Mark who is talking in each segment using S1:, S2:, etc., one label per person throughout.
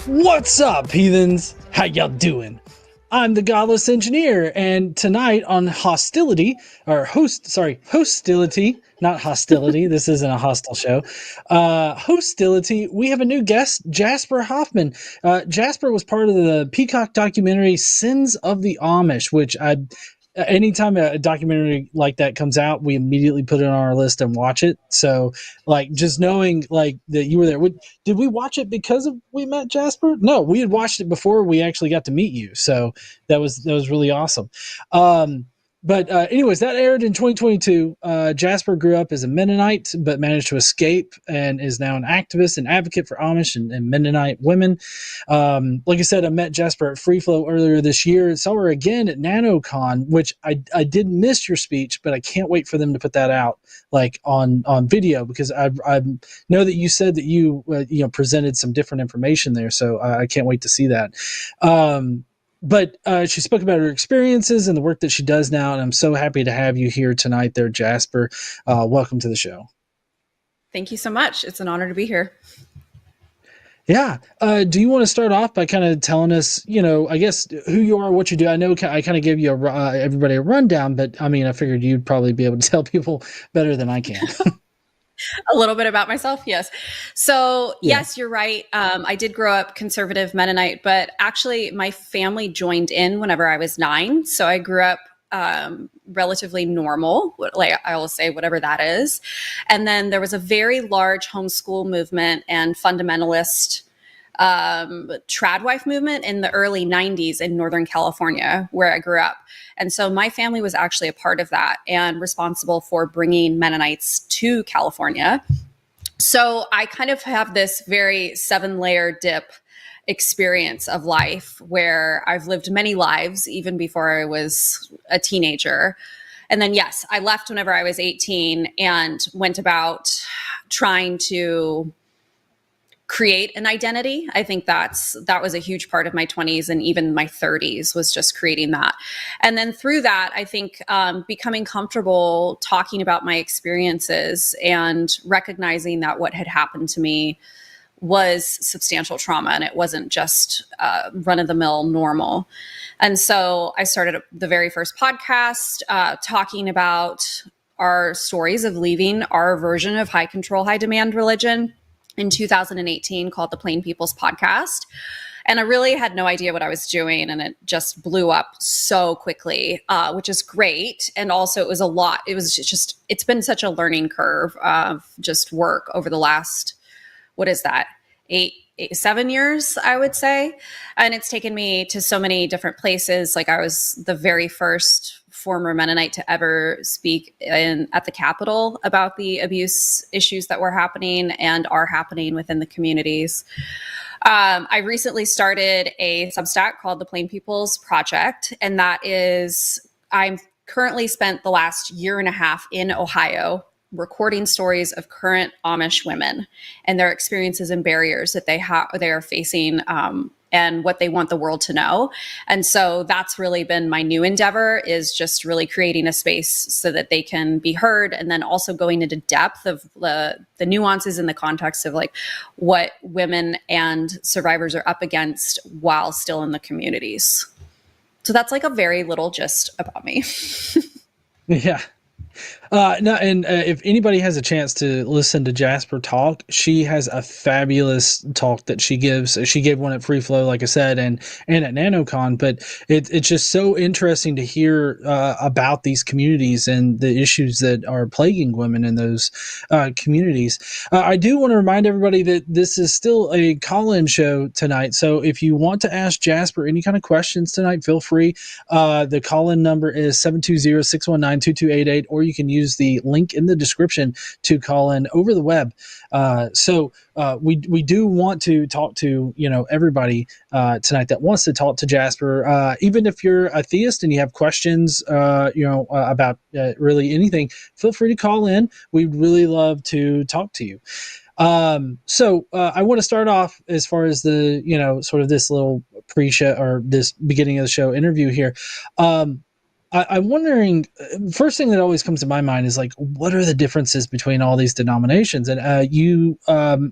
S1: What's up, heathens? How y'all doing? I'm the Godless Engineer, and tonight on HOSTility, HOSTility, not hostility. This isn't a hostile show. HOSTility, we have a new guest, Jasper Hoffman. Jasper was part of the Peacock documentary Sins of the Amish, which anytime a documentary like that comes out, we immediately put it on our list and watch it. So, like, just knowing like that you were there, did we watch it because we met Jasper? No, we had watched it before we actually got to meet you. So that was really awesome. But anyways, that aired in 2022. Jasper grew up as a Mennonite, but managed to escape and is now an activist and advocate for Amish and Mennonite women. Like I said, I met Jasper at Free Flow earlier this year. Saw her again at NanoCon, which I did miss your speech, but I can't wait for them to put that out like on video, because I know that you said that you presented some different information there, so I can't wait to see that. But she spoke about her experiences and the work that she does now, and I'm so happy to have you here tonight there, Jasper. Welcome to the show.
S2: Thank you so much. It's an honor to be here.
S1: Yeah. Do you want to start off by kind of telling us, I guess, who you are, what you do? I know I kind of gave you everybody a rundown, but I mean, I figured you'd probably be able to tell people better than I can.
S2: A little bit about myself, yes. So, yes, you're right. I did grow up conservative Mennonite, but actually my family joined in whenever I was 9. So I grew up relatively normal, like I will say, whatever that is. And then there was a very large homeschool movement and fundamentalist tradwife movement in the early 90s in Northern California, where I grew up. And so my family was actually a part of that and responsible for bringing Mennonites to California. So I kind of have this very 7-layer dip experience of life where I've lived many lives even before I was a teenager. And then, yes, I left whenever I was 18 and went about trying to create an identity. I think that was a huge part of my 20s and even my 30s was just creating that. And then through that, I think becoming comfortable talking about my experiences and recognizing that what had happened to me was substantial trauma and it wasn't just run-of-the-mill normal. And so I started the very first podcast talking about our stories of leaving our version of high control, high demand religion in 2018, called the Plain People's Podcast. And I really had no idea what I was doing, and it just blew up so quickly, which is great. And also it was a lot. It's been such a learning curve of just work over the last, 7 years, I would say. And it's taken me to so many different places. Like I was the very first former Mennonite to ever speak at the Capitol about the abuse issues that were happening and are happening within the communities. I recently started a Substack called the Plain People's Project. And that is, I'm currently spent the last year and a half in Ohio recording stories of current Amish women and their experiences and barriers that they are facing, and what they want the world to know. And so that's really been my new endeavor, is just really creating a space so that they can be heard, and then also going into depth of the nuances and the context of like what women and survivors are up against while still in the communities. So that's like a very little gist about me.
S1: Yeah. If anybody has a chance to listen to Jasper talk, she has a fabulous talk that she gives. She gave one at Free Flow, like I said, and at NanoCon. But it's just so interesting to hear about these communities and the issues that are plaguing women in those communities. I do want to remind everybody that this is still a call-in show tonight. So if you want to ask Jasper any kind of questions tonight, feel free. The call-in number is 720-619-2288, or you can use the link in the description to call in over the web. So we do want to talk to everybody tonight that wants to talk to Jasper. Even if you're a theist and you have questions, about really anything, feel free to call in. We'd really love to talk to you. So I want to start off as far as the sort of this little pre-show or this beginning of the show interview here. I'm wondering, first thing that always comes to my mind is like, what are the differences between all these denominations? And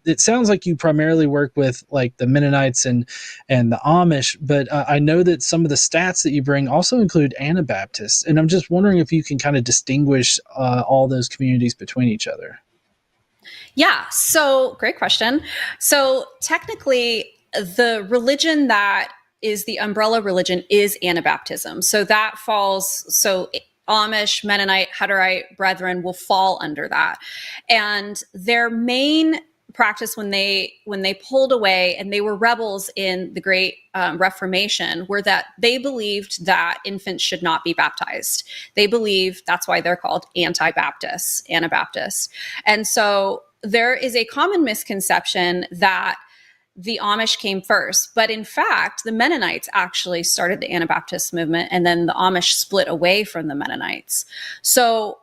S1: it sounds like you primarily work with like the Mennonites and the Amish, but I know that some of the stats that you bring also include Anabaptists. And I'm just wondering if you can kind of distinguish all those communities between each other.
S2: Yeah, so great question. So technically, the religion that is the umbrella religion is Anabaptism. So that falls, so Amish, Mennonite, Hutterite brethren will fall under that. And their main practice when they pulled away and they were rebels in the Great Reformation were that they believed that infants should not be baptized. They believe that's why they're called anti-Baptists, Anabaptists. And so there is a common misconception that the Amish came first, but in fact, the Mennonites actually started the Anabaptist movement, and then the Amish split away from the Mennonites. So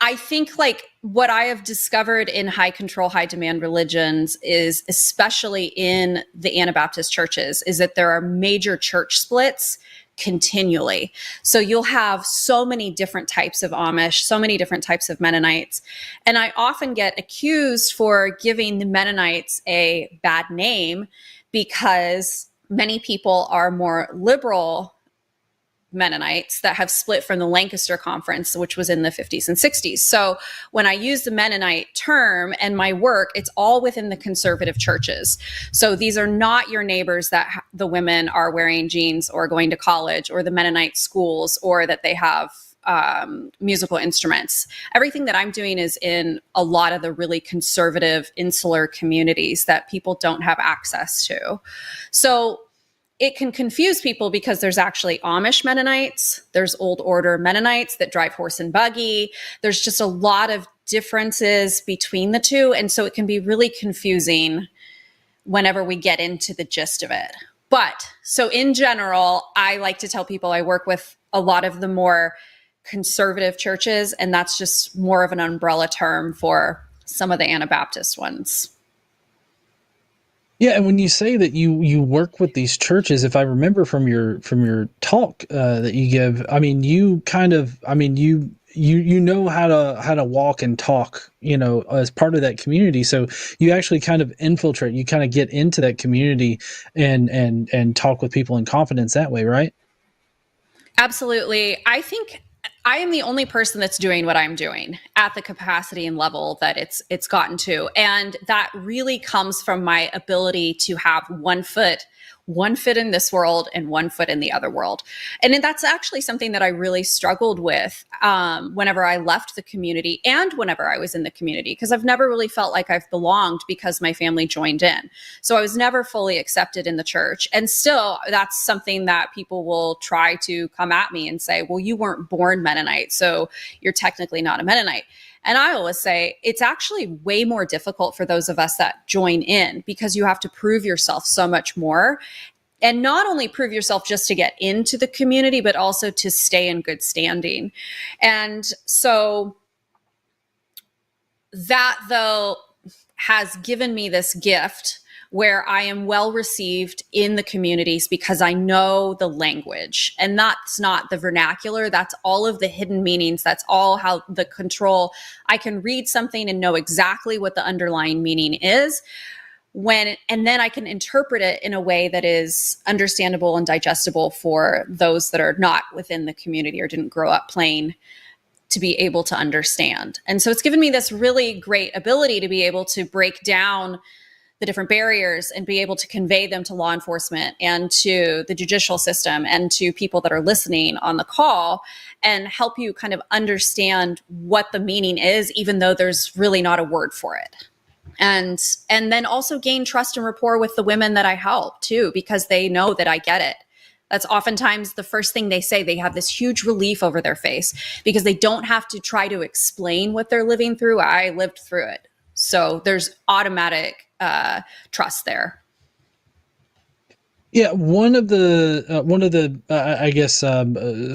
S2: I think like what I have discovered in high control, high demand religions is, especially in the Anabaptist churches, is that there are major church splits continually. So you'll have so many different types of Amish, so many different types of Mennonites. And I often get accused for giving the Mennonites a bad name because many people are more liberal Mennonites that have split from the Lancaster Conference, which was in the 50s and 60s. So when I use the Mennonite term and my work, it's all within the conservative churches. So these are not your neighbors that the women are wearing jeans or going to college, or the Mennonite schools, or that they have musical instruments. Everything that I'm doing is in a lot of the really conservative, insular communities that people don't have access to. So it can confuse people because there's actually Amish Mennonites, there's Old Order Mennonites that drive horse and buggy. There's just a lot of differences between the two. And so it can be really confusing whenever we get into the gist of it. But so in general, I like to tell people I work with a lot of the more conservative churches, and that's just more of an umbrella term for some of the Anabaptist ones.
S1: Yeah, and when you say that you work with these churches, if I remember from your talk that you give, I mean, you kind of, I mean, you know how to walk and talk, you know, as part of that community. So you actually kind of infiltrate, you kind of get into that community and talk with people in confidence that way, right?
S2: Absolutely. I think I am the only person that's doing what I'm doing at the capacity and level that it's gotten to. And that really comes from my ability to have one foot in this world and one foot in the other world. And that's actually something that I really struggled with whenever I left the community and whenever I was in the community, because I've never really felt like I've belonged because my family joined in. So I was never fully accepted in the church. And still, that's something that people will try to come at me and say, well, you weren't born Mennonite, so you're technically not a Mennonite. And I always say it's actually way more difficult for those of us that join in, because you have to prove yourself so much more. And not only prove yourself just to get into the community, but also to stay in good standing. And so that, though, has given me this gift where I am well received in the communities because I know the language. And that's not the vernacular. That's all of the hidden meanings. That's all how the control. I can read something and know exactly what the underlying meaning is. And then I can interpret it in a way that is understandable and digestible for those that are not within the community or didn't grow up playing, to be able to understand. And so it's given me this really great ability to be able to break down the different barriers and be able to convey them to law enforcement and to the judicial system and to people that are listening on the call, and help you kind of understand what the meaning is, even though there's really not a word for it. And then also gain trust and rapport with the women that I help too, because they know that I get it. That's oftentimes the first thing they say. They have this huge relief over their face because they don't have to try to explain what they're living through. I lived through it. So there's automatic trust there.
S1: Yeah, one of the I guess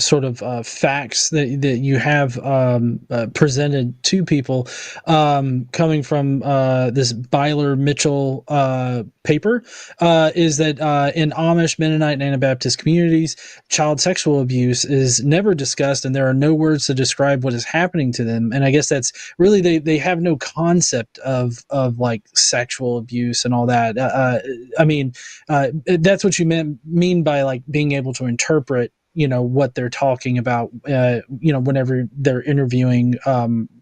S1: sort of facts that you have presented to people coming from this Byler Mitchell paper is that in Amish, Mennonite, and Anabaptist communities, child sexual abuse is never discussed, and there are no words to describe what is happening to them. And I guess that's really they have no concept of like sexual abuse and all that. I mean, that's what you mean by like being able to interpret, what they're talking about, whenever they're interviewing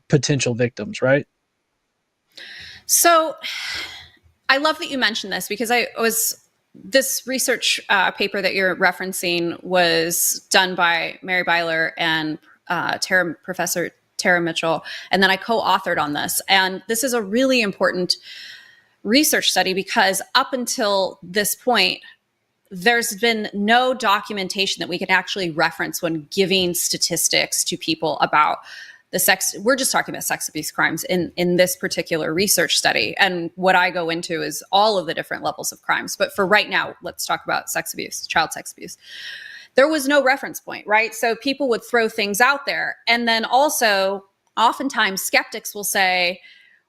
S1: potential victims, right?
S2: So I love that you mentioned this because this research paper that you're referencing was done by Mary Byler and Professor Tara Mitchell, and then I co-authored on this. And this is a really important research study because up until this point, there's been no documentation that we can actually reference when giving statistics to people about the sex. We're just talking about sex abuse crimes in this particular research study. And what I go into is all of the different levels of crimes. But for right now, let's talk about sex abuse, child sex abuse. There was no reference point, right? So people would throw things out there. And then also, oftentimes skeptics will say,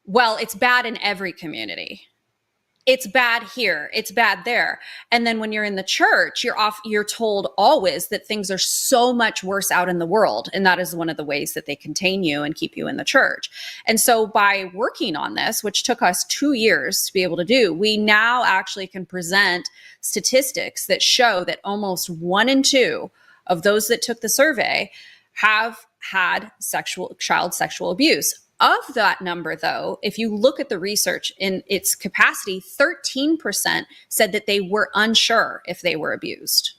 S2: well, it's bad in every community. It's bad here. It's bad there. And then when you're in the church, you're told always that things are so much worse out in the world. And that is one of the ways that they contain you and keep you in the church. And so by working on this, which took us 2 years to be able to do, we now actually can present statistics that show that almost 1 in 2 of those that took the survey have had child sexual abuse. Of that number, though, if you look at the research in its capacity, 13% said that they were unsure if they were abused,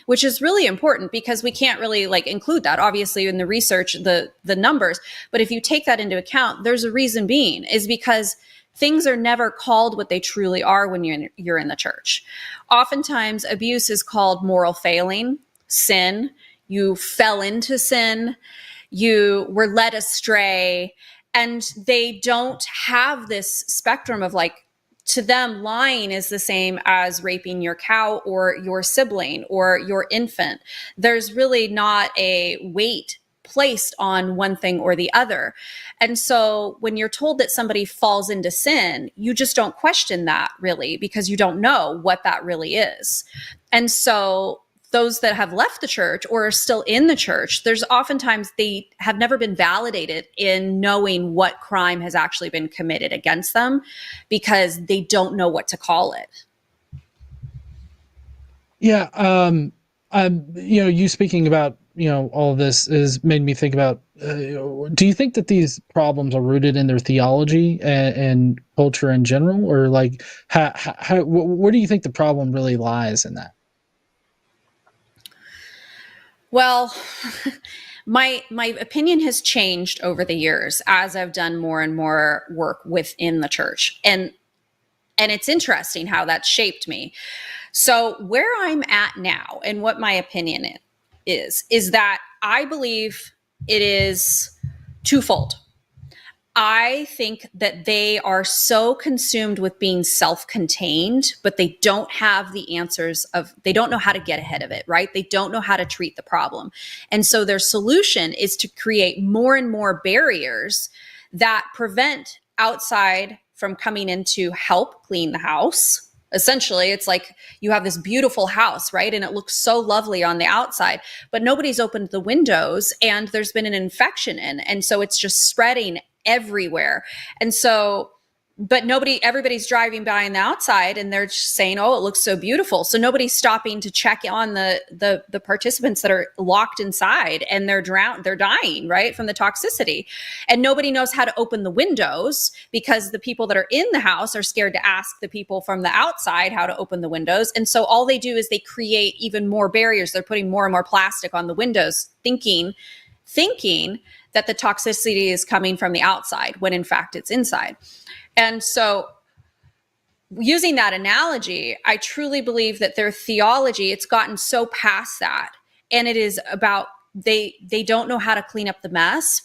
S2: which is really important because we can't really include that obviously in the research, the numbers. But if you take that into account, there's a reason being is because things are never called what they truly are when you're in the church. Oftentimes, abuse is called moral failing, sin. You fell into sin. You were led astray. And they don't have this spectrum of to them, lying is the same as raping your cow or your sibling or your infant. There's really not a weight placed on one thing or the other. And so when you're told that somebody falls into sin, you just don't question that really because you don't know what that really is. And so those that have left the church or are still in the church, there's oftentimes they have never been validated in knowing what crime has actually been committed against them because they don't know what to call it.
S1: Yeah. You speaking about, all of this has made me think about, do you think that these problems are rooted in their theology and culture in general? Or where do you think the problem really lies in that?
S2: Well, my opinion has changed over the years as I've done more and more work within the church. And it's interesting how that's shaped me. So where I'm at now and what my opinion is that I believe it is twofold. I think that they are so consumed with being self-contained, but they don't have the answers they don't know how to get ahead of it, right? They don't know how to treat the problem. And so their solution is to create more and more barriers that prevent outside from coming in to help clean the house. Essentially, it's like you have this beautiful house, right? And it looks so lovely on the outside, but nobody's opened the windows and there's been an infection in. And so it's just spreading everywhere. And so, but everybody's driving by on the outside and they're just saying, oh, it looks so beautiful. So nobody's stopping to check on the participants that are locked inside and they're dying, right, from the toxicity. And nobody knows how to open the windows because the people that are in the house are scared to ask the people from the outside how to open the windows. And so all they do is they create even more barriers. They're putting more and more plastic on the windows, thinking that the toxicity is coming from the outside when in fact it's inside. And so using that analogy, I truly believe that their theology, it's gotten so past that. And it is about, they don't know how to clean up the mess.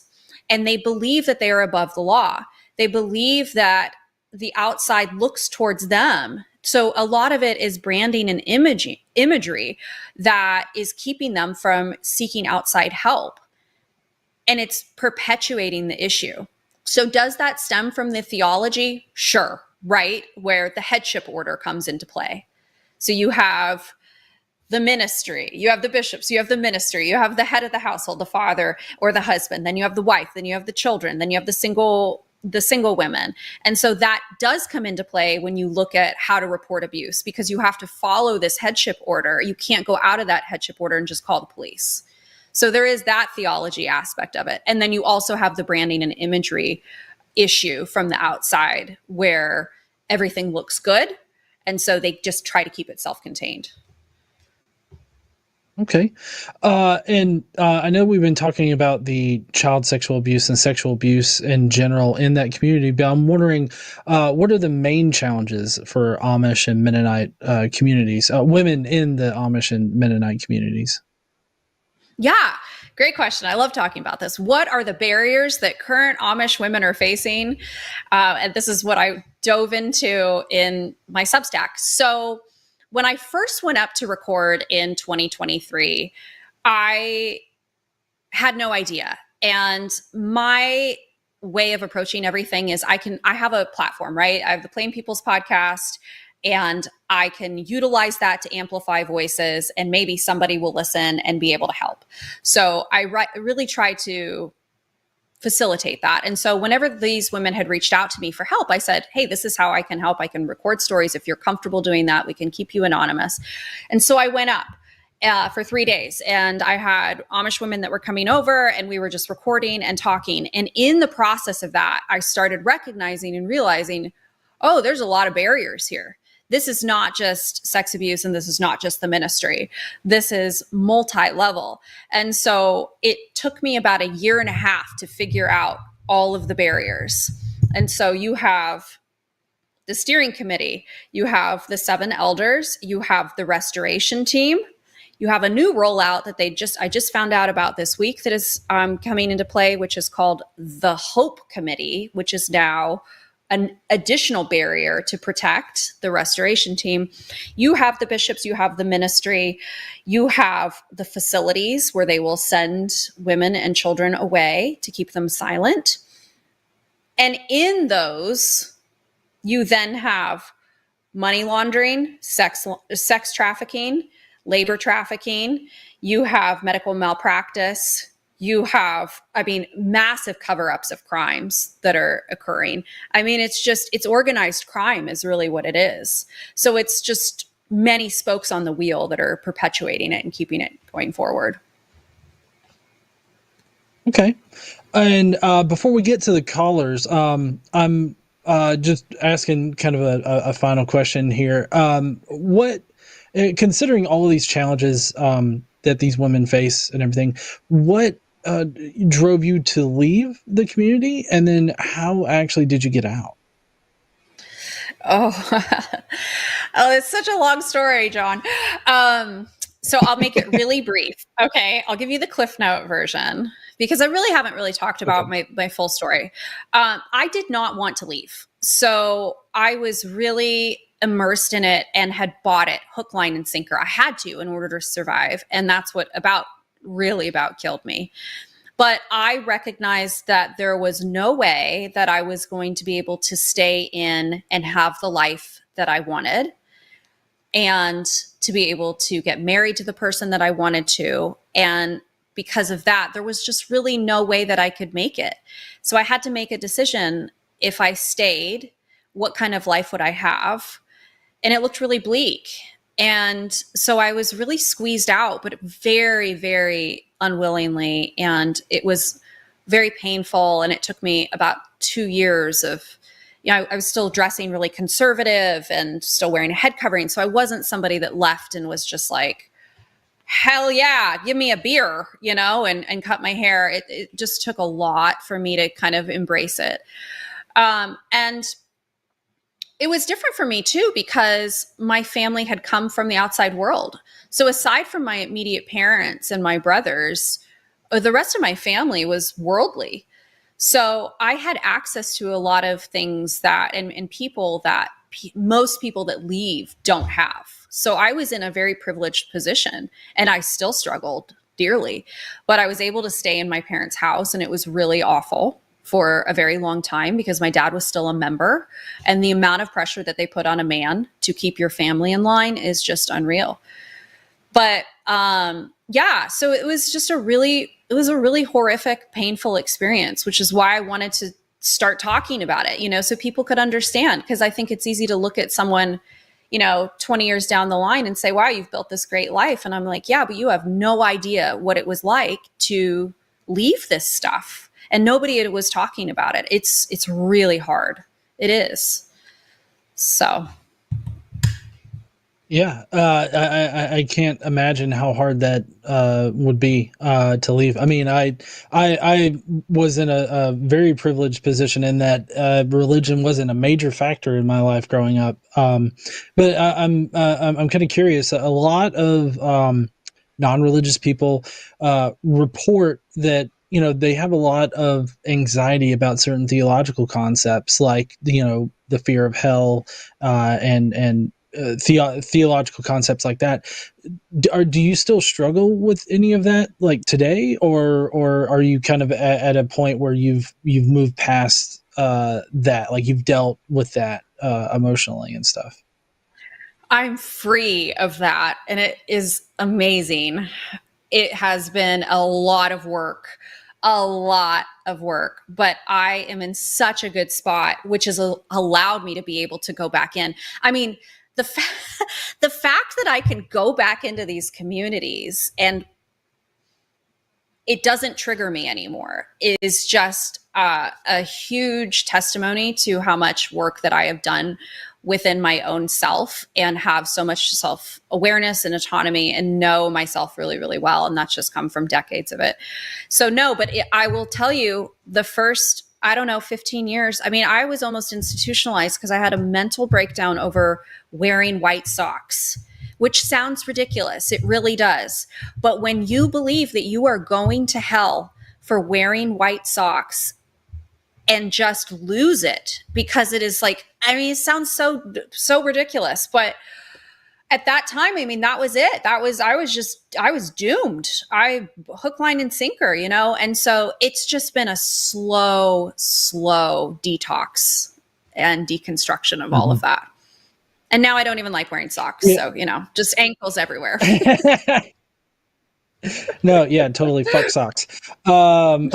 S2: And they believe that they are above the law. They believe that the outside looks towards them So a lot of it is branding and imagery that is keeping them from seeking outside help. And it's perpetuating the issue. So does that stem from the theology? Sure, right? Where the headship order comes into play. So you have the ministry, you have the bishops, you have the ministry, you have the head of the household, the father or the husband, then you have the wife, then you have the children, then you have the single women. And so that does come into play when you look at how to report abuse, because you have to follow this headship order. You can't go out of that headship order and just call the police. So there is that theology aspect of it. And then you also have the branding and imagery issue from the outside where everything looks good. And so they just try to keep it self-contained.
S1: Okay. And I know we've been talking about the child sexual abuse and sexual abuse in general in that community, but I'm wondering, what are the main challenges for Amish and Mennonite communities, women in the Amish and Mennonite communities?
S2: Yeah, great question. I love talking about this. What are the barriers that current Amish women are facing? And this is what I dove into in my Substack. So when I first went up to record in 2023, I had no idea. And my way of approaching everything is I have a platform, right? I have the Plain People's podcast, and I can utilize that to amplify voices, and maybe somebody will listen and be able to help. So I really try to facilitate that. And so whenever these women had reached out to me for help, I said, hey, this is how I can help. I can record stories. If you're comfortable doing that, we can keep you anonymous. And so I went up for 3 days, and I had Amish women that were coming over, and we were just recording and talking. And in the process of that, I started recognizing and realizing, oh, there's a lot of barriers here. This is not just sex abuse, and this is not just the ministry. This is multi-level. And so it took me about 1.5 years to figure out all of the barriers. And so you have the steering committee, you have the 7 elders, you have the restoration team, you have a new rollout that I just found out about this week that is coming into play, which is called the Hope Committee, which is now an additional barrier to protect the restoration team. You have the bishops, you have the ministry, you have the facilities where they will send women and children away to keep them silent. And in those, you then have money laundering, sex trafficking, labor trafficking, you have medical malpractice, you have, massive cover-ups of crimes that are occurring. It's organized crime is really what it is. So it's just many spokes on the wheel that are perpetuating it and keeping it going forward.
S1: Okay. And before we get to the callers, I'm just asking kind of a final question here. Considering all of these challenges that these women face and everything, what drove you to leave the community, and then how actually did you get out?
S2: Oh, it's such a long story, John. So I'll make it really brief. Okay, I'll give you the Cliff Note version because I really haven't really talked about my full story. I did not want to leave. So I was really immersed in it and had bought it hook, line, and sinker. I had to in order to survive. And that's what really killed me. But I recognized that there was no way that I was going to be able to stay in and have the life that I wanted, and to be able to get married to the person that I wanted to. And because of that, there was just really no way that I could make it. So I had to make a decision. If I stayed, what kind of life would I have? And it looked really bleak. And so I was really squeezed out, but very, very unwillingly. And it was very painful. And it took me about 2 years of, I was still dressing really conservative and still wearing a head covering. So I wasn't somebody that left and was just like, hell yeah, give me a beer, and cut my hair. It just took a lot for me to kind of embrace it. And it was different for me too, because my family had come from the outside world. So aside from my immediate parents and my brothers, the rest of my family was worldly. So I had access to a lot of things and people that most people that leave don't have. So I was in a very privileged position, and I still struggled dearly, but I was able to stay in my parents' house, and it was really awful for a very long time because my dad was still a member, and the amount of pressure that they put on a man to keep your family in line is just unreal. But so it was just a really horrific, painful experience, which is why I wanted to start talking about it, so people could understand, because I think it's easy to look at someone, 20 years down the line and say, wow, you've built this great life. And I'm like, yeah, but you have no idea what it was like to leave this stuff. And nobody was talking about it. It's really hard. It is. So.
S1: Yeah, I can't imagine how hard that would be to leave. I mean, I was in a very privileged position in that religion wasn't a major factor in my life growing up. But I'm kind of curious. A lot of non-religious people report that they have a lot of anxiety about certain theological concepts, like the fear of hell and theological concepts like that. Do you still struggle with any of that, like today, or are you kind of at a point where you've moved past that, like you've dealt with that emotionally and stuff?
S2: I'm free of that, and it is amazing. It has been a lot of work, but I am in such a good spot, which has allowed me to be able to go back in. I mean, the fact that I can go back into these communities and it doesn't trigger me anymore is just a huge testimony to how much work that I have done within my own self, and have so much self-awareness and autonomy and know myself really, really well. And that's just come from decades of it. So no, but I will tell you, the first, 15 years, I mean, I was almost institutionalized because I had a mental breakdown over wearing white socks, which sounds ridiculous. It really does. But when you believe that you are going to hell for wearing white socks and just lose it, because it is like, it sounds so ridiculous, but at that time, that was it. I was doomed. Hook, line, and sinker, And so it's just been a slow detox and deconstruction of all of that. And now I don't even like wearing socks. Yeah. So, just ankles everywhere.
S1: No, yeah, totally. Fuck socks. But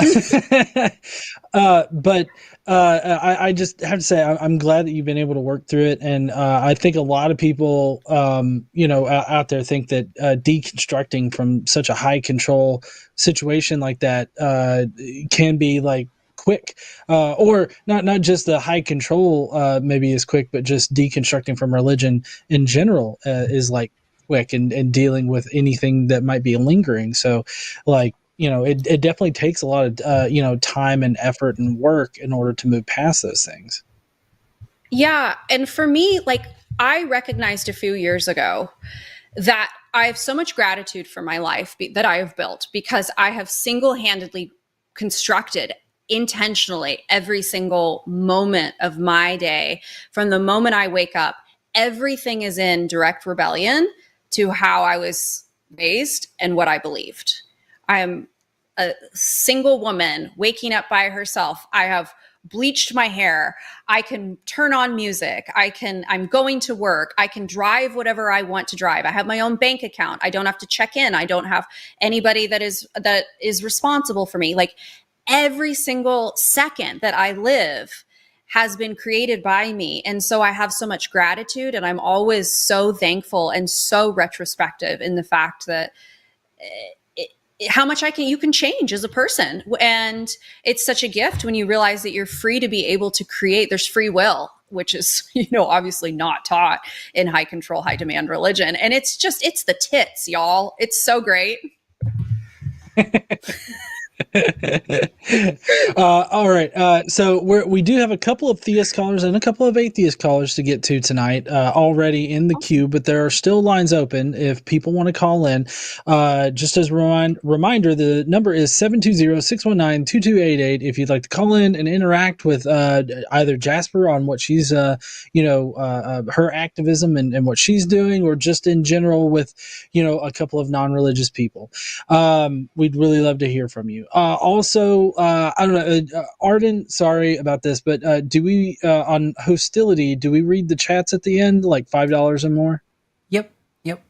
S1: I just have to say, I'm glad that you've been able to work through it. And I think a lot of people, out there think that deconstructing from such a high control situation like that can be like quick, or not just the high control maybe is quick, but just deconstructing from religion in general is like quick and dealing with anything that might be lingering. So like, it definitely takes a lot of, time and effort and work in order to move past those things.
S2: Yeah. And for me, like, I recognized a few years ago that I have so much gratitude for my life that I have built, because I have single-handedly constructed intentionally every single moment of my day. From the moment I wake up, everything is in direct rebellion to how I was raised and what I believed. I am a single woman waking up by herself. I have bleached my hair. I can turn on music. I'm going to work. I can drive whatever I want to drive. I have my own bank account. I don't have to check in. I don't have anybody that is responsible for me. Like, every single second that I live has been created by me. And so I have so much gratitude, and I'm always so thankful and so retrospective in the fact that how much you can change as a person. And it's such a gift when you realize that you're free to be able to create. There's free will, which is, obviously not taught in high control, high demand religion. And it's the tits, y'all. It's so great.
S1: All right. So we do have a couple of theist callers and a couple of atheist callers to get to tonight already in the queue, but there are still lines open if people want to call in. Just as a reminder, the number is 720-619-2288 if you'd like to call in and interact with either Jasper on what she's, her activism and what she's doing, or just in general with, a couple of non-religious people. We'd really love to hear from you. Also, I don't know, Arden, sorry about this, but do we, on HOSTility, do we read the chats at the end, like $5 or more?
S3: Yep.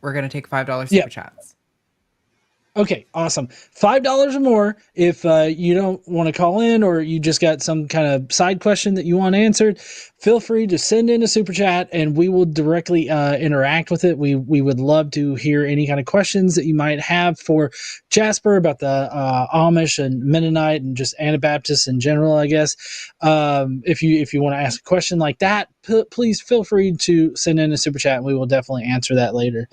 S3: We're going to take $5 super chats.
S1: Okay, awesome. $5 or more if you don't want to call in, or you just got some kind of side question that you want answered. Feel free to send in a super chat, and we will directly interact with it. We would love to hear any kind of questions that you might have for Jasper about the Amish and Mennonite and just Anabaptist in general, I guess. If you want to ask a question like that, please feel free to send in a super chat, and we will definitely answer that later.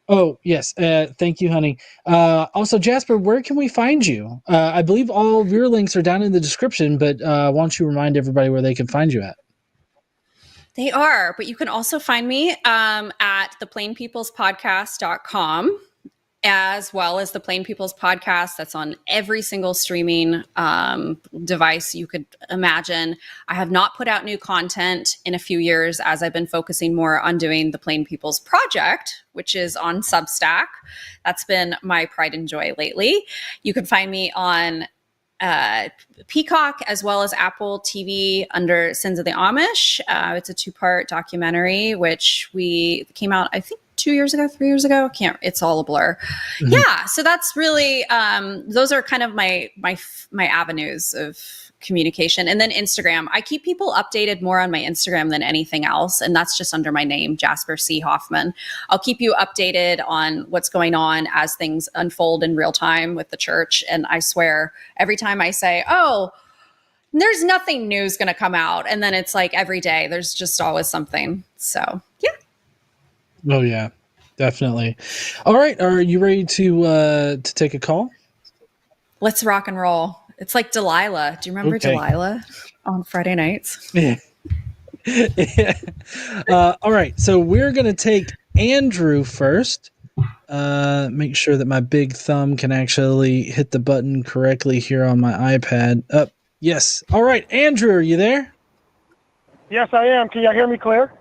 S1: Oh, yes. Thank you, honey. Also, Jasper, where can we find you? I believe all of your links are down in the description, but why don't you remind everybody where they can find you at?
S2: They are, but you can also find me at theplainpeoplespodcast.com, as well as the Plain People's Podcast. That's on every single streaming device you could imagine. I have not put out new content in a few years, as I've been focusing more on doing the Plain People's Project, which is on Substack. That's been my pride and joy lately. You can find me on Peacock as well as Apple TV under Sins of the Amish. It's a 2-part documentary, which we came out, I think, 3 years ago. It's all a blur. Mm-hmm. Yeah. So that's really, those are kind of my avenues of communication. And then Instagram, I keep people updated more on my Instagram than anything else. And that's just under my name, Jasper C. Hoffman. I'll keep you updated on what's going on as things unfold in real time with the church. And I swear every time I say, oh, there's nothing new is going to come out. And then it's like every day, there's just always something. So yeah.
S1: Oh yeah, definitely. All right. Are you ready to take a call?
S2: Let's rock and roll. It's like Delilah. Do you remember Delilah on Friday nights?
S1: Yeah. All right. So we're going to take Andrew first. Make sure that my big thumb can actually hit the button correctly here on my iPad. Yes. All right. Andrew, are you there?
S4: Yes, I am. Can y'all hear me clear?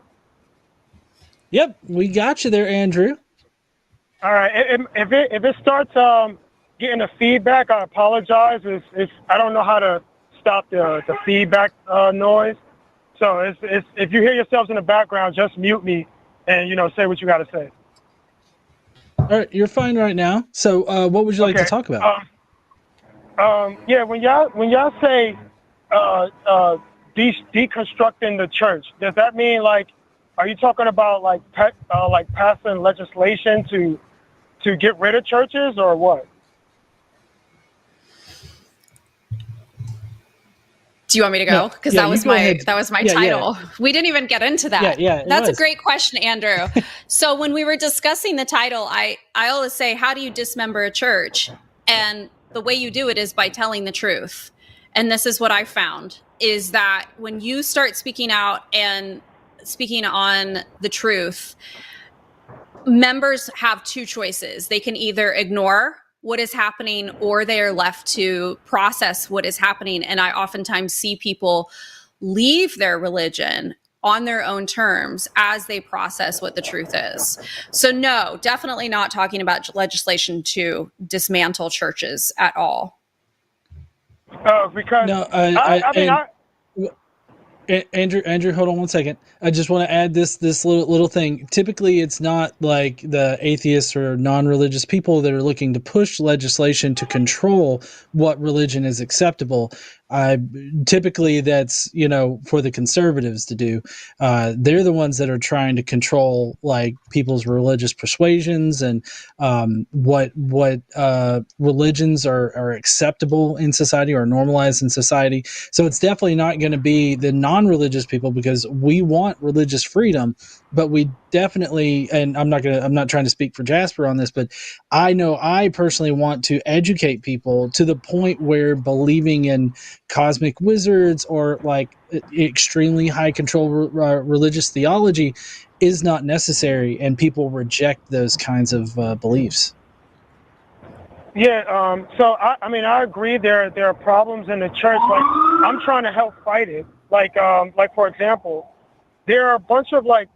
S1: Yep. We got you there, Andrew.
S4: All right. If it starts getting the feedback, I apologize. I don't know how to stop the feedback noise. So if you hear yourselves in the background, just mute me and say what you got to say.
S1: All right, you're fine right now. So what would you like to talk about?
S4: Yeah, when y'all say deconstructing the church, does that mean are you talking about like passing legislation to get rid of churches, or what?
S2: Do you want me to go? Because that was my title. Yeah. We didn't even get into that.
S1: Yeah,
S2: that's a great question, Andrew. So when we were discussing the title, I always say, how do you dismember a church? And the way you do it is by telling the truth. And this is what I found, is that when you start speaking out and speaking on the truth, members have two choices. They can either ignore what is happening, or they are left to process what is happening. And I oftentimes see people leave their religion on their own terms as they process what the truth is. So no, definitely not talking about legislation to dismantle churches at all.
S4: Because
S1: no, Andrew, hold on one second. I just want to add this little thing. Typically, it's not like the atheists or non-religious people that are looking to push legislation to control what religion is acceptable. Typically, that's for the conservatives to do. They're the ones that are trying to control people's religious persuasions and what religions are acceptable in society or normalized in society. So it's definitely not going to be the non-religious people, because we want religious freedom, but we definitely, and I'm not trying to speak for Jasper on this, but I know I personally want to educate people to the point where believing in cosmic wizards or like extremely high control religious theology is not necessary, and people reject those kinds of beliefs.
S4: Yeah, so I mean, I agree there are problems in the church. Like, I'm trying to help fight it. Like for example, there are a bunch of like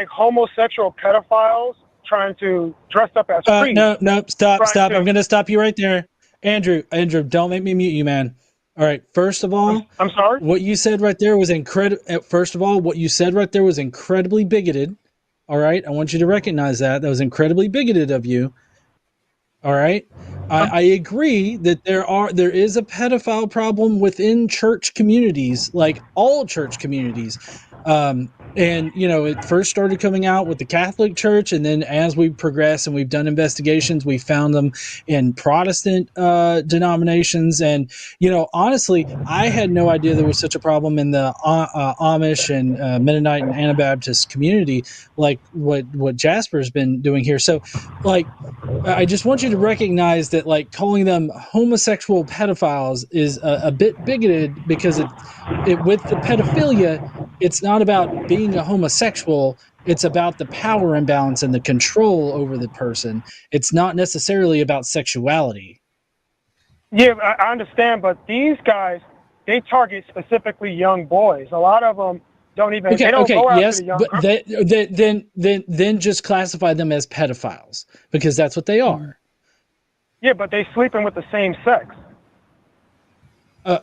S4: homosexual pedophiles trying to dress up as priests.
S1: No, stop. I'm going to stop you right there. Andrew, don't make me mute you, man. All right. First of all,
S4: I'm sorry.
S1: What you said right there was incredible. First of all, what you said right there was incredibly bigoted. All right. I want you to recognize that. That was incredibly bigoted of you. All right. I agree that there is a pedophile problem within church communities, like all church communities. And, you know, it first started coming out with the Catholic Church. And then as we progress and we've done investigations, we found them in Protestant denominations. And, you know, honestly, I had no idea there was such a problem in the Amish and Mennonite and Anabaptist community, like what Jasper's been doing here. So, like, I just want you to recognize that, like, calling them homosexual pedophiles is a bit bigoted, because it with the pedophilia, it's not about being a homosexual. It's about the power imbalance and the control over the person. It's not necessarily about sexuality.
S4: Yeah, I understand, but these guys, they target specifically young boys. A lot of them don't even. They don't go after the young.
S1: Then just classify them as pedophiles, because that's what they are.
S4: Yeah, but they sleeping with the same sex.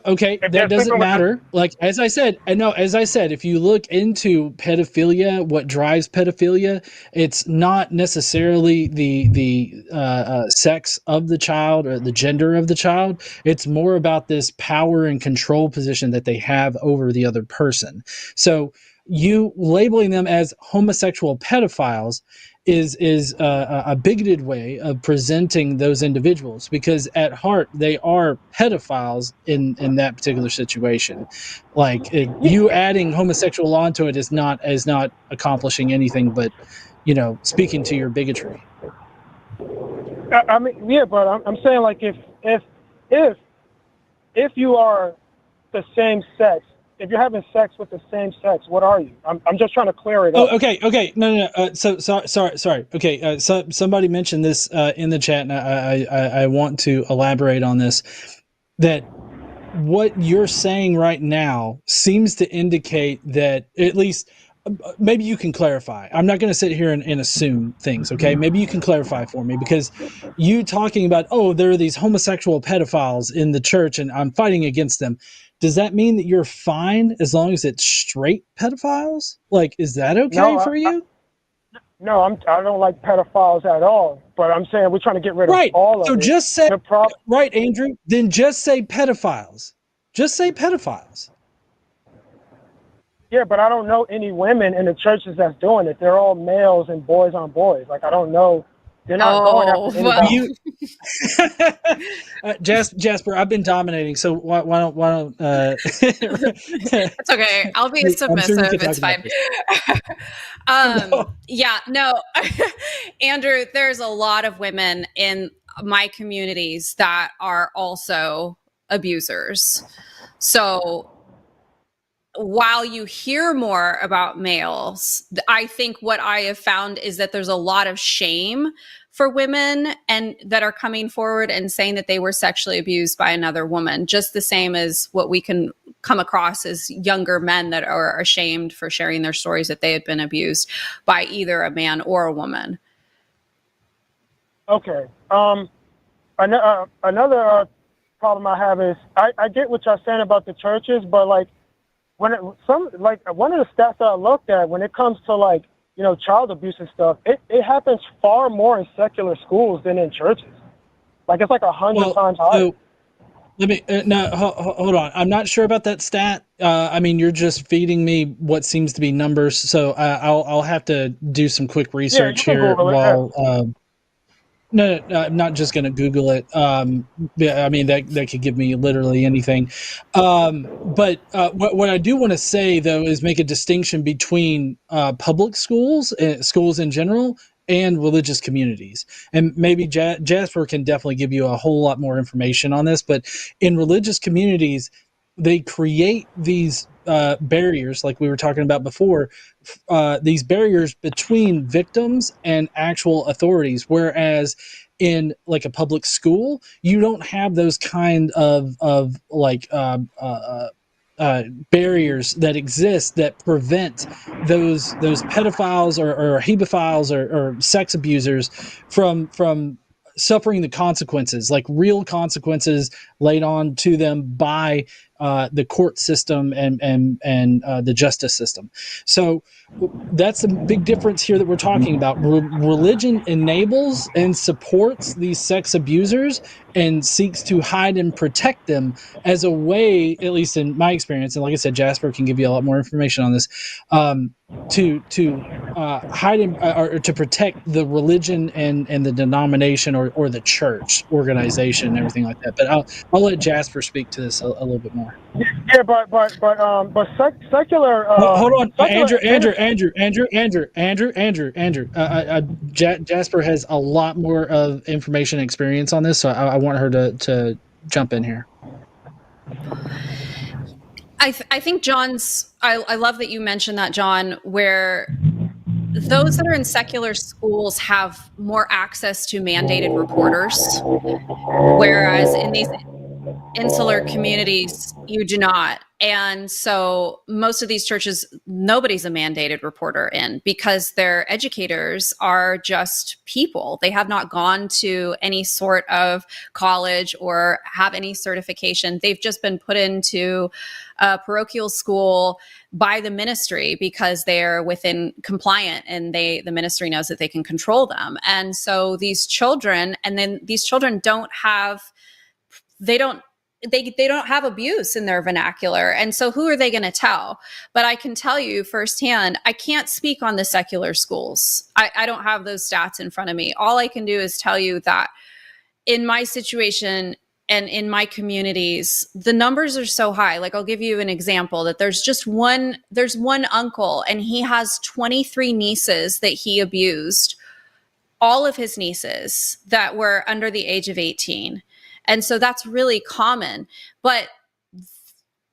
S1: Okay, that doesn't matter. Like, as I said, if you look into pedophilia, what drives pedophilia, it's not necessarily the sex of the child or the gender of the child. It's more about this power and control position that they have over the other person. So you labeling them as homosexual pedophiles is a bigoted way of presenting those individuals, because at heart they are pedophiles in that particular situation. Like, you adding homosexual onto it is not accomplishing anything but, you know, speaking to your bigotry.
S4: I mean, yeah, but I'm saying, like, if you are the same sex, if you're having sex with the same sex, what are you? I'm just trying to clear it up.
S1: Oh, okay. No. Sorry. Okay. So somebody mentioned this in the chat, and I want to elaborate on this. That what you're saying right now seems to indicate that, at least, maybe you can clarify. I'm not going to sit here and assume things. Okay. Maybe you can clarify for me, because you talking about, there are these homosexual pedophiles in the church and I'm fighting against them. Does that mean that you're fine as long as it's straight pedophiles? Like, is that okay for you?
S4: No, I don't like pedophiles at all. But I'm saying we're trying to get rid of all of it.
S1: So just say, right, Andrew, then just say pedophiles. Just say pedophiles.
S4: Yeah, but I don't know any women in the churches that's doing it. They're all males and boys on boys. Like, I don't know. They're not going after anybody.
S1: Jasper, I've been dominating, so why don't
S2: It's okay. I'll be submissive. It's fine. Yeah, no. Andrew, there's a lot of women in my communities that are also abusers. So while you hear more about males, I think what I have found is that there's a lot of shame for women and that are coming forward and saying that they were sexually abused by another woman, just the same as what we can come across as younger men that are ashamed for sharing their stories that they had been abused by either a man or a woman.
S4: Okay. Another problem I have is I get what you're saying about the churches, but like, one of the stats that I looked at when it comes to, like, you know, child abuse and stuff, it happens far more in secular schools than in churches. Like, it's like 100 times higher.
S1: Let me hold on. I'm not sure about that stat. I mean, you're just feeding me what seems to be numbers, so I'll have to do some quick research here while. No, I'm not just going to Google it. Yeah, I mean, that could give me literally anything. But what I do want to say, though, is make a distinction between public schools, schools in general, and religious communities. And maybe Jasper can definitely give you a whole lot more information on this. But in religious communities, they create these barriers, like we were talking about before, these barriers between victims and actual authorities, whereas in like a public school you don't have those kind of like barriers that exist that prevent those pedophiles or hebephiles or sex abusers from suffering the consequences, like real consequences laid on to them by the court system and the justice system. So that's the big difference here that we're talking about. Religion enables and supports these sex abusers and seeks to hide and protect them as a way, at least in my experience, and like I said, Jasper can give you a lot more information on this, to hide or to protect the religion and the denomination or the church organization and everything like that. But I'll let Jasper speak to this a little bit more.
S4: Yeah, but secular.
S1: Hold on,
S4: secular,
S1: Andrew. Jasper has a lot more of information and experience on this, so I want her to jump in here.
S2: I think John's. I love that you mentioned that, John, where those that are in secular schools have more access to mandated reporters, whereas in these insular communities, you do not. And so most of these churches, nobody's a mandated reporter in, because their educators are just people. They have not gone to any sort of college or have any certification. They've just been put into a parochial school by the ministry because they're within compliant and the ministry knows that they can control them. And so these children don't have abuse in their vernacular. And so who are they going to tell? But I can tell you firsthand, I can't speak on the secular schools. I don't have those stats in front of me. All I can do is tell you that in my situation and in my communities, the numbers are so high. Like, I'll give you an example that there's one uncle and he has 23 nieces that he abused, all of his nieces that were under the age of 18. And so that's really common, but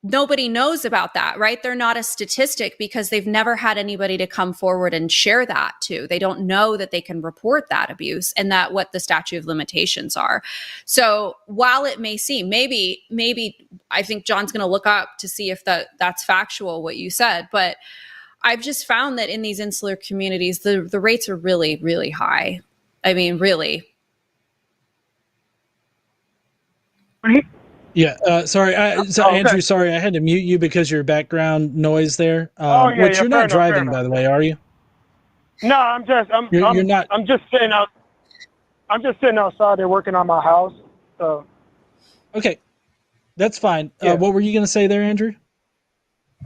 S2: nobody knows about that, right? They're not a statistic because they've never had anybody to come forward and share that to. They don't know that they can report that abuse and that what the statute of limitations are. So while it may seem, maybe I think John's going to look up to see if that's factual, what you said, but I've just found that in these insular communities, the rates are really, really high. I mean, really.
S1: Yeah, sorry, Andrew. Sorry, I had to mute you because your background noise there. You're not driving, by the way, are you?
S4: No, I'm not. I'm just sitting out. I'm just sitting outside there working on my house. So.
S1: Okay, that's fine.
S4: Yeah.
S1: What were you going to say there, Andrew?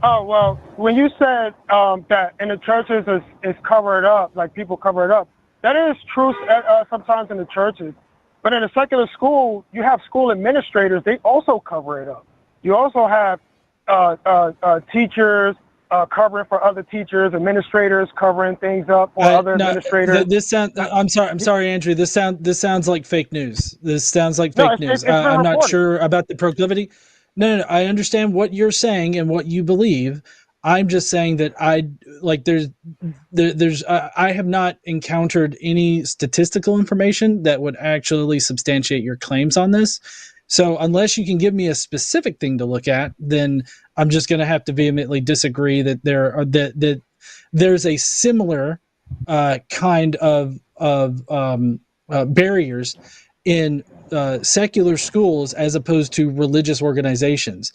S4: Oh, well, when you said that in the churches is covered up, like people cover it up, that is true sometimes in the churches. But in a secular school, you have school administrators. They also cover it up. You also have teachers covering for other teachers, administrators covering things up for other administrators.
S1: I'm sorry, Andrew. This sounds like fake news. This sounds like fake news. I'm not sure about the proclivity. No. I understand what you're saying and what you believe. I'm just saying that I have not encountered any statistical information that would actually substantiate your claims on this. So unless you can give me a specific thing to look at, then I'm just going to have to vehemently disagree that there's a similar kind of barriers in secular schools as opposed to religious organizations.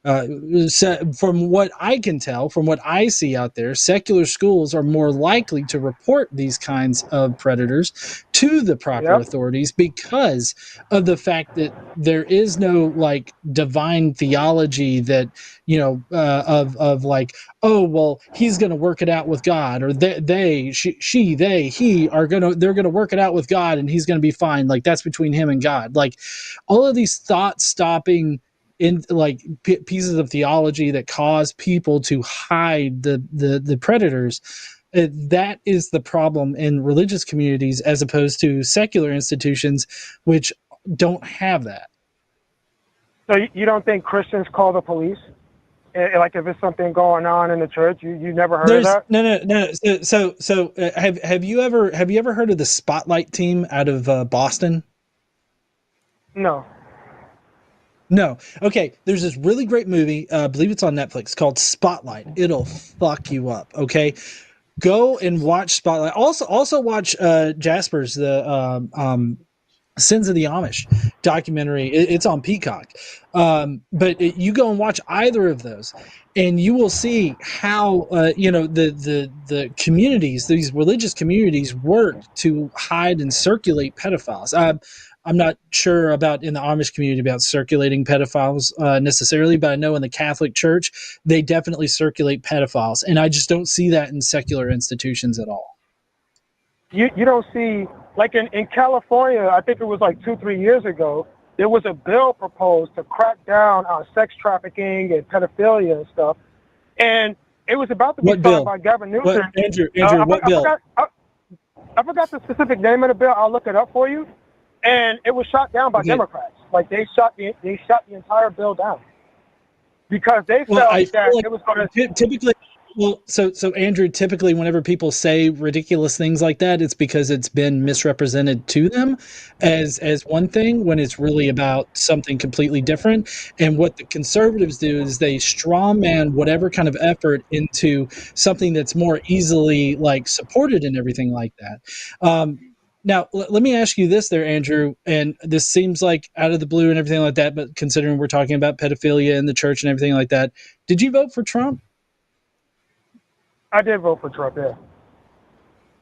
S1: So from what I can tell, from what I see out there, secular schools are more likely to report these kinds of predators to the proper authorities because of the fact that there is no like divine theology that, you know, of like, oh, well, he's going to work it out with God, or they, he are they're going to work it out with God and he's going to be fine. Like that's between him and God. Like all of these thought stopping in like pieces of theology that cause people to hide the predators. That is the problem in religious communities as opposed to secular institutions, which don't have that.
S4: So you don't think Christians call the police? Like if it's something going on in the church, you never heard of that?
S1: No. So have you ever heard of the Spotlight team out of Boston?
S4: No.
S1: No. Okay. There's this really great movie. I believe it's on Netflix called Spotlight. It'll fuck you up. Okay. Go and watch Spotlight. Also watch Jasper's the Sins of the Amish documentary. It's on Peacock. But you go and watch either of those, and you will see how the communities, these religious communities, work to hide and circulate pedophiles. I'm not sure about in the Amish community about circulating pedophiles necessarily, but I know in the Catholic Church, they definitely circulate pedophiles. And I just don't see that in secular institutions at all.
S4: You don't see, like in California, I think it was like 2-3 years ago, there was a bill proposed to crack down on sex trafficking and pedophilia and stuff. And it was about to be signed by Gavin Newsom.
S1: Andrew, what bill?
S4: I forgot the specific name of the bill. I'll look it up for you. And it was shot down by Democrats. Like they shot the entire bill down because they felt that it was going to
S1: typically. Well, so Andrew, typically whenever people say ridiculous things like that, it's because it's been misrepresented to them as one thing when it's really about something completely different. And what the conservatives do is they straw man whatever kind of effort into something that's more easily like supported and everything like that. Now, let me ask you this there, Andrew, and this seems like out of the blue and everything like that, but considering we're talking about pedophilia in the church and everything like that, did you vote for Trump?
S4: I did vote for Trump, yeah.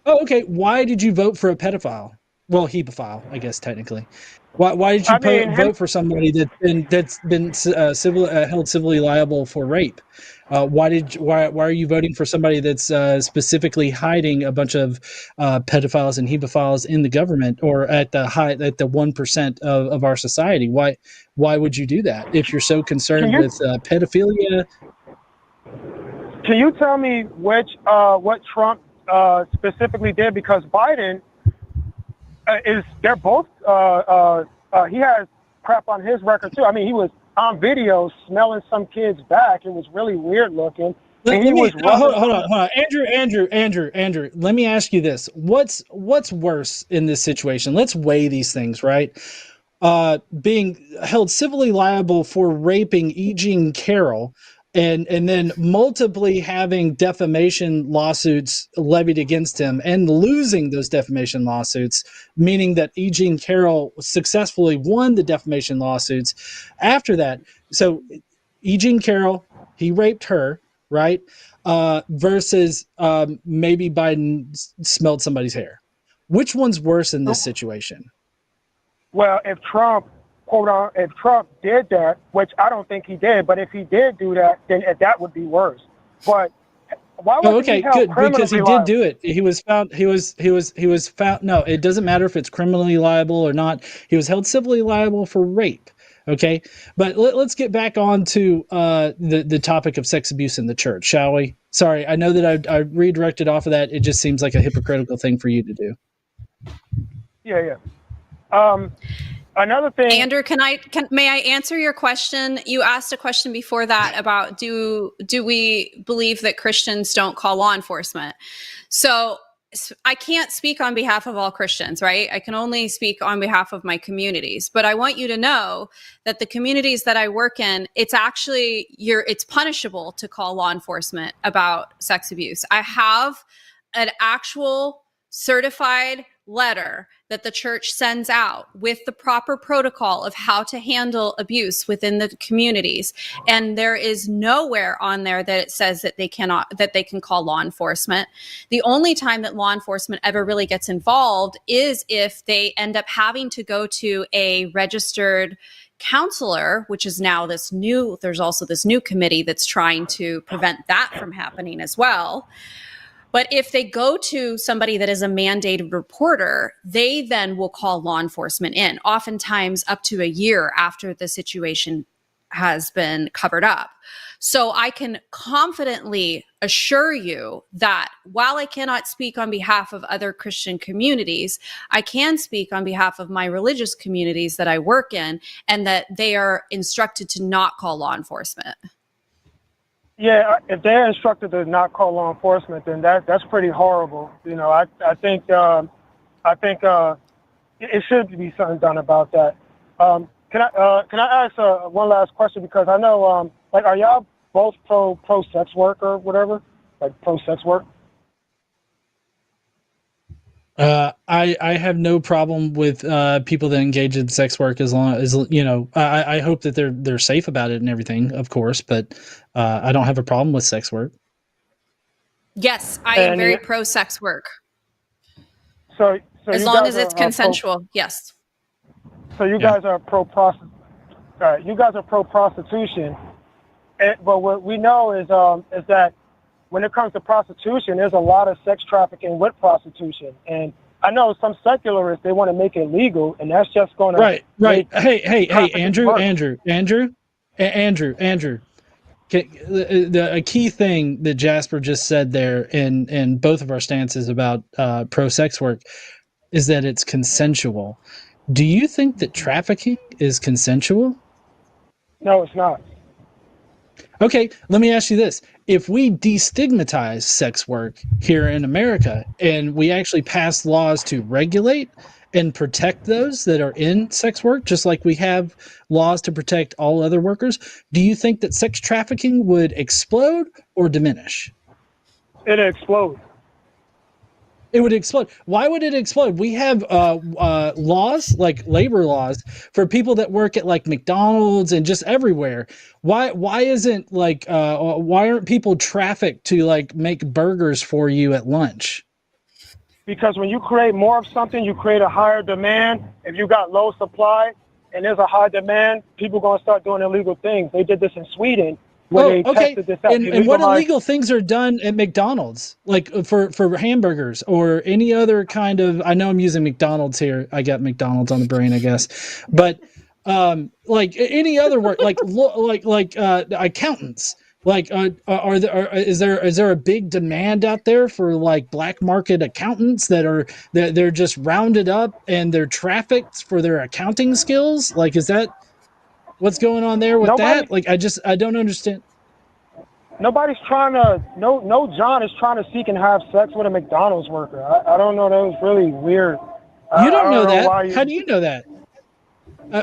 S1: Oh, okay. Why did you vote for a pedophile? Well, hebephile, I guess, technically. Why did you vote for somebody that's been held civilly liable for rape? Why are you voting for somebody that's specifically hiding a bunch of pedophiles and hebephiles in the government or at the 1% of our society? Why would you do that if you're so concerned with pedophilia?
S4: Can you tell me what Trump specifically did? Because Biden they're both he has crap on his record too. I mean, he was on video smelling some kid's back. It was really weird looking.
S1: Hold on. Andrew, let me ask you this. What's worse in this situation? Let's weigh these things, right? Being held civilly liable for raping E. Jean Carroll and then multiply having defamation lawsuits levied against him and losing those defamation lawsuits, meaning that E. Jean Carroll successfully won the defamation lawsuits after that. So E. Jean Carroll, he raped her, right? Versus maybe Biden smelled somebody's hair. Which one's worse in this situation?
S4: Well, if Trump did that, which I don't think he did, but if he did do that, then that would be worse. But why would he held
S1: good, because he
S4: liable?
S1: did do it. He was found. No, it doesn't matter if it's criminally liable or not. He was held civilly liable for rape. Okay, but let's get back on to the topic of sex abuse in the church, shall we? Sorry, I know that I redirected off of that. It just seems like a hypocritical thing for you to do.
S4: Yeah. Another thing,
S2: Andrew, may I answer your question? You asked a question before that about do we believe that Christians don't call law enforcement? So I can't speak on behalf of all Christians, right? I can only speak on behalf of my communities. But I want you to know that the communities that I work in, it's actually it's punishable to call law enforcement about sex abuse. I have an actual certified letter that the church sends out with the proper protocol of how to handle abuse within the communities. And there is nowhere on there that it says that they can call law enforcement. The only time that law enforcement ever really gets involved is if they end up having to go to a registered counselor, which is now there's also this new committee that's trying to prevent that from happening as well. But if they go to somebody that is a mandated reporter, they then will call law enforcement in, oftentimes up to a year after the situation has been covered up. So I can confidently assure you that while I cannot speak on behalf of other Christian communities, I can speak on behalf of my religious communities that I work in, and that they are instructed to not call law enforcement.
S4: Yeah, if they're instructed to not call law enforcement, then that's pretty horrible. You know, I think it should be something done about that. Can I ask one last question, because I know are y'all both pro sex work or whatever, like pro sex work?
S1: I have no problem with people that engage in sex work, as long as, you know, I hope that they're safe about it and everything, of course, but I don't have a problem with sex work.
S2: Yes, I am very pro sex work.
S4: So
S2: as long as it's consensual, yes.
S4: So you guys are pro prostitution, but what we know is that when it comes to prostitution, there's a lot of sex trafficking with prostitution. And I know some secularists, they want to make it legal, and that's just going to...
S1: Right. Hey, Andrew. A key thing that Jasper just said there in both of our stances about pro-sex work is that it's consensual. Do you think that trafficking is consensual?
S4: No, it's not.
S1: Okay, let me ask you this. If we destigmatize sex work here in America and we actually pass laws to regulate and protect those that are in sex work, just like we have laws to protect all other workers, do you think that sex trafficking would explode or diminish?
S4: It'd explode.
S1: It would explode. Why would it explode? We have laws, like labor laws, for people that work at like McDonald's and just everywhere. Why aren't people trafficked to like make burgers for you at lunch?
S4: Because when you create more of something, you create a higher demand. If you got low supply and there's a high demand, people are going to start doing illegal things. They did this in Sweden. Tested this out.
S1: And what illegal things are done at McDonald's, like for hamburgers or any other kind of? I know I'm using McDonald's here. I got McDonald's on the brain, I guess, but like any other work, like accountants. Like, is there a big demand out there for like black market accountants they're just rounded up and they're trafficked for their accounting skills? Like, is that what's going on there with that? Like, I don't understand.
S4: Nobody's trying to. No John is trying to seek and have sex with a McDonald's worker. I don't know. That was really weird.
S1: You don't know that. How do you know that?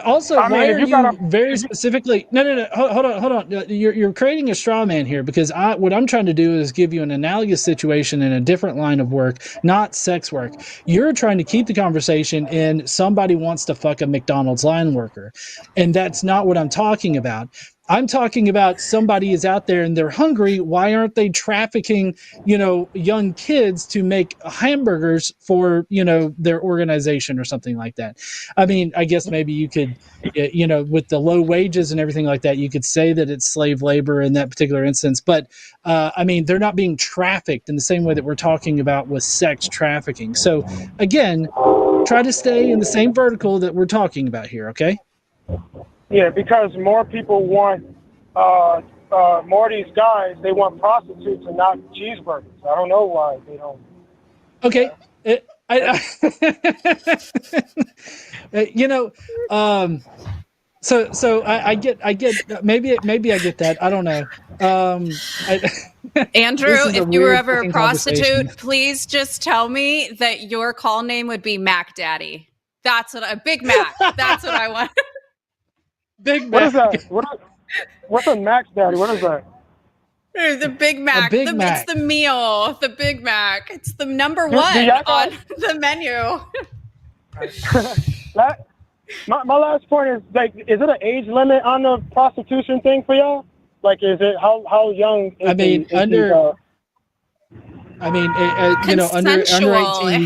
S1: Also, why are you very specifically? No. Hold on. You're creating a straw man here, because what I'm trying to do is give you an analogous situation in a different line of work, not sex work. You're trying to keep the conversation in somebody wants to fuck a McDonald's line worker, and that's not what I'm talking about. I'm talking about somebody is out there and they're hungry. Why aren't they trafficking, young kids to make hamburgers for, their organization or something like that? I mean, I guess maybe you could, with the low wages and everything like that, you could say that it's slave labor in that particular instance. But I mean, they're not being trafficked in the same way that we're talking about with sex trafficking. So again, try to stay in the same vertical that we're talking about here. Okay.
S4: Yeah, because more people want, more of these guys, they want prostitutes and not cheeseburgers. I don't know why they don't.
S1: Okay. So I get, maybe I get that. I don't know.
S2: Andrew, if you were ever a prostitute, please just tell me that your call name would be Mac Daddy. That's Big Mac. That's what I want.
S1: Big Mac.
S4: What is that? What's a Max Daddy? What is that?
S2: The Big Mac.
S1: Mac.
S2: It's the meal. The Big Mac. It's the number one on the menu.
S4: My last point is, like, is it an age limit on the prostitution thing for y'all? Like, is it how young?
S1: Under 18.
S2: It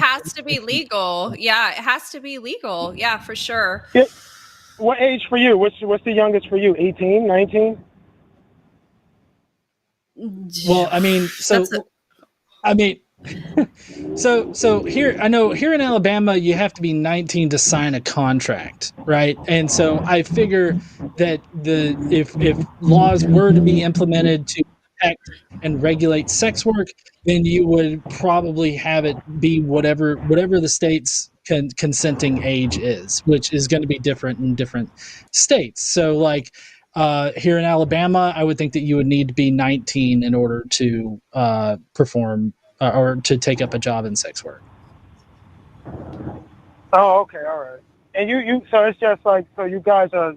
S2: has to be legal. Yeah, it has to be legal. Yeah, for sure.
S4: What age for you? What's the youngest for you? 18, 19?
S1: Well, so here, I know here in Alabama, you have to be 19 to sign a contract, right? And so I figure that if laws were to be implemented to protect and regulate sex work, then you would probably have it be whatever the state's consenting age is, which is going to be different in different states. So, like here in Alabama, I would think that you would need to be 19 in order to perform or to take up a job in sex work.
S4: Oh, okay, all right. And you so it's just like, so you guys are,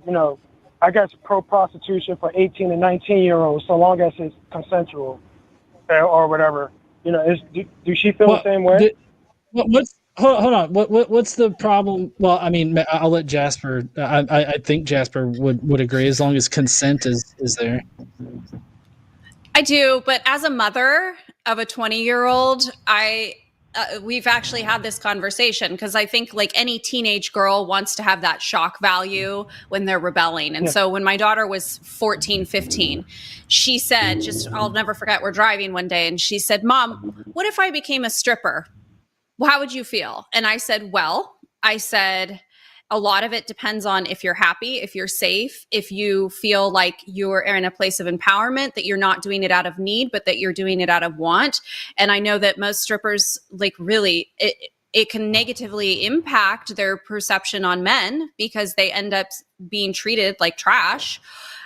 S4: I guess pro prostitution for 18 and 19-year-olds, so long as it's consensual or whatever. Do she feel the same way?
S1: Hold on. What's the problem? Well, I mean, I'll let Jasper. I think Jasper would agree as long as consent is there.
S2: I do, but as a mother of a 20-year-old, we've actually had this conversation because I think like any teenage girl wants to have that shock value when they're rebelling. And so when my daughter was 14, 15, she said, I'll never forget, we're driving one day and she said, "Mom, what if I became a stripper? Well, how would you feel?" And I said, a lot of it depends on if you're happy, if you're safe, if you feel like you're in a place of empowerment, that you're not doing it out of need, but that you're doing it out of want. And I know that most strippers, like, really, it can negatively impact their perception on men because they end up being treated like trash.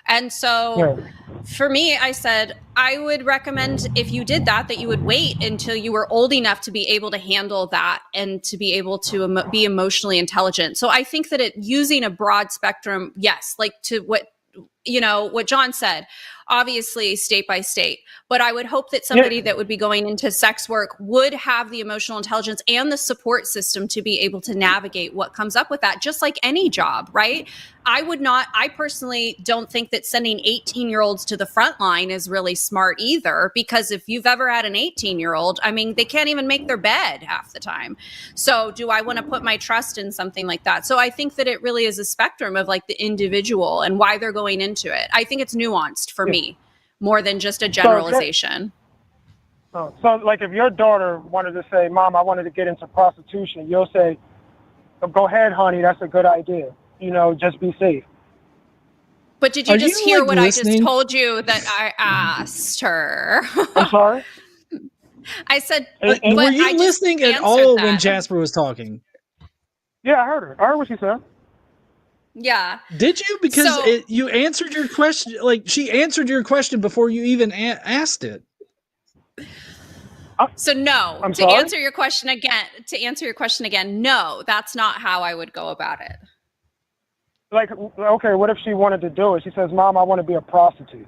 S2: And so for me, I said, I would recommend if you did that you would wait until you were old enough to be able to handle that and to be able to be emotionally intelligent. So I think that using a broad spectrum, yes, like to what John said, obviously state by state, but I would hope that somebody that would be going into sex work would have the emotional intelligence and the support system to be able to navigate what comes up with that, just like any job, right? I personally don't think that sending 18-year-olds to the front line is really smart either, because if you've ever had an 18-year-old, I mean, they can't even make their bed half the time. So do I want to put my trust in something like that? So I think that it really is a spectrum of like the individual and why they're going into it. I think it's nuanced for me more than just a generalization.
S4: So like if your daughter wanted to say, "Mom, I wanted to get into prostitution," you'll say, "Go ahead, honey, that's a good idea. Just be safe."
S2: But did you just hear what listening? I just told you that I asked her?
S4: I'm sorry?
S2: I said,
S1: were you listening at all when Jasper was talking?
S4: Yeah, I heard her. I heard what she said.
S2: Yeah.
S1: Did you? Because you answered your question. Like, she answered your question before you even asked it.
S2: So no, to answer your question again, no, that's not how I would go about it.
S4: Like, okay, what if she wanted to do it? She says, "Mom, I want to be a prostitute."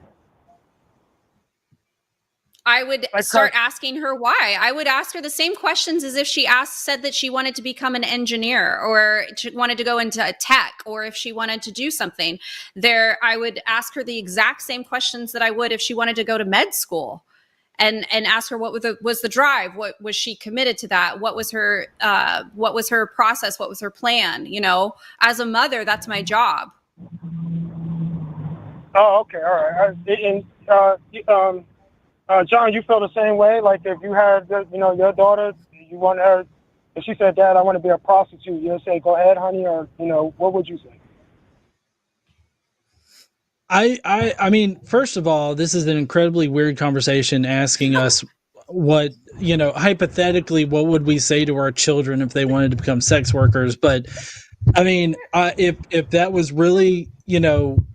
S2: I would start asking her why. I would ask her the same questions as if she said that she wanted to become an engineer or she wanted to go into a tech, or if she wanted to do something there. I would ask her the exact same questions that I would if she wanted to go to med school, and ask her what was the drive, what was she committed to that, what was her process, what was her plan. As a mother, that's my job.
S4: Oh, okay, all right. John, you feel the same way? Like if you had, your daughter, you want her, if she said, "Dad, I want to be a prostitute," you'll say, "Go ahead, honey," or, what would you say?
S1: I mean, first of all, this is an incredibly weird conversation asking us what, hypothetically, what would we say to our children if they wanted to become sex workers? But I mean, if that was really,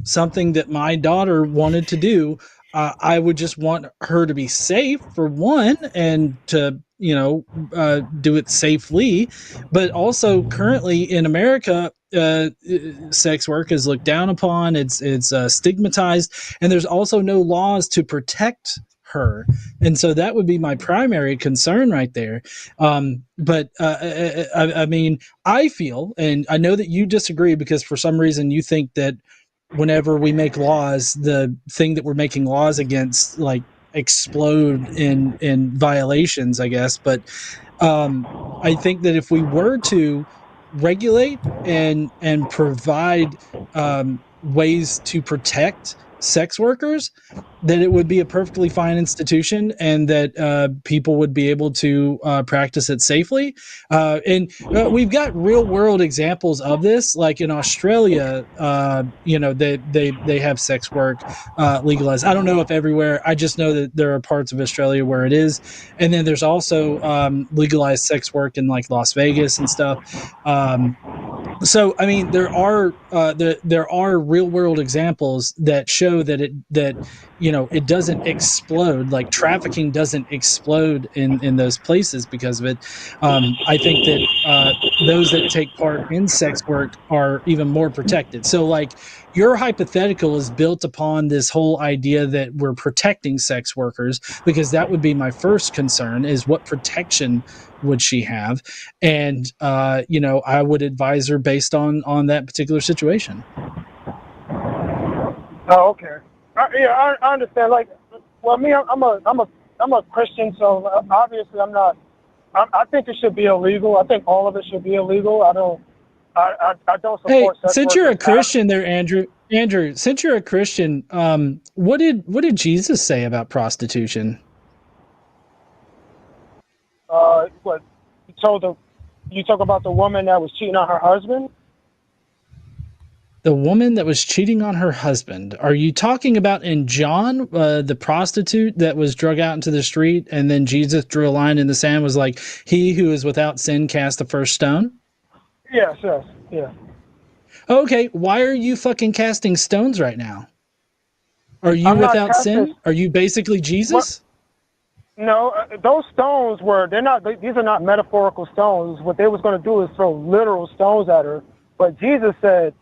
S1: something that my daughter wanted to do, I would just want her to be safe for one, and to, do it safely. But also currently in America, sex work is looked down upon. It's stigmatized, and there's also no laws to protect her. And so that would be my primary concern right there. But I mean, I feel, and I know that you disagree because for some reason you think that whenever we make laws, the thing that we're making laws against like explode in violations, I guess. But I think that if we were to regulate and provide ways to protect sex workers, that it would be a perfectly fine institution and that people would be able to practice it safely. And we've got real world examples of this, like in Australia, they have sex work legalized. I don't know if everywhere, I just know that there are parts of Australia where it is. And then there's also legalized sex work in like Las Vegas and stuff. So I mean, there are real world examples that show that it doesn't explode, like trafficking doesn't explode in those places because of it. I think that those that take part in sex work are even more protected. So like your hypothetical is built upon this whole idea that we're protecting sex workers, because that would be my first concern, is what protection would she have? And I would advise her based on that particular situation.
S4: Oh, okay. I understand. Like, well, me, I'm a Christian, so obviously I'm not. I think it should be illegal. I think all of it should be illegal. I don't support.
S1: Hey, since you're a Christian, there, Andrew. Since you're a Christian, what did Jesus say about prostitution?
S4: What you talk about the woman that was cheating on her husband?
S1: The woman that was cheating on her husband. Are you talking about in John, the prostitute that was drug out into the street, and then Jesus drew a line in the sand, was like, "He who is without sin cast the first stone"?
S4: Yes, yeah.
S1: Okay, why are you fucking casting stones right now? Are you without sin? Are you basically Jesus?
S4: No, those stones these are not metaphorical stones. What they was going to do is throw literal stones at her. But Jesus said,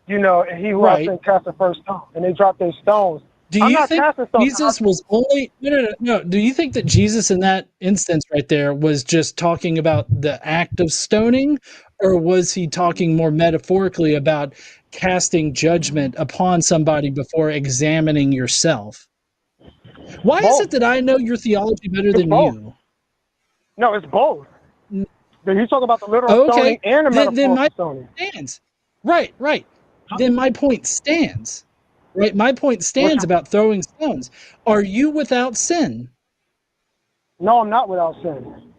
S4: he who has sin cast the first stone, and they dropped their stones.
S1: Do you think Jesus was only no? Do you think that Jesus in that instance right there was just talking about the act of stoning, or was he talking more metaphorically about casting judgment upon somebody before examining yourself? Why is it that I know your theology better than you?
S4: No, it's both. You talk about the literal stoning and the metaphorical stoning.
S1: Stands. Right. Then my point stands. Right, my point stands about throwing stones. Are you without sin?
S4: No, I'm not without sin.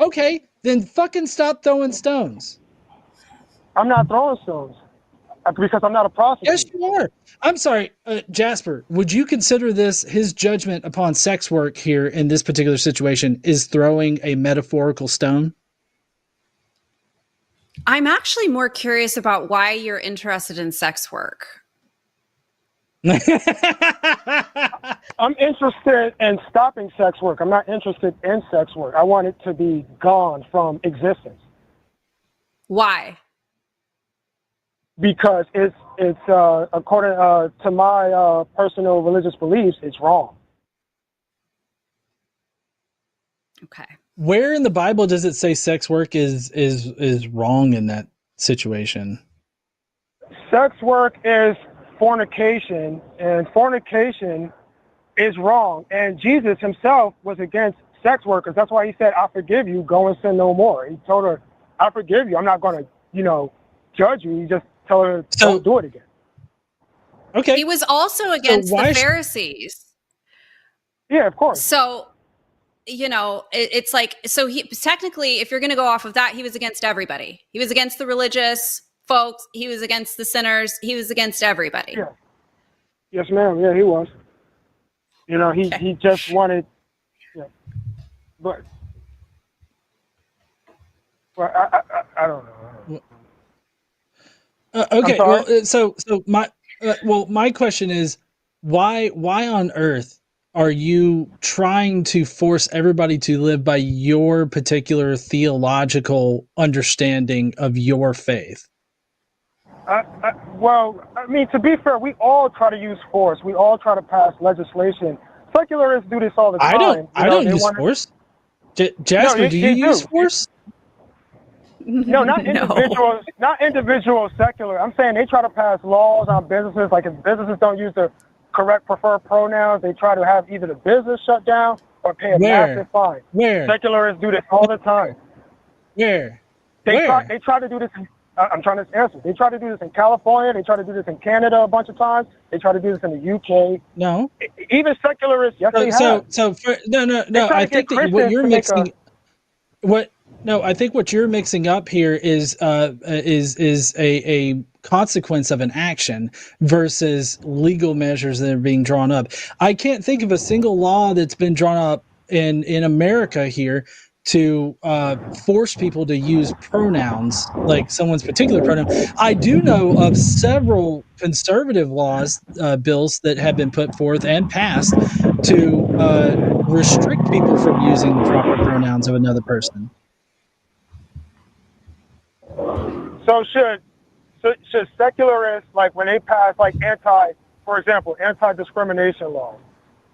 S1: Okay, then fucking stop throwing stones.
S4: I'm not throwing stones because I'm not a prostitute.
S1: Yes, you are. I'm sorry, Jasper. Would you consider this his judgment upon sex work here in this particular situation is throwing a metaphorical stone?
S2: I'm actually more curious about why you're interested in sex work.
S4: I'm interested in stopping sex work. I'm not interested in sex work. I want it to be gone from existence.
S2: Why?
S4: Because it's according to my personal religious beliefs, it's wrong.
S2: Okay.
S1: Where in the Bible does it say sex work is wrong in that situation?
S4: Sex work is fornication, and fornication is wrong. And Jesus himself was against sex workers. That's why he said, "I forgive you. Go and sin no more." He told her, "I forgive you. I'm not going to, judge you." He just told her, "Don't do it again."
S1: Okay.
S2: He was also against the Pharisees.
S4: Yeah, of course.
S2: So, it's like, so he technically, if you're going to go off of that, he was against everybody. He was against the religious folks. He was against the sinners. He was against everybody.
S4: Yeah. Yes, ma'am. Yeah, he was. He just wanted. Yeah. But I don't know.
S1: Okay. Well, so my question is, why on earth are you trying to force everybody to live by your particular theological understanding of your faith?
S4: To be fair, we all try to use force. We all try to pass legislation secularists do this all the time.
S1: I don't use force. Jasper, do you use force?
S4: No, not individuals. Not individual secular. I'm saying they try to pass laws on businesses. Like if businesses don't use the correct preferred pronouns, they try to have either the business shut down or pay a massive fine.
S1: Where?
S4: Secularists do this all the time.
S1: Where?
S4: They try to do this. I'm trying to answer. They try to do this in California. They try to do this in Canada a bunch of times. They try to do this in the UK.
S1: No.
S4: Even secularists, yes, they have.
S1: No. I think that what you're mixing, I think what you're mixing up here is a consequence of an action versus legal measures that are being drawn up. I can't think of a single law that's been drawn up in America here to force people to use pronouns, like someone's particular pronoun. I do know of several conservative laws, bills that have been put forth and passed to restrict people from using the proper pronouns of another person.
S4: So should secularists, like when they pass like for example, anti-discrimination laws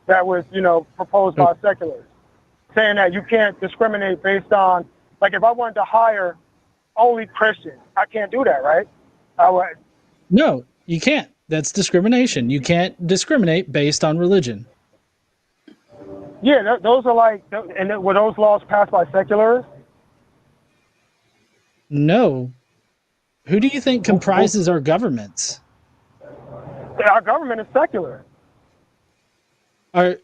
S4: that was, proposed by secularists, saying that you can't discriminate based on, like if I wanted to hire only Christians, I can't do that, right?
S1: No, you can't. That's discrimination. You can't discriminate based on religion.
S4: Yeah, those are and were those laws passed by secularists?
S1: No. Who do you think comprises our governments?
S4: Our government is secular.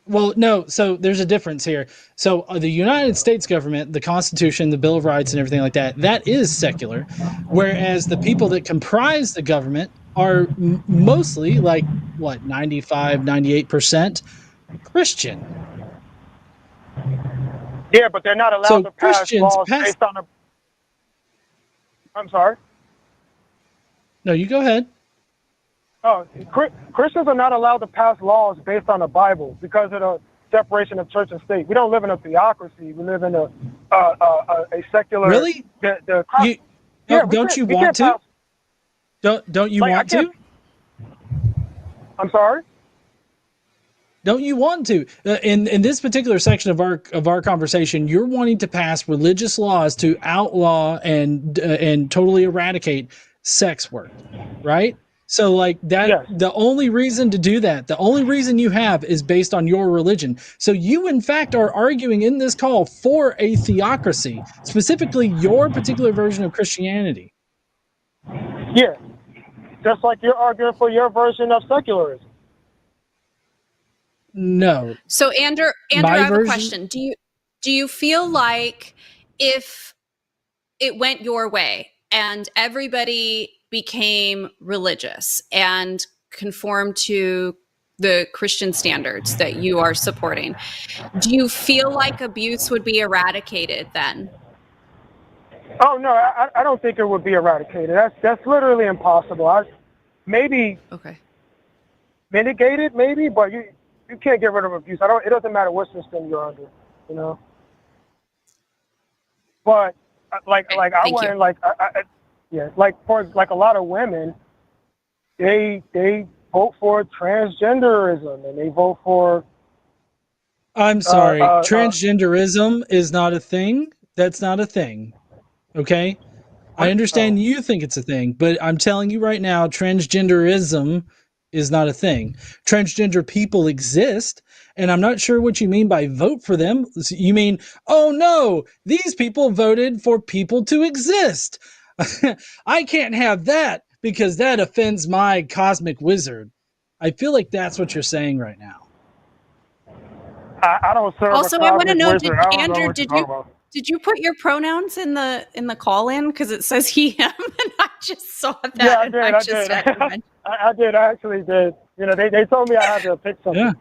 S1: No, so there's a difference here. So the United States government, the Constitution, the Bill of Rights, and everything like that, that is secular, whereas the people that comprise the government are mostly 95, 98% Christian.
S4: Yeah, but they're not allowed to pass laws based on a... I'm sorry?
S1: No, you go ahead.
S4: Oh, Christians are not allowed to pass laws based on the Bible because of the separation of church and state. We don't live in a theocracy. We live in a secular.
S1: Really? Don't you want to? Don't you want to?
S4: I'm sorry?
S1: Don't you want to? In this particular section of our conversation, you're wanting to pass religious laws to outlaw and totally eradicate sex work, right? So that, yes. The only reason to do that, the only reason you have is based on your religion. So you, in fact, are arguing in this call for a theocracy, specifically your particular version of Christianity.
S4: Yeah, just like you're arguing for your version of secularism.
S1: No.
S2: So Andrew, I have a question. Do you feel like if it went your way and everybody became religious and conformed to the Christian standards that you are supporting, do you feel like abuse would be eradicated then?
S4: Oh no, I don't think it would be eradicated. That's literally impossible. Maybe mitigated, maybe, but you can't get rid of abuse. It doesn't matter what system you're under, But I wouldn't for a lot of women, they vote for transgenderism and they vote for.
S1: I'm sorry, transgenderism is not a thing. That's not a thing. Okay, I understand you think it's a thing, but I'm telling you right now, transgenderism is not a thing. Transgender people exist, and I'm not sure what you mean by vote for them. You mean, oh no, these people voted for people to exist. I can't have that because that offends my cosmic wizard. I feel like that's what you're saying right now.
S4: I don't serve.
S2: Also, I want to know, Andrew, did you put your pronouns in the call in? Because it says he, him, and I just saw that.
S4: Yeah, I did. I did. I actually did. They told me I had to pick something.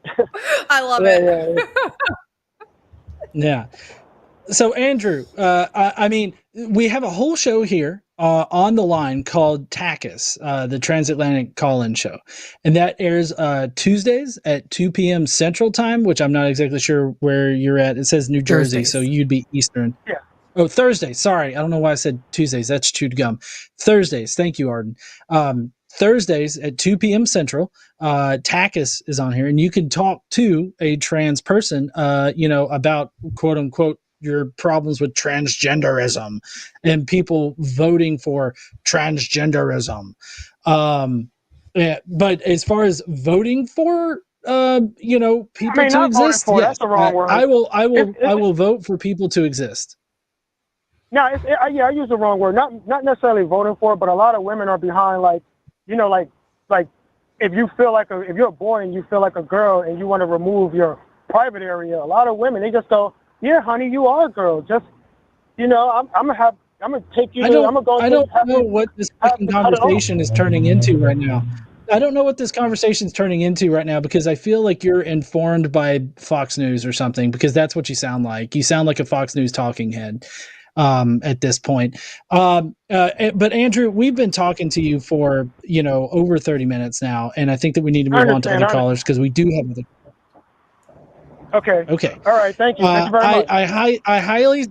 S2: Yeah. I love it.
S1: Yeah. So Andrew, I mean, we have a whole show here on the line called TACIS, the Transatlantic Call-In Show, and that airs Tuesdays at 2 p.m. Central Time, which I'm not exactly sure where you're at. It says New Jersey, Thursdays. So you'd be Eastern.
S4: Yeah.
S1: Oh, Thursday. Sorry, I don't know why I said Tuesdays. That's chewed gum. Thursdays. Thank you, Arden. Thursdays at 2 p.m. Central, TACIS is on here, and you can talk to a trans person, about quote unquote your problems with transgenderism and people voting for transgenderism. But as far as voting for, people to exist, yes,
S4: that's the wrong word.
S1: I will vote for people to exist.
S4: No, I use the wrong word. Not necessarily voting for it, but a lot of women are behind, like if you feel like if you're a boy and you feel like a girl and you want to remove your private area, a lot of women, they just go, yeah, honey, you are a girl. Just, I'm gonna take you. I don't
S1: know what this fucking conversation is turning into right now. I don't know what this conversation is turning into right now, because I feel like you're informed by Fox News or something, because that's what you sound like. You sound like a Fox News talking head at this point. But Andrew, we've been talking to you for, over 30 minutes now, and I think that we need to move on to other callers, because we do have other.
S4: Okay. All right. Thank you. Thank you very much.
S1: I highly,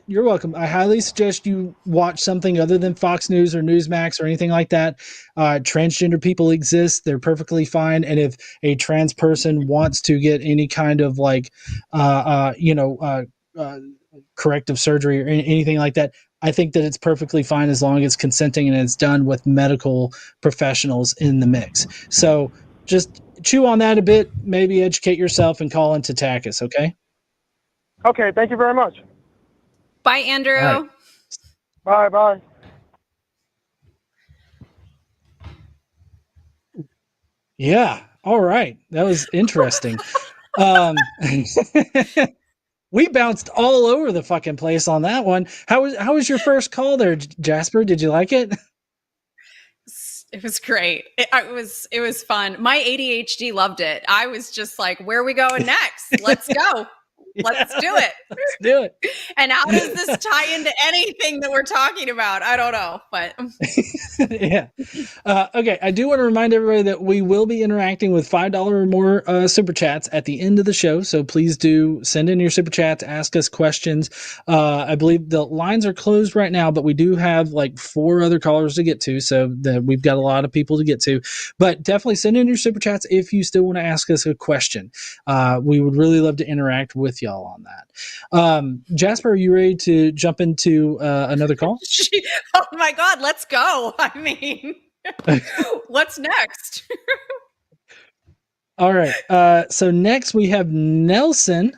S1: you're welcome. I highly suggest you watch something other than Fox News or Newsmax or anything like that. Transgender people exist. They're perfectly fine. And if a trans person wants to get any kind of corrective surgery or anything like that, I think that it's perfectly fine as long as it's consenting and it's done with medical professionals in the mix. So just chew on that a bit, maybe educate yourself and call into TACIS, okay?
S4: Okay, thank you very much.
S2: Bye, Andrew.
S4: Right. Bye.
S1: Yeah, all right. That was interesting. We bounced all over the fucking place on that one. How was your first call there, Jasper? Did you like it?
S2: It was great. It was fun. My ADHD loved it. I was just like, where are we going next? Let's go. Let's do it.
S1: Let's do it.
S2: And how does this tie into anything that we're talking about? I don't know, but
S1: yeah. Okay. I do want to remind everybody that we will be interacting with $5 or more super chats at the end of the show. So please do send in your super chats, ask us questions. I believe the lines are closed right now, but we do have like 4 other callers to get to. So we've got a lot of people to get to, but definitely send in your super chats if you still want to ask us a question. We would really love to interact with y'all on that. Jasper, are you ready to jump into another call?
S2: Oh my God, let's go. I mean, what's next?
S1: All right. So next we have Nelson.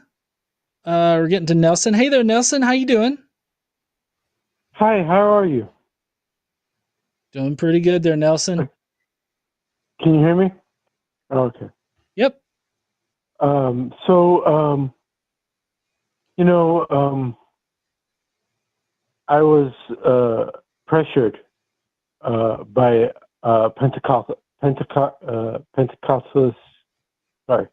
S1: We're getting to Nelson. Hey there, Nelson. How you doing?
S5: Hi, how are you?
S1: Doing pretty good there, Nelson.
S5: Can you hear me? Okay.
S1: Yep.
S5: I was pressured by Pentecostal. Sorry,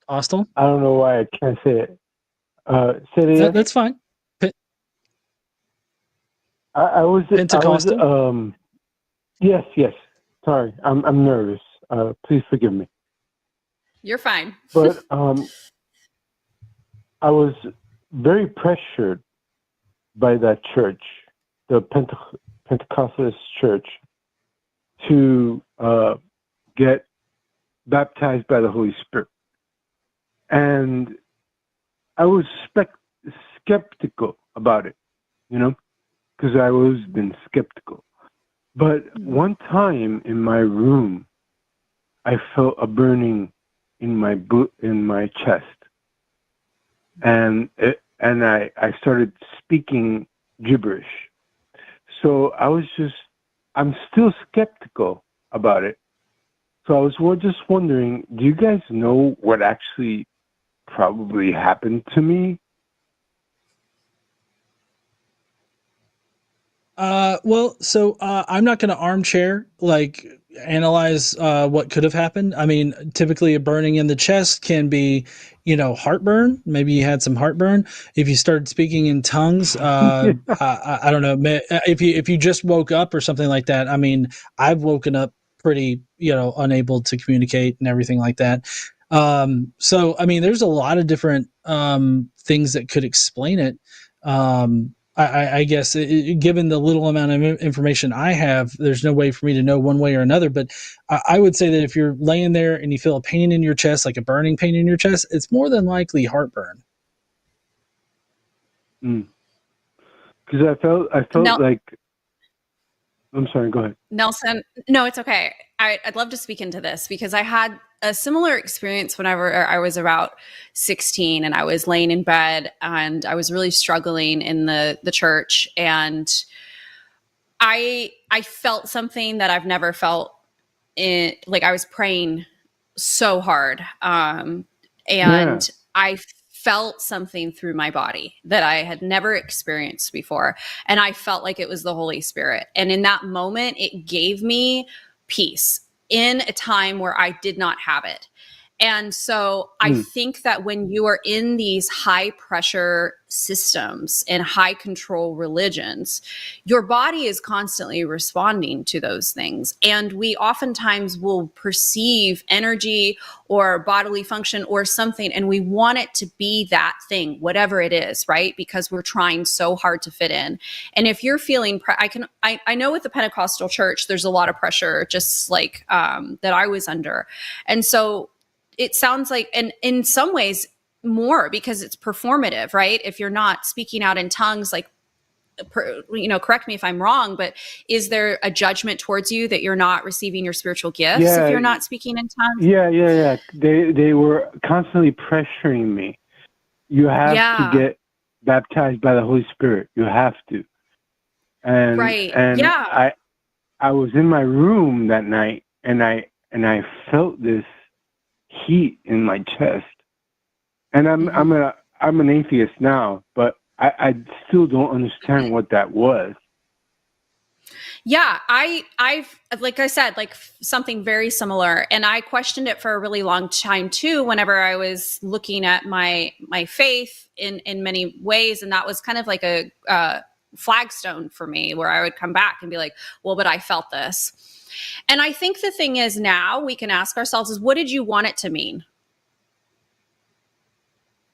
S1: Hostile?
S5: I don't know why I can't say it. Say it again?
S1: That's fine.
S5: I was
S1: Pentecostal.
S5: Yes. Sorry, I'm nervous. Please forgive me.
S2: You're fine.
S5: But I was very pressured by that church, the Pentecostalist church, to get baptized by the Holy Spirit. And I was skeptical about it, because I always been skeptical. But one time in my room, I felt a burning in my chest, and I started speaking gibberish. So I'm still skeptical about it. So I was just wondering, do you guys know what actually probably happened to me?
S1: I'm not going to armchair analyze what could have happened. I mean, typically a burning in the chest can be, heartburn. Maybe you had some heartburn. If you started speaking in tongues, I don't know. If you just woke up or something like that. I mean, I've woken up pretty, unable to communicate and everything like that. So I mean, there's a lot of different things that could explain it. I guess given the little amount of information I have, there's no way for me to know one way or another. But I would say that if you're laying there and you feel a pain in your chest, like a burning pain in your chest, it's more than likely heartburn.
S5: Because I felt like. I'm sorry. Go ahead,
S2: Nelson. No, it's okay. I'd love to speak into this because I had a similar experience whenever I was about 16 and I was laying in bed and I was really struggling in the church, and I felt something that I've never felt in, like I was praying so hard. And I felt something through my body that I had never experienced before. And I felt like it was the Holy Spirit. And in that moment, it gave me peace in a time where I did not have it. And so I think that when you are in these high pressure systems and high control religions, your body is constantly responding to those things. And we oftentimes will perceive energy or bodily function or something, and we want it to be that thing, whatever it is, right? Because we're trying so hard to fit in. And if you're feeling, I know with the Pentecostal church, there's a lot of pressure, just like that I was under. And so it sounds like, and in some ways more because it's performative, right? If you're not speaking out in tongues, like, correct me if I'm wrong, but is there a judgment towards you that you're not receiving your spiritual gifts if you're not speaking in tongues?
S5: Yeah. They were constantly pressuring me. You have to get baptized by the Holy Spirit. You have to. And I was in my room that night and I felt this heat in my chest, and I'm an atheist now, but I still don't understand what that was.
S2: Yeah, I've like I said, like something very similar, and I questioned it for a really long time too. Whenever I was looking at my faith in many ways, and that was kind of like a flagstone for me, where I would come back and be like, well, but I felt this. And I think the thing is now we can ask ourselves is, what did you want it to mean?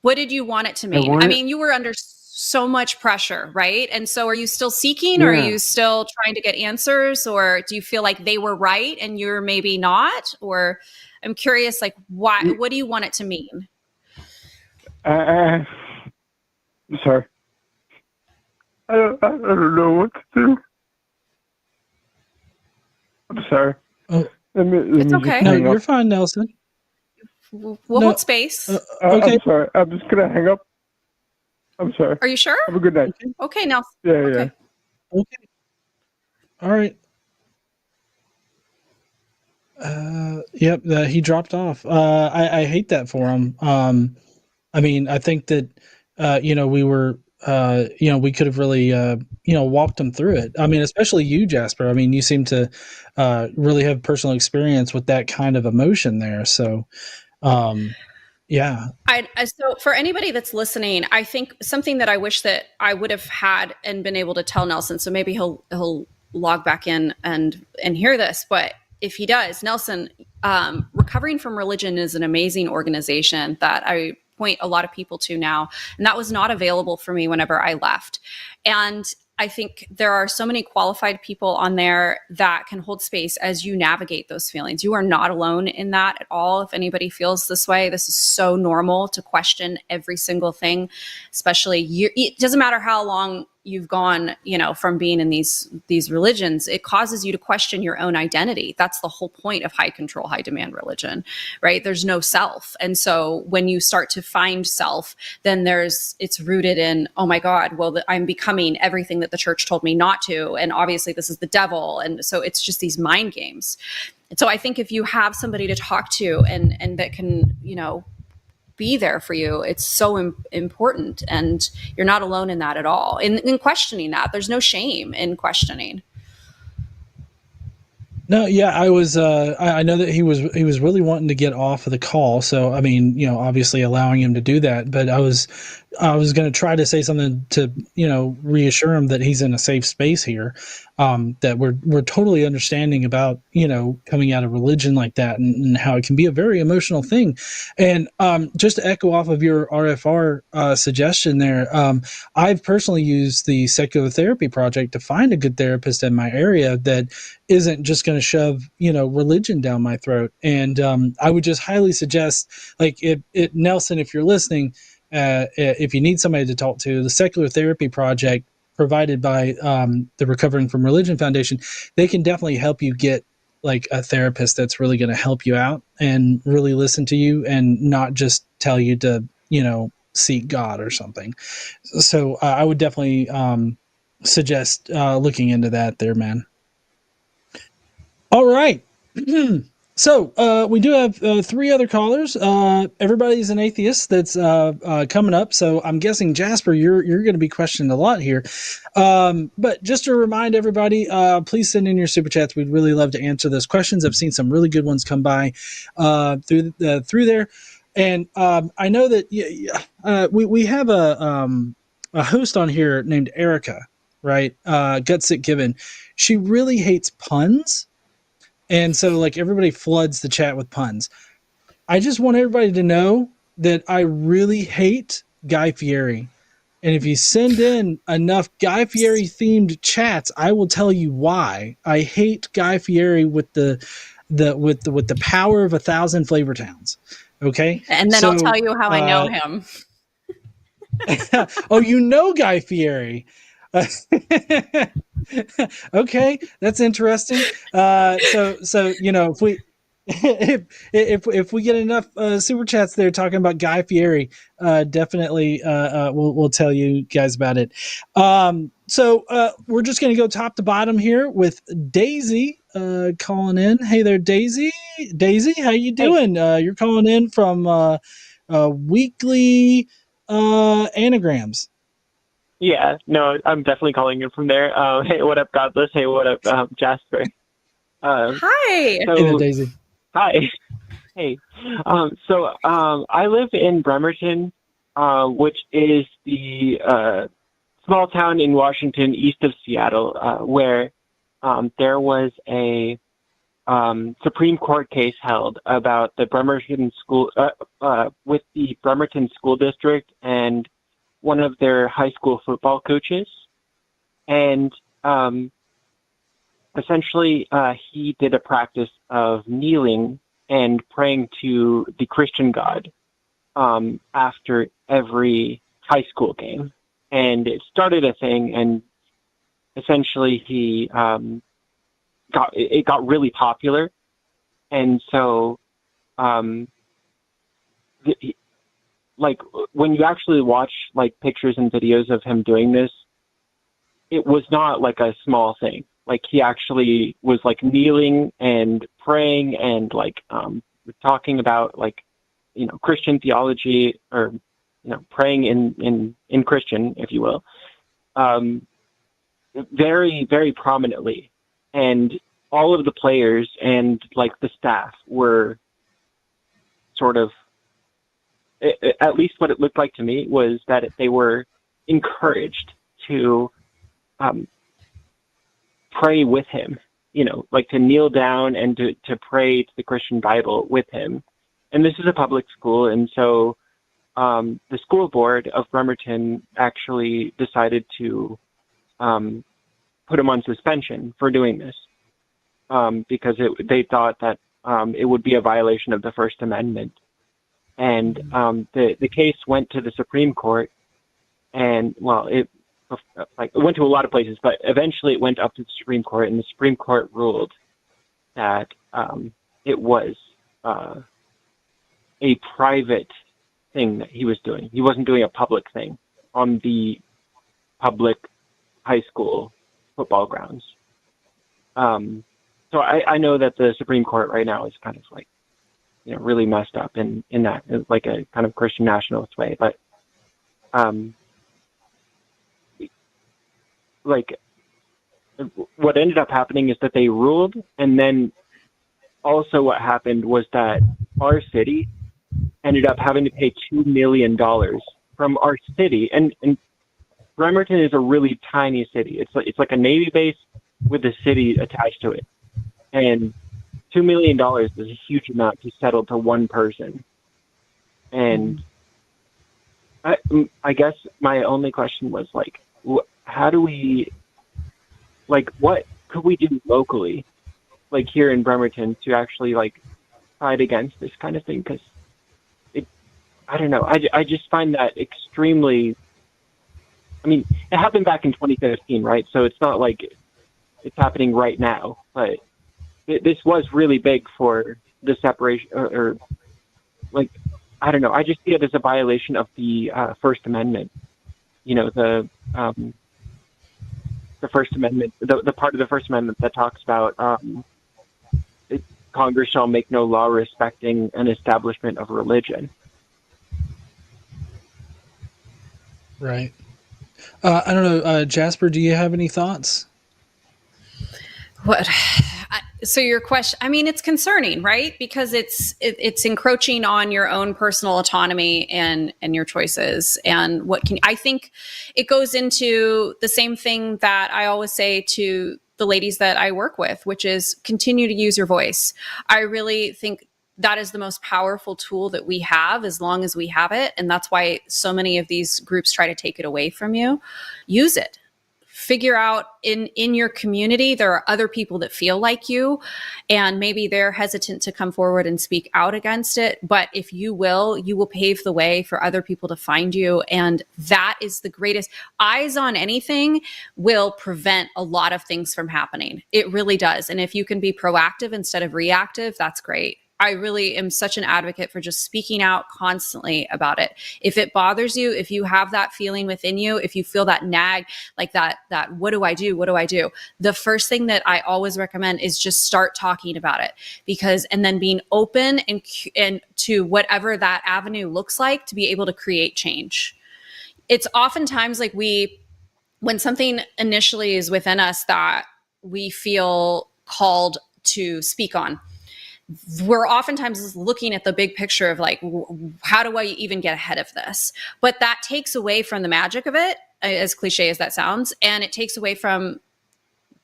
S2: What did you want it to mean? I mean, you were under so much pressure, right? And so are you still seeking, or are you still trying to get answers, or do you feel like they were right and you're maybe not? Or I'm curious, like, what do you want it to mean?
S5: I'm sorry. I don't know what to do. I'm sorry.
S2: It's okay.
S1: No, you're fine, Nelson.
S2: We'll hold space.
S5: Okay. I'm sorry. I'm just going to hang up. I'm sorry.
S2: Are you sure?
S5: Have a good night.
S2: Okay, Nelson.
S5: Yeah.
S1: Okay. All right. Yep. He dropped off. I hate that for him. I mean, I think that, we were, we could have really, walked them through it. I mean, especially you, Jasper. I mean, you seem to really have personal experience with that kind of emotion there. So, yeah.
S2: So for anybody that's listening, I think something that I wish that I would have had and been able to tell Nelson, so maybe he'll log back in and hear this, but if he does, Nelson, Recovering from Religion is an amazing organization that I point a lot of people to now. And that was not available for me whenever I left. And I think there are so many qualified people on there that can hold space as you navigate those feelings. You are not alone in that at all. If anybody feels this way, this is so normal to question every single thing, especially it doesn't matter how long you've gone, from being in these religions, it causes you to question your own identity. That's the whole point of high control, high demand religion, right? There's no self. And so when you start to find self, then it's rooted in, oh my God, well, I'm becoming everything that the church told me not to. And obviously this is the devil. And so it's just these mind games. And so I think if you have somebody to talk to and that can, be there for you, it's so important, and you're not alone in that at all. In questioning that, there's no shame in questioning.
S1: No, yeah, I was. I know that he was really wanting to get off of the call, so I mean, obviously allowing him to do that. But I was I was going to try to say something to, reassure him that he's in a safe space here, that we're totally understanding about, coming out of religion like that and how it can be a very emotional thing. And just to echo off of your RFR suggestion there, I've personally used the Secular Therapy Project to find a good therapist in my area that isn't just going to shove, religion down my throat. And I would just highly suggest, like, Nelson, if you're listening, if you need somebody to talk to, the Secular Therapy Project provided by the Recovering from Religion Foundation, they can definitely help you get like a therapist that's really going to help you out and really listen to you and not just tell you to, seek God or something. So I would definitely suggest looking into that there, man. All right. So we do have 3 other callers. Everybody's an atheist that's coming up. So I'm guessing, Jasper, you're going to be questioned a lot here. But just to remind everybody, please send in your super chats. We'd really love to answer those questions. I've seen some really good ones come by through there. And I know that we have a host on here named Erica, right? Gutsick Given. She really hates puns. And so, like, everybody floods the chat with puns. I just want everybody to know that I really hate Guy Fieri. And if you send in enough Guy Fieri themed chats, I will tell you why I hate Guy Fieri with the power of 1,000 flavor towns. Okay.
S2: And then I'll tell you how I know him.
S1: Oh, Guy Fieri. Okay, that's interesting. So if we get enough super chats there talking about Guy Fieri, definitely we'll tell you guys about it. So we're just going to go top to bottom here with Daisy calling in. Hey there, Daisy. Daisy, how you doing? Hey. You're calling in from Weekly Anagrams.
S6: Yeah, no, I'm definitely calling in from there. Hey, what up, Godless? Hey, what up, Jasper?
S2: Hi.
S1: So, hey there, Daisy.
S6: Hi. Hey. I live in Bremerton, which is the small town in Washington east of Seattle, where there was a Supreme Court case held about the Bremerton school, with the Bremerton School District and one of their high school football coaches. And essentially he did a practice of kneeling and praying to the Christian God after every high school game. And it started a thing, and essentially he got really popular. And so like when you actually watch like pictures and videos of him doing this, it was not like a small thing. Like he actually was like kneeling and praying and like talking about like, Christian theology, or, praying in Christian, if you will, very, very prominently. And all of the players and like the staff were sort of, at least what it looked like to me was that they were encouraged to pray with him, like to kneel down and to pray to the Christian Bible with him. And this is a public school. And so the school board of Bremerton actually decided to put him on suspension for doing this because they thought that it would be a violation of the First Amendment. And the case went to the Supreme Court, and it went to a lot of places, but eventually it went up to the Supreme Court, and the Supreme Court ruled that it was a private thing that he was doing. He wasn't doing a public thing on the public high school football grounds. So I know that the Supreme Court right now is kind of like, really messed up in that, like a kind of Christian nationalist way. But, like what ended up happening is that they ruled. And then also what happened was that our city ended up having to pay $2 million from our city, and Bremerton is a really tiny city. It's like a Navy base with a city attached to it, and $2 million is a huge amount to settle to one person. And I guess my only question was like, how do we, like, what could we do locally, like here in Bremerton, to actually like fight against this kind of thing? Because I don't know. I just find that extremely. I mean, it happened back in 2015, right? So it's not like it's happening right now, but this was really big for the separation, or like, I don't know. I just see it as a violation of the First Amendment. You know, the First Amendment, the part of the First Amendment that talks about Congress shall make no law respecting an establishment of religion.
S1: Right. I don't know, Jasper, do you have any thoughts?
S2: So your question, I mean, it's concerning, right? Because it's encroaching on your own personal autonomy and your choices. And I think it goes into the same thing that I always say to the ladies that I work with, which is continue to use your voice. I really think that is the most powerful tool that we have, as long as we have it. And that's why so many of these groups try to take it away from you. Use it. Figure out in your community, there are other people that feel like you, and maybe they're hesitant to come forward and speak out against it. But if you will pave the way for other people to find you. And that is the greatest. Eyes on anything will prevent a lot of things from happening. It really does. And if you can be proactive instead of reactive, that's great. I really am such an advocate for just speaking out constantly about it. If it bothers you, if you have that feeling within you, if you feel that nag, like that what do I do? What do I do? The first thing that I always recommend is just start talking about it, and then being open and to whatever that avenue looks like, to be able to create change. It's oftentimes like when something initially is within us that we feel called to speak on, we're oftentimes looking at the big picture of like, how do I even get ahead of this? But that takes away from the magic of it, as cliche as that sounds. And it takes away from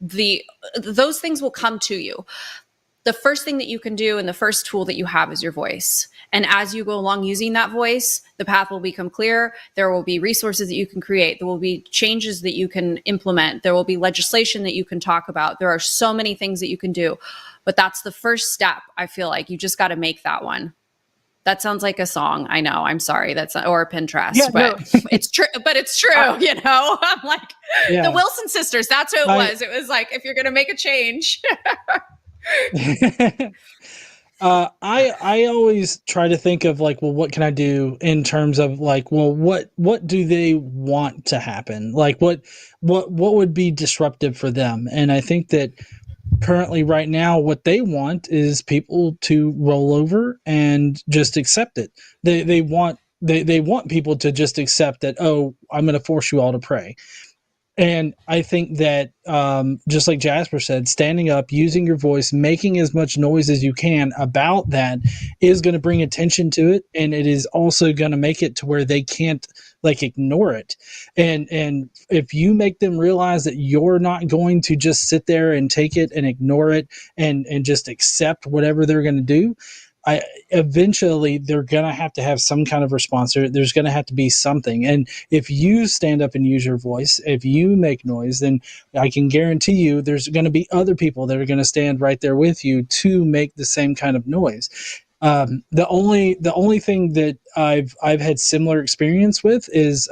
S2: those things will come to you. The first thing that you can do and the first tool that you have is your voice. And as you go along using that voice, the path will become clear. There will be resources that you can create. There will be changes that you can implement. There will be legislation that you can talk about. There are so many things that you can do. But that's the first step. I feel like you just got to make that one. That sounds like a song. I know. I'm sorry. Or Pinterest, but it's true. But it's true. You know, I'm like the Wilson sisters. That's who it was. It was like, if you're going to make a change.
S1: I always try to think of like, well, what can I do in terms of like, well, what do they want to happen? Like what would be disruptive for them? And I think that currently right now, what they want is people to roll over and just accept it. They want people to just accept that, oh, I'm going to force you all to pray. And I think that just like Jasper said, standing up, using your voice, making as much noise as you can about that is going to bring attention to it. And it is also going to make it to where they can't like ignore it. And if you make them realize that you're not going to just sit there and take it and ignore it and just accept whatever they're going to do, eventually they're going to have some kind of response. There's going to have to be something. And if you stand up and use your voice, if you make noise, then I can guarantee you there's going to be other people that are going to stand right there with you to make the same kind of noise. The only thing that I've had similar experience with is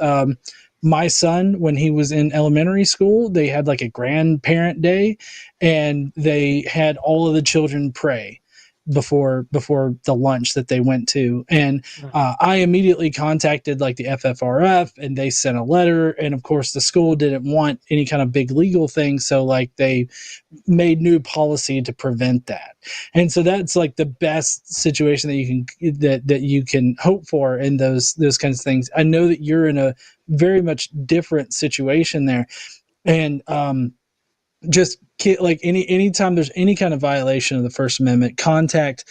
S1: my son, when he was in elementary school, they had like a grandparent day and they had all of the children pray before the lunch that they went to. And I immediately contacted like the FFRF and they sent a letter. And of course the school didn't want any kind of big legal thing. So like they made new policy to prevent that. And so that's like the best situation that you can hope for in those kinds of things. I know that you're in a very much different situation there. And, just like anytime there's any kind of violation of the First Amendment, contact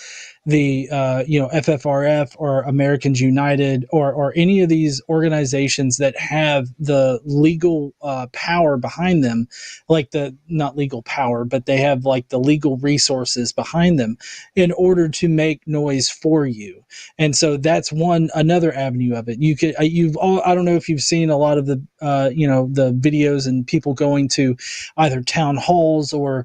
S1: the FFRF or Americans United or any of these organizations that have the legal power behind them, like not legal power, but they have like the legal resources behind them in order to make noise for you. And so that's another avenue of it. I don't know if you've seen a lot of the the videos and people going to either town halls or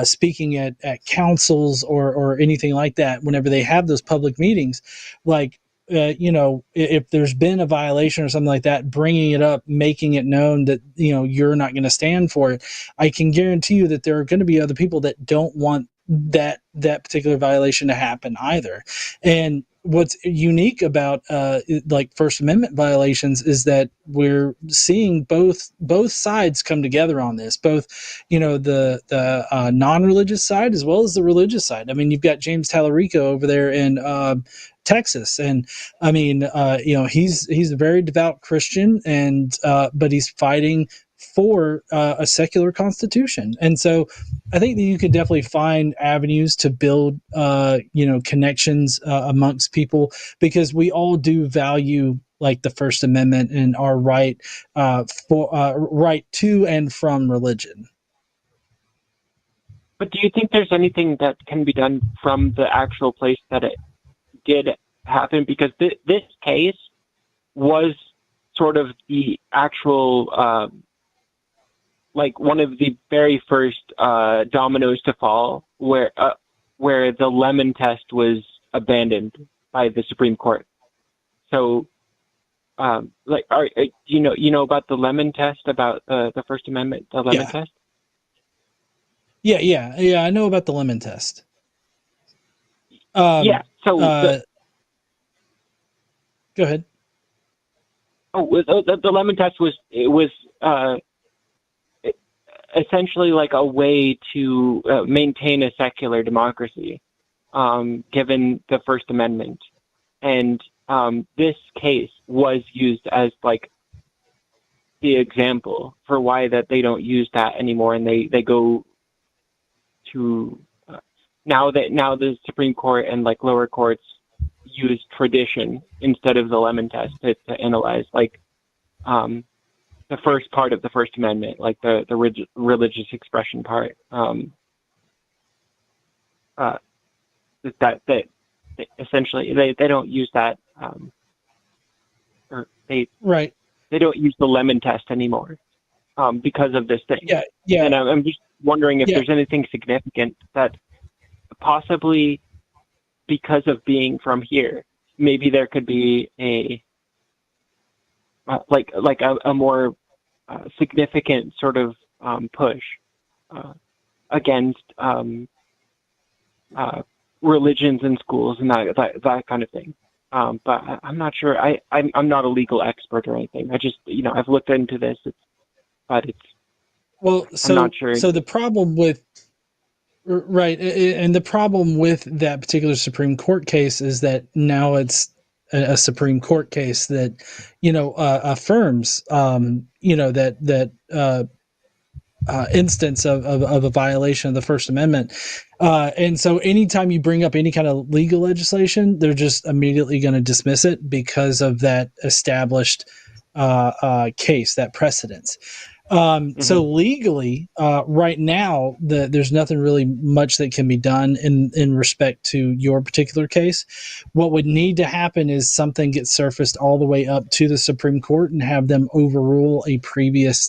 S1: speaking at councils or anything like that. Whenever they have those public meetings, like if there's been a violation or something like that, bringing it up, making it known that you're not going to stand for it, I can guarantee you that there are going to be other people that don't want that particular violation to happen either. And what's unique about like First Amendment violations is that we're seeing both sides come together on this, both the non-religious side as well as the religious side. I mean, you've got James Tallarico over there in Texas, and I mean he's a very devout Christian, and but he's fighting for a secular constitution. And so I think that you could definitely find avenues to build, connections amongst people, because we all do value like the First Amendment and our right right to and from religion.
S6: But do you think there's anything that can be done from the actual place that it did happen? Because this case was sort of the actual like one of the very first dominoes to fall, where the lemon test was abandoned by the Supreme Court. So, do you know about the lemon test, about the First Amendment, the lemon test?
S1: Yeah. I know about the lemon test.
S6: So
S1: go ahead.
S6: Oh, the lemon test was essentially like a way to maintain a secular democracy, given the First Amendment. And this case was used as like the example for why that they don't use that anymore. And they go to now the Supreme Court and like lower courts use tradition instead of the lemon test to analyze like the first part of the First Amendment, like the religious expression part. That essentially they don't use that, or they don't use the lemon test anymore because of this thing.
S1: Yeah.
S6: And I'm just wondering if there's anything significant that possibly, because of being from here, maybe there could be a more significant sort of push against religions in schools and that kind of thing. But I'm not sure. I'm not a legal expert or anything. I just I've looked into this, I'm not sure.
S1: So the problem with and the problem with that particular Supreme Court case is that now it's a Supreme Court case that affirms that instance of a violation of the First Amendment, and so anytime you bring up any kind of legal legislation, they're just immediately going to dismiss it because of that established case, that precedence. So legally, right now, there's nothing really much that can be done in respect to your particular case. What would need to happen is something gets surfaced all the way up to the Supreme Court and have them overrule a previous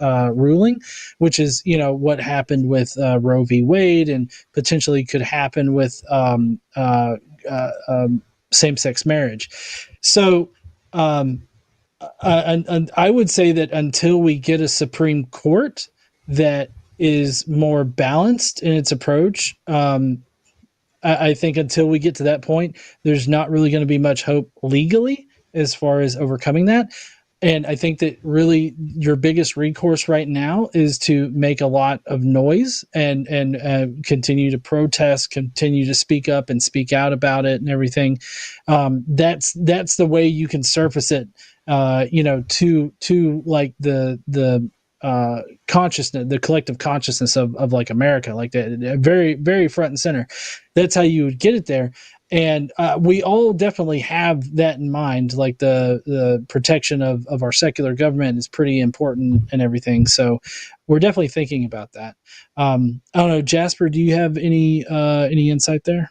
S1: ruling, which is what happened with Roe v. Wade, and potentially could happen with same-sex marriage. So. And I would say that until we get a Supreme Court that is more balanced in its approach, I think until we get to that point, there's not really going to be much hope legally as far as overcoming that. And I think that really your biggest recourse right now is to make a lot of noise and continue to protest, continue to speak up and speak out about it and everything. That's the way you can surface it, to like the consciousness, the collective consciousness of like America, like that, very, very front and center. That's how you would get it there. And we all definitely have that in mind. Like the protection of our secular government is pretty important and everything. So we're definitely thinking about that. I don't know, Jasper, do you have any insight there?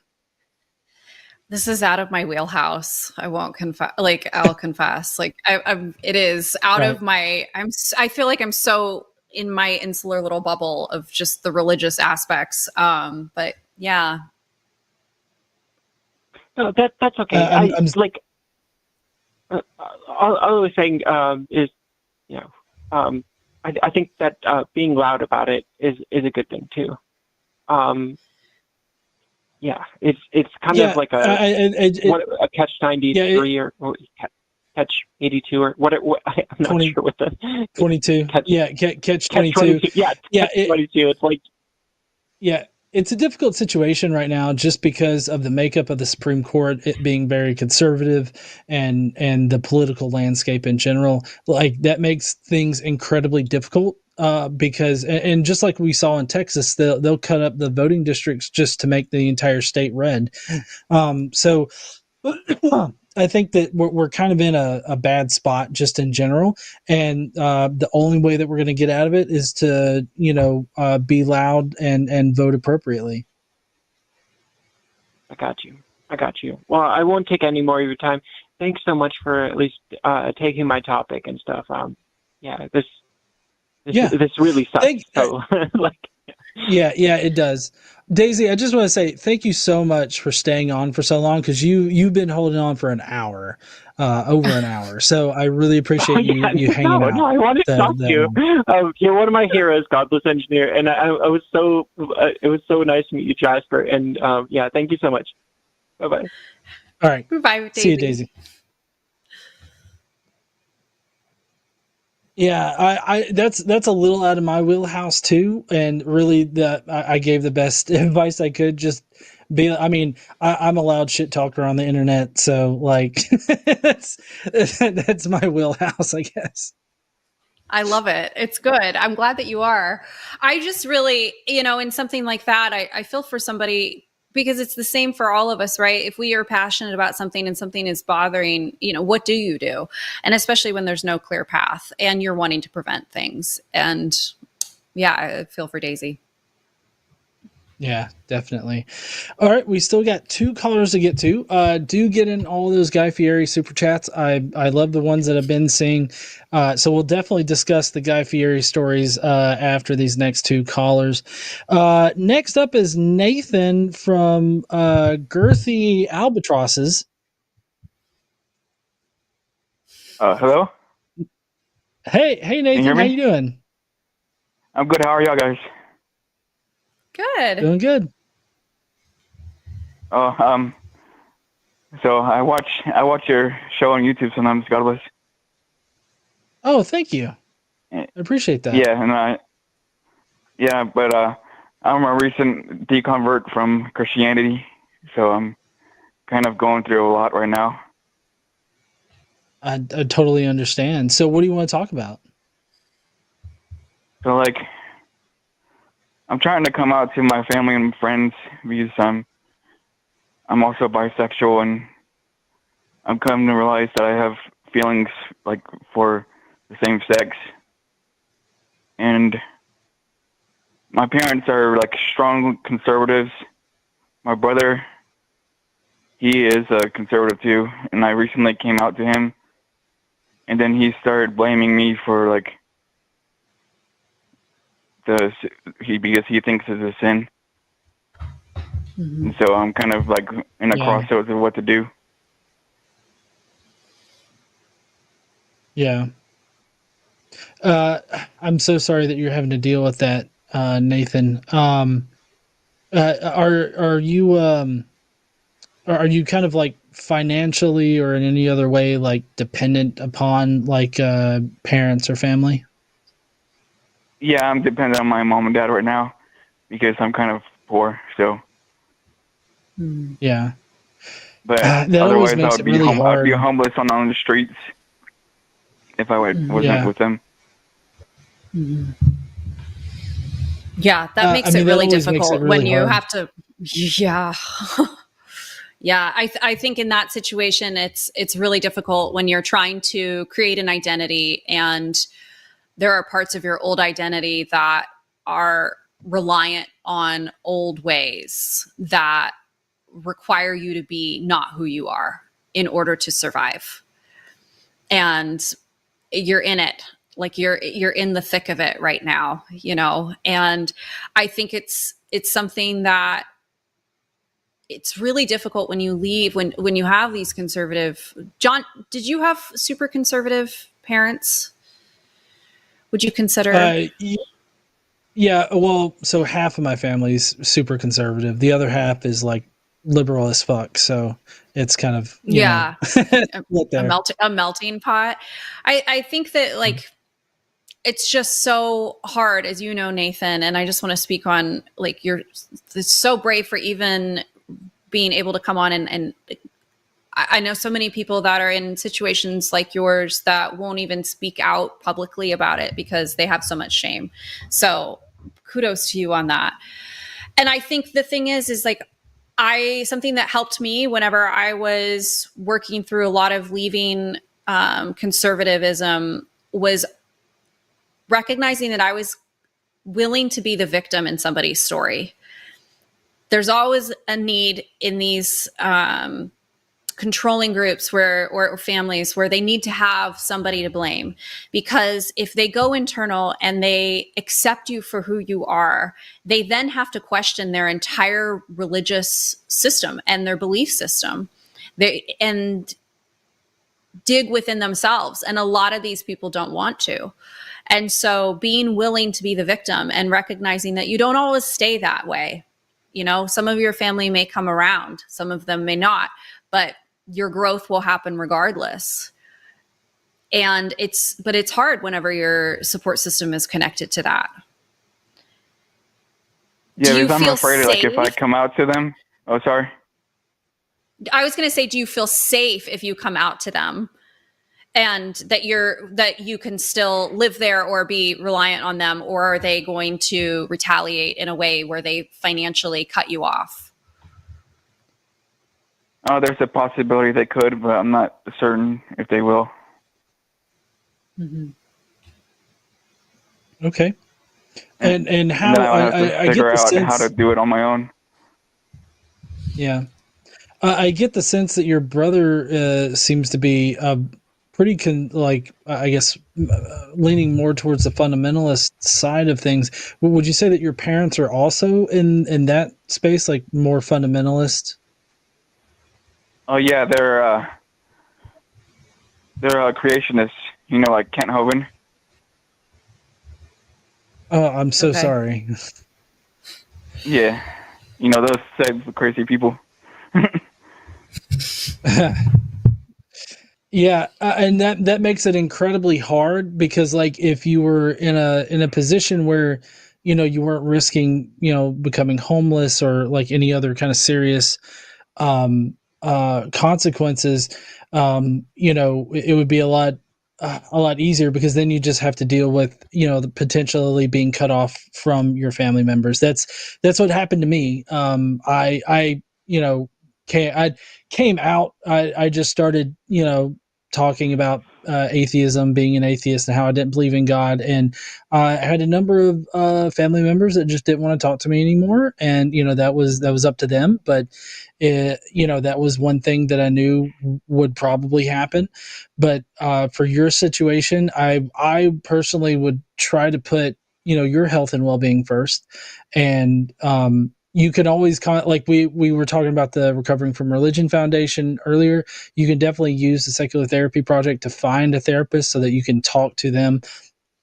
S2: This is out of my wheelhouse. I won't confess. Like, I'll confess. Like, it is out of my. I feel like I'm so in my insular little bubble of just the religious aspects. But yeah.
S6: No, that's okay. I was saying is, I think that being loud about it is a good thing too. Yeah, it's kind of like a catch 93 or catch 82 or what I'm not
S1: 20,
S6: sure what the
S1: 22. Catch 22.
S6: 22. Yeah, 22. It's like
S1: it's a difficult situation right now just because of the makeup of the Supreme Court, it being very conservative and the political landscape in general. Like that makes things incredibly difficult because and just like we saw in Texas, they'll cut up the voting districts just to make the entire state red. So I think that we're kind of in a bad spot just in general. And the only way that we're going to get out of it is to, be loud and vote appropriately.
S6: I got you. Well, I won't take any more of your time. Thanks so much for at least taking my topic and stuff. This really sucks.
S1: Yeah, it does. Daisy, I just want to say thank you so much for staying on for so long because you've been holding on for an hour, over an hour. So I really appreciate you hanging out.
S6: No, I wanted to talk to you. You're one of my heroes, Godless Engineer, and I was so it was so nice to meet you, Jasper. And thank you so much. Bye-bye.
S1: All right.
S2: Bye, Daisy.
S1: See you, Daisy. Yeah, I that's a little out of my wheelhouse too, and really I gave the best advice I could. Just I'm a loud shit talker on the internet, so like that's my wheelhouse, I guess.
S2: I love it. It's good. I'm glad that you are. I just really, in something like that, I feel for somebody because it's the same for all of us, right? If we are passionate about something and something is bothering, what do you do? And especially when there's no clear path and you're wanting to prevent things. And yeah, I feel for Daisy.
S1: Yeah, definitely. All right, we still got 2 callers to get to. Do get in all those Guy Fieri super chats. I love the ones that I've been seeing. So we'll definitely discuss the Guy Fieri stories after these next 2 callers. Next up is Nathan from Girthy Albatrosses.
S7: Hello?
S1: Hey Nathan, how you doing?
S7: I'm good. How are y'all guys?
S2: Good.
S1: Doing good.
S7: So I watch your show on YouTube sometimes. God bless.
S1: Oh, thank you. I appreciate that.
S7: Yeah, but I'm a recent deconvert from Christianity, so I'm kind of going through a lot right now.
S1: I totally understand. So what do you want to talk about?
S7: So I'm trying to come out to my family and friends because I'm also bisexual, and I'm coming to realize that I have feelings for the same sex. And my parents are strong conservatives. My brother, he is a conservative too, and I recently came out to him, and then he started blaming me for because he thinks it's a sin. Mm-hmm. And so I'm kind of in a crossroads of what to do.
S1: Yeah. I'm so sorry that you're having to deal with that, Nathan. Are you kind of financially or in any other way dependent upon parents or family?
S7: Yeah, I'm dependent on my mom and dad right now because I'm kind of poor. So.
S1: Yeah.
S7: But otherwise, I'd be homeless on the streets if I wasn't with them.
S2: Mm-hmm. Yeah, that makes it really difficult when you have to. Yeah. Yeah, I think in that situation, it's really difficult when you're trying to create an identity and there are parts of your old identity that are reliant on old ways that require you to be not who you are in order to survive. And you're in it. Like you're in the thick of it right now, you know? And I think it's something that it's really difficult when you leave, when you have these conservative. John, did you have super conservative parents? Would you consider?
S1: Yeah. Well, so half of my family's super conservative. The other half is like liberal as fuck. So it's kind of,
S2: a melting pot. I think that like, it's just so hard, as you know, Nathan, and I just want to speak on like, it's so brave for even being able to come on and I know so many people that are in situations like yours that won't even speak out publicly about it because they have so much shame. So kudos to you on that. And I think the thing is like, something that helped me whenever I was working through a lot of leaving conservatism was recognizing that I was willing to be the victim in somebody's story. There's always a need in these controlling groups or families where they need to have somebody to blame, because if they go internal and they accept you for who you are, they then have to question their entire religious system and their belief system. And dig within themselves. And a lot of these people don't want to. And so being willing to be the victim and recognizing that you don't always stay that way. You know, some of your family may come around, some of them may not, but your growth will happen regardless. And it's hard whenever your support system is connected to that.
S7: Yeah, because I'm afraid like if I come out to them. Oh, sorry.
S2: I was going to say, do you feel safe if you come out to them and that you can still live there or be reliant on them, or are they going to retaliate in a way where they financially cut you off?
S7: Oh, there's a possibility they could, but I'm not certain if they will.
S1: Mm-hmm. Okay. And how
S7: I get the sense how to do it on my own.
S1: Yeah. I get the sense that your brother seems to be pretty leaning more towards the fundamentalist side of things. Would you say that your parents are also in that space, like more fundamentalist?
S7: Oh yeah, they're creationists. You know, like Kent Hovind.
S1: Oh, I'm so sorry.
S7: Yeah, you know those types of crazy people.
S1: Yeah, and that makes it incredibly hard, because like if you were in a position where you weren't risking becoming homeless or like any other kind of serious consequences, it would be a lot easier, because then you just have to deal with the potentially being cut off from your family members. That's what happened to me. I came out. I just started talking about atheism, being an atheist, and how I didn't believe in God. And I had a number of family members that just didn't want to talk to me anymore. And that was up to them. But that was one thing that I knew would probably happen. But for your situation, I personally would try to put your health and well-being first. And you can always like we were talking about the Recovering from Religion Foundation earlier. You can definitely use the Secular Therapy Project to find a therapist so that you can talk to them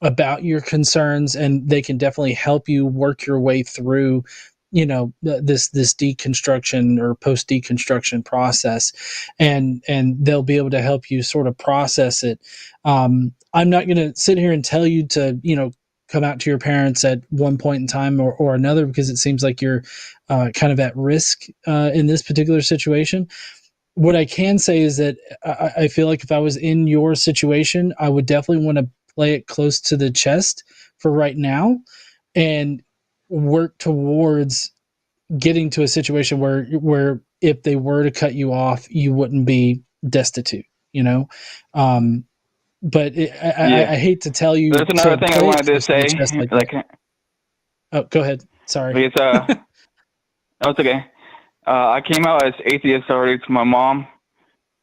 S1: about your concerns, and they can definitely help you work your way through this deconstruction or post deconstruction process, and they'll be able to help you sort of process it. I'm not going to sit here and tell you to come out to your parents at one point in time or another, because it seems like you're kind of at risk in this particular situation. What I can say is that I feel like if I was in your situation, I would definitely want to lay it close to the chest for right now, and work towards getting to a situation where if they were to cut you off, you wouldn't be destitute, but I hate to tell you.
S7: There's another thing I wanted to say.
S1: Oh, go ahead. Sorry.
S7: It's oh, it's okay. I came out as atheist already to my mom,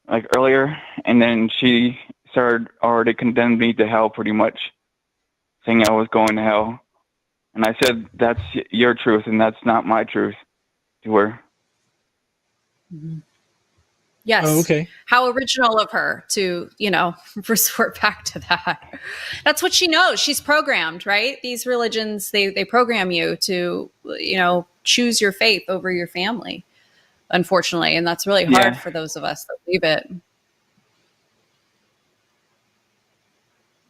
S7: like earlier, and then she started already condemned me to hell pretty much, saying I was going to hell. And I said, that's your truth, and that's not my truth to her.
S2: Mm-hmm. Yes.
S1: Oh, okay.
S2: How original of her to, resort back to that. That's what she knows. She's programmed, right? These religions, they program you to, choose your faith over your family, unfortunately. And that's really hard for those of us that believe it.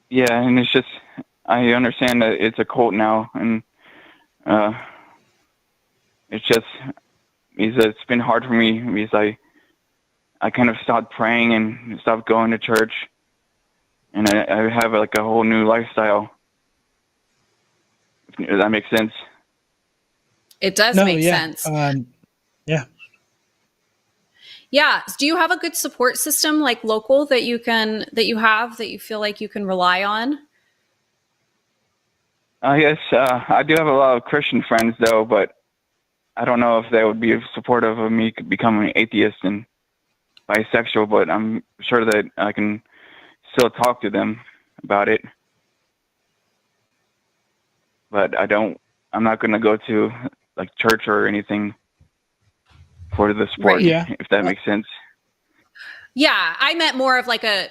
S7: Yeah, and it's just, I understand that it's a cult now, and it's been hard for me because I kind of stopped praying and stopped going to church, and I have like a whole new lifestyle. If that makes sense.
S2: It does make sense.
S1: Yeah.
S2: Yeah. Do you have a good support system, like local, that you feel like you can rely on?
S7: Yes, I do have a lot of Christian friends though, but I don't know if they would be supportive of me becoming an atheist and bisexual, but I'm sure that I can still talk to them about it. But I'm not going to go to like church or anything for the sport, if that makes sense.
S2: Yeah, I meant more of like a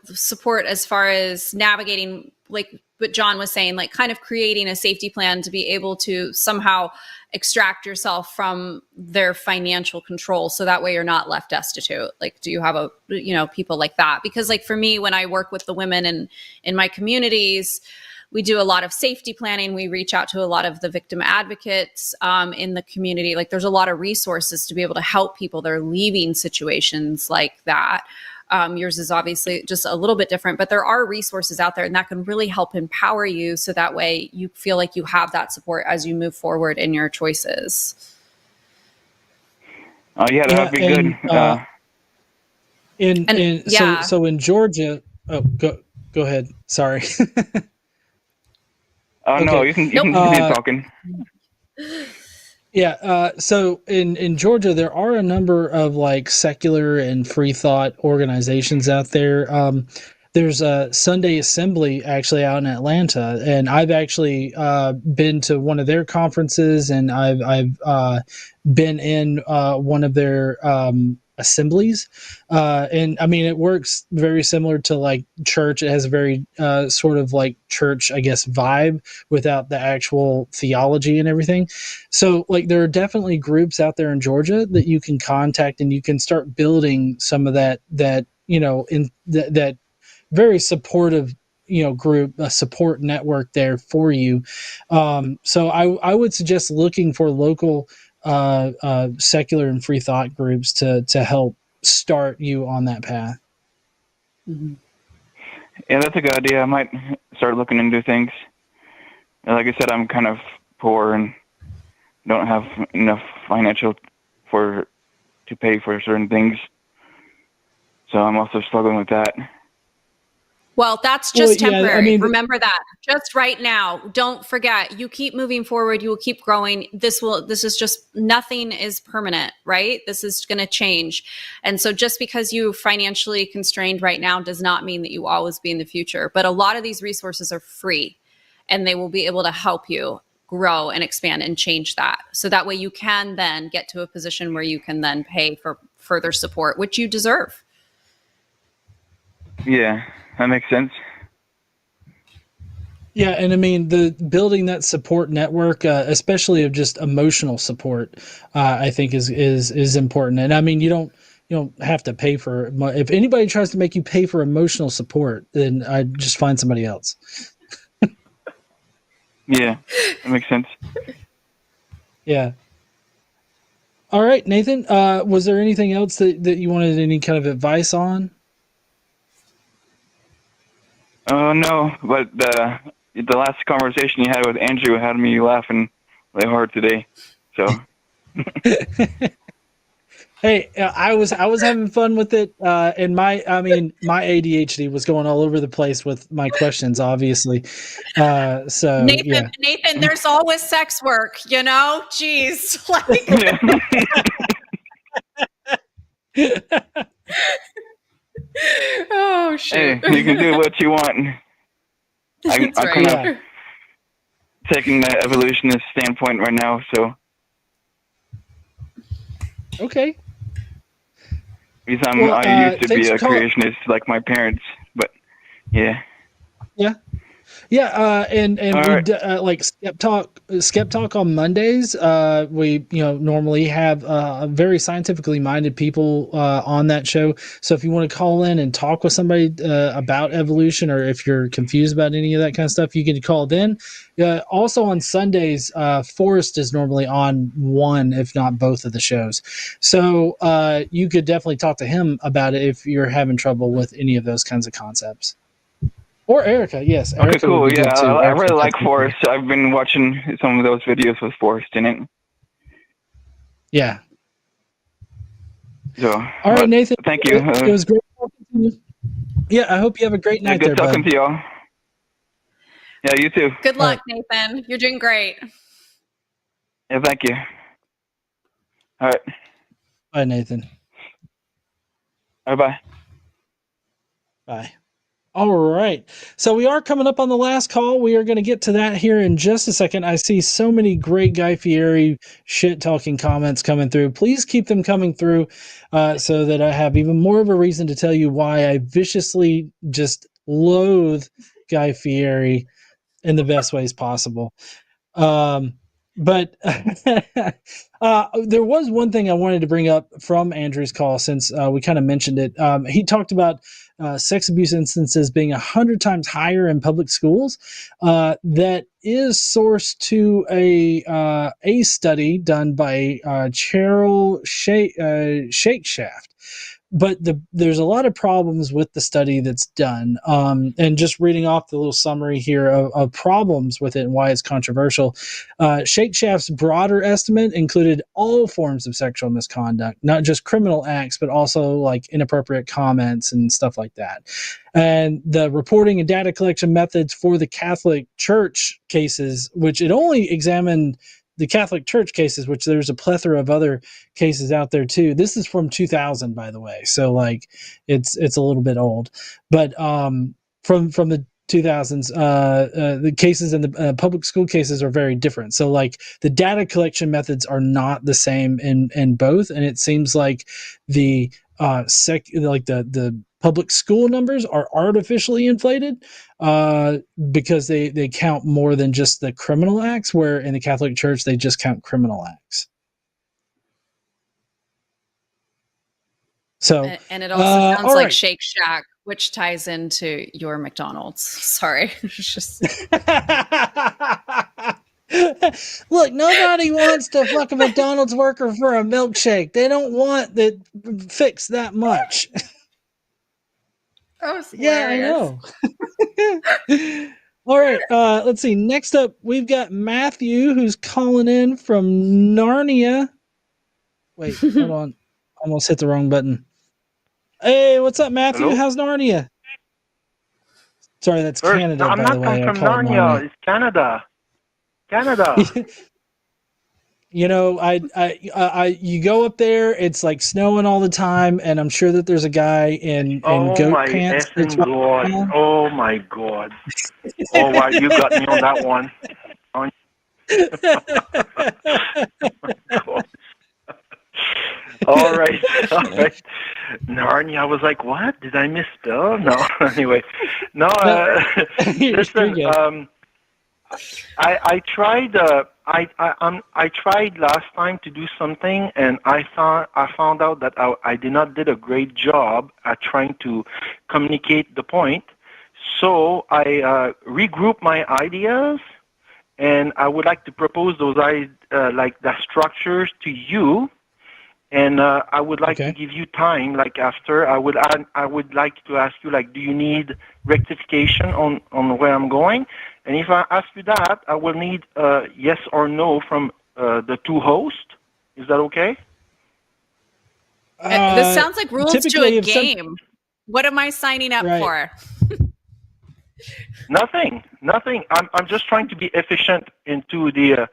S2: support as far as navigating, like what John was saying, like kind of creating a safety plan to be able to somehow extract yourself from their financial control. So that way you're not left destitute. Like, do you have people like that? Because like for me, when I work with the women in my communities, we do a lot of safety planning. We reach out to a lot of the victim advocates in the community. Like there's a lot of resources to be able to help people that are leaving situations like that. Yours is obviously just a little bit different, but there are resources out there and that can really help empower you. So that way you feel like you have that support as you move forward in your choices.
S7: Oh yeah, that'd be
S1: good. So in Georgia, go ahead. Sorry.
S7: Oh okay. No, you can continue talking.
S1: Yeah. So in Georgia, there are a number of like secular and free thought organizations out there. There's a Sunday Assembly actually out in Atlanta, and I've actually been to one of their conferences, and I've been in one of their assemblies, and I mean it works very similar to like church. It has a very sort of like church, I guess, vibe without the actual theology and everything. So like there are definitely groups out there in Georgia that you can contact, and you can start building some of that in that very supportive group, a support network there for you. So I would suggest looking for local secular and free thought groups to help start you on that path.
S2: Mm-hmm.
S7: Yeah, that's a good idea. I might start looking into things. Like I said, I'm kind of poor and don't have enough financial to pay for certain things. So I'm also struggling with that.
S2: Well, that's just temporary. Remember that. Just right now. Don't forget. You keep moving forward. You will keep growing. This is just, nothing is permanent, right? This is going to change. And so just because you financially constrained right now does not mean that you always be in the future. But a lot of these resources are free, and they will be able to help you grow and expand and change that. So that way you can then get to a position where you can then pay for further support, which you deserve.
S7: Yeah. That makes sense.
S1: Yeah, and I mean the building that support network, especially of just emotional support, I think is important. And I mean you don't have to pay for. If anybody tries to make you pay for emotional support, then I just find somebody else.
S7: Yeah, that makes sense.
S1: Yeah. All right, Nathan. Was there anything else that you wanted any kind of advice on?
S7: Oh no, but the last conversation you had with Andrew had me laughing really hard today. So.
S1: Hey, I was having fun with it, and my ADHD was going all over the place with my questions, obviously. So
S2: Nathan, there's always sex work, you know. Jeez, like. Oh shit!
S7: Hey, you can do what you want. I'm kind of taking the evolutionist standpoint right now, so.
S1: Okay.
S7: Because I used to be a creationist like my parents, but yeah.
S1: Yeah. Yeah, and we like Skeptalk on Mondays. We normally have very scientifically minded people on that show. So if you want to call in and talk with somebody about evolution, or if you're confused about any of that kind of stuff, you can call then. Also on Sundays, Forrest is normally on one, if not both of the shows. So you could definitely talk to him about it if you're having trouble with any of those kinds of concepts. Or Erica, yes.
S7: Okay,
S1: Erica
S7: cool. Yeah, I really like
S1: Forrest.
S7: Forrest. I've been watching some of those videos with Forrest in it.
S1: Yeah.
S7: So,
S1: all right, Nathan.
S7: Thank you.
S1: It was great talking to you. Yeah, I hope you have a great night.
S7: Good talking to y'all. Yeah, you too.
S2: Good luck, Nathan. You're doing great.
S7: Yeah, thank you. All right.
S1: Bye, Nathan.
S7: All right, bye.
S1: Bye. All right. So we are coming up on the last call. We are going to get to that here in just a second. I see so many great Guy Fieri shit-talking comments coming through. Please keep them coming through so that I have even more of a reason to tell you why I viciously just loathe Guy Fieri in the best ways possible. But there was one thing I wanted to bring up from Andrew's call, since we kind of mentioned it. He talked about sex abuse instances being 100 times higher in public schools. That is sourced to a study done by Cheryl Shakeshaft. But there's a lot of problems with the study that's done. And just reading off the little summary here of problems with it and why it's controversial. Shakeshaft's broader estimate included all forms of sexual misconduct, not just criminal acts, but also like inappropriate comments and stuff like that. And the reporting and data collection methods for the Catholic Church cases, which it only examined the Catholic Church cases, which there's a plethora of other cases out there too. This is from 2000, by the way, so like it's a little bit old, but from the 2000s, the cases in the public school cases are very different. So like the data collection methods are not the same in both, and it seems like the public school numbers are artificially inflated because they count more than just the criminal acts, where in the Catholic Church they just count criminal acts. So,
S2: and it also sounds like
S1: right.
S2: Shake Shack, which ties into your McDonald's. Sorry. Just...
S1: Look, nobody wants to fuck a McDonald's worker for a milkshake. They don't want that fix that much.
S2: Oh,
S1: yeah, I know. All right, let's see. Next up, we've got Matthew, who's calling in from Narnia. Wait, hold on. Almost hit the wrong button. Hey, what's up, Matthew?
S8: Hello?
S1: How's Narnia? Sorry, that's Canada,
S8: I'm
S1: by
S8: not
S1: the way.
S8: from Narnia. It's Canada. Canada.
S1: You know, you go up there, it's like snowing all the time, and I'm sure that there's a guy in goat pants.
S8: God. Oh my God. Oh wow, you got me on that one. All right. Narnia, I was like, what? Did I misspell? No. Anyway. No, listen, I tried I tried last time to do something, and I found out that I did not did a great job at trying to communicate the point. So I regrouped my ideas, and I would like to propose those the structures to you. And I would like to give you time, like after, I would like to ask you, like, do you need rectification on where I'm going? And if I ask you that, I will need yes or no from the two hosts. Is that okay?
S2: This sounds like rules to a game. What am I signing up for?
S8: Nothing. I'm just trying to be efficient into the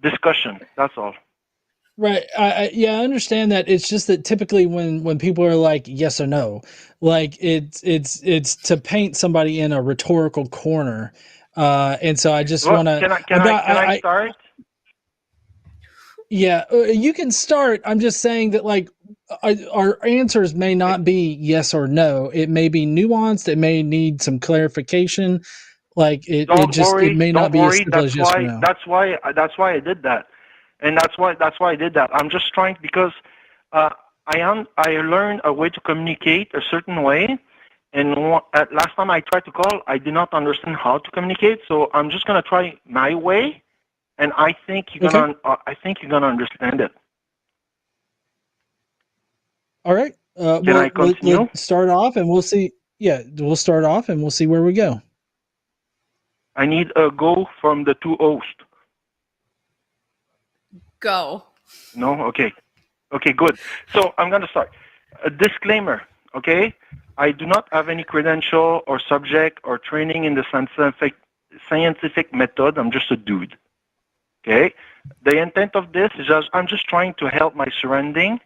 S8: discussion. That's all.
S1: Right. I understand that. It's just that typically when people are like yes or no, like it's to paint somebody in a rhetorical corner, and so I just want to.
S8: Can I start?
S1: Yeah, you can start. I'm just saying that like our answers may not be yes or no. It may be nuanced. It may need some clarification. Like it may not be as simple as yes or no.
S8: That's why I did that. And that's why I did that. I'm just trying because I learned a way to communicate a certain way, and last time I tried to call, I did not understand how to communicate. So I'm just gonna try my way, and I think you're gonna understand it.
S1: All right.
S8: Can I continue?
S1: Let's start off, and we'll see. Yeah, we'll start off, and we'll see where we go.
S8: I need a go from the two hosts.
S2: Go.
S8: No? Okay, good. So I'm going to start. A disclaimer, okay? I do not have any credential or subject or training in the scientific method. I'm just a dude, okay? The intent of this is I'm just trying to help my surrounding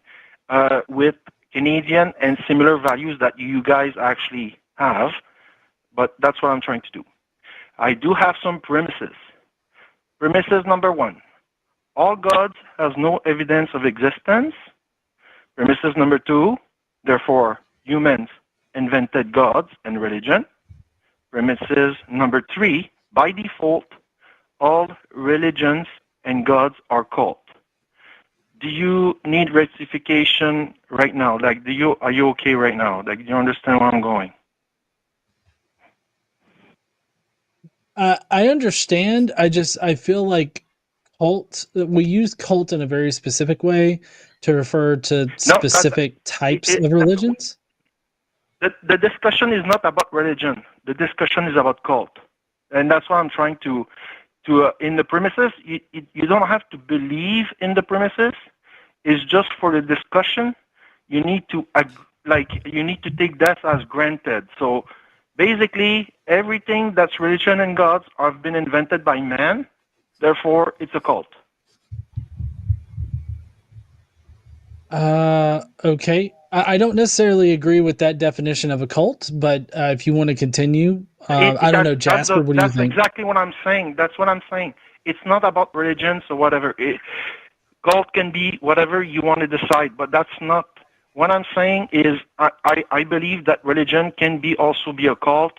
S8: with Canadian and similar values that you guys actually have, but that's what I'm trying to do. I do have some premises. Premises number one. All gods has no evidence of existence. Premises number two, therefore, humans invented gods and religion. Premises number three, by default, all religions and gods are cult. Do you need rectification right now? Like, are you okay right now? Like, do you understand where I'm going?
S1: I understand. I feel like cult. We use cult in a very specific way to refer to specific types of religions.
S8: The discussion is not about religion. The discussion is about cult, and that's what I'm trying to in the premises. You don't have to believe in the premises. It's just for the discussion. You need to take that as granted. So basically, everything that's religion and gods have been invented by man. Therefore, it's a cult.
S1: Okay. I don't necessarily agree with that definition of a cult, but if you want to continue, I don't know, Jasper, what do you think?
S8: That's exactly what I'm saying. That's what I'm saying. It's not about religions or whatever. Cult can be whatever you want to decide, but that's not what I'm saying. Is I believe that religion can also be a cult.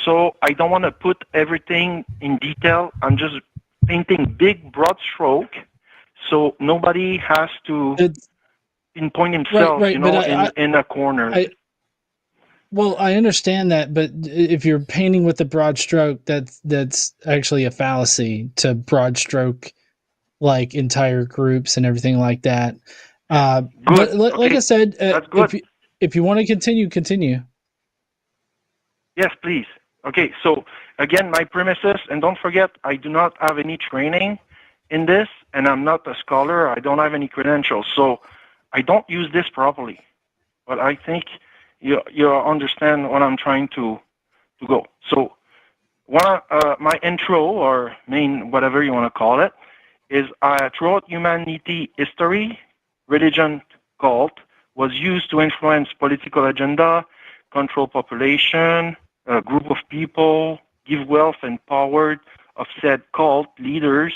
S8: So I don't want to put everything in detail. I'm just painting big broad stroke, so nobody has to pinpoint himself, in a corner.
S1: I understand that, but if you're painting with a broad stroke, that's actually a fallacy to broad stroke like entire groups and everything like that. But like I said, if you want to continue.
S8: Yes, please. Okay, so again, my premises, and don't forget, I do not have any training in this, and I'm not a scholar. I don't have any credentials, so I don't use this properly. But I think you understand what I'm trying to go. So my intro, or main, whatever you want to call it, is throughout humanity history, religion, cult, was used to influence political agenda, control population, a group of people, give wealth and power of said cult leaders,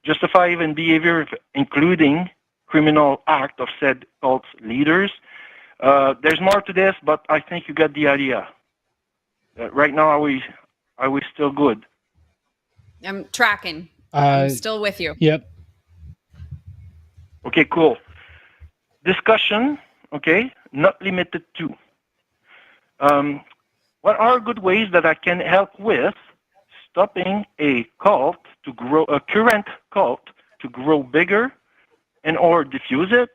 S8: justify even behavior, including criminal act of said cult leaders. There's more to this, but I think you get the idea. Right now, are we still good?
S2: I'm tracking. I'm still with you.
S1: Yep.
S8: Okay, cool. Discussion, okay, not limited to. What are good ways that I can help with stopping a current cult to grow bigger and or diffuse it?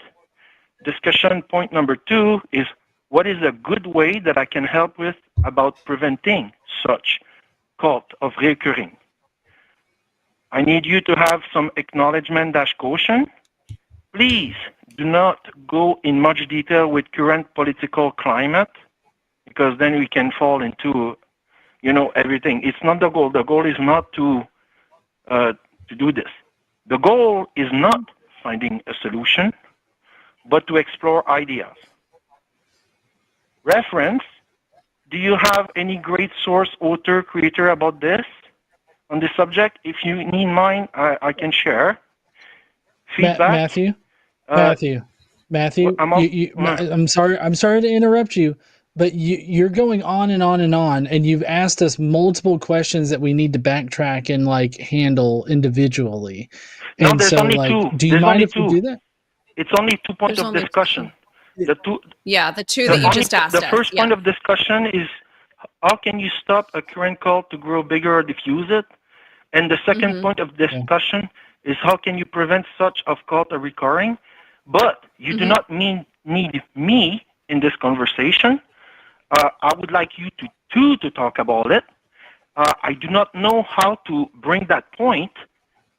S8: discussion point number 2 is, what is a good way that I can help with about preventing such cult of reoccurring? I need you to have some acknowledgement-caution. Please do not go in much detail with current political climate, because then we can fall into, everything. It's not the goal. The goal is not to do this. The goal is not finding a solution, but to explore ideas. Reference, do you have any great source, author, creator about this, on this subject? If you need mine, I can share. Feedback.
S1: Matthew, I'm sorry to interrupt you, but you're going on and on and on, and you've asked us multiple questions that we need to backtrack and handle individually.
S8: No, there's only two.
S1: Do you mind if we do that?
S8: It's only 2 points of discussion.
S2: The two that you just asked.
S8: The first point of discussion is, how can you stop a current cult to grow bigger or diffuse it? And the second point of discussion is, how can you prevent such of cult recurring? But you do not need me in this conversation. I would like you to talk about it. I do not know how to bring that point.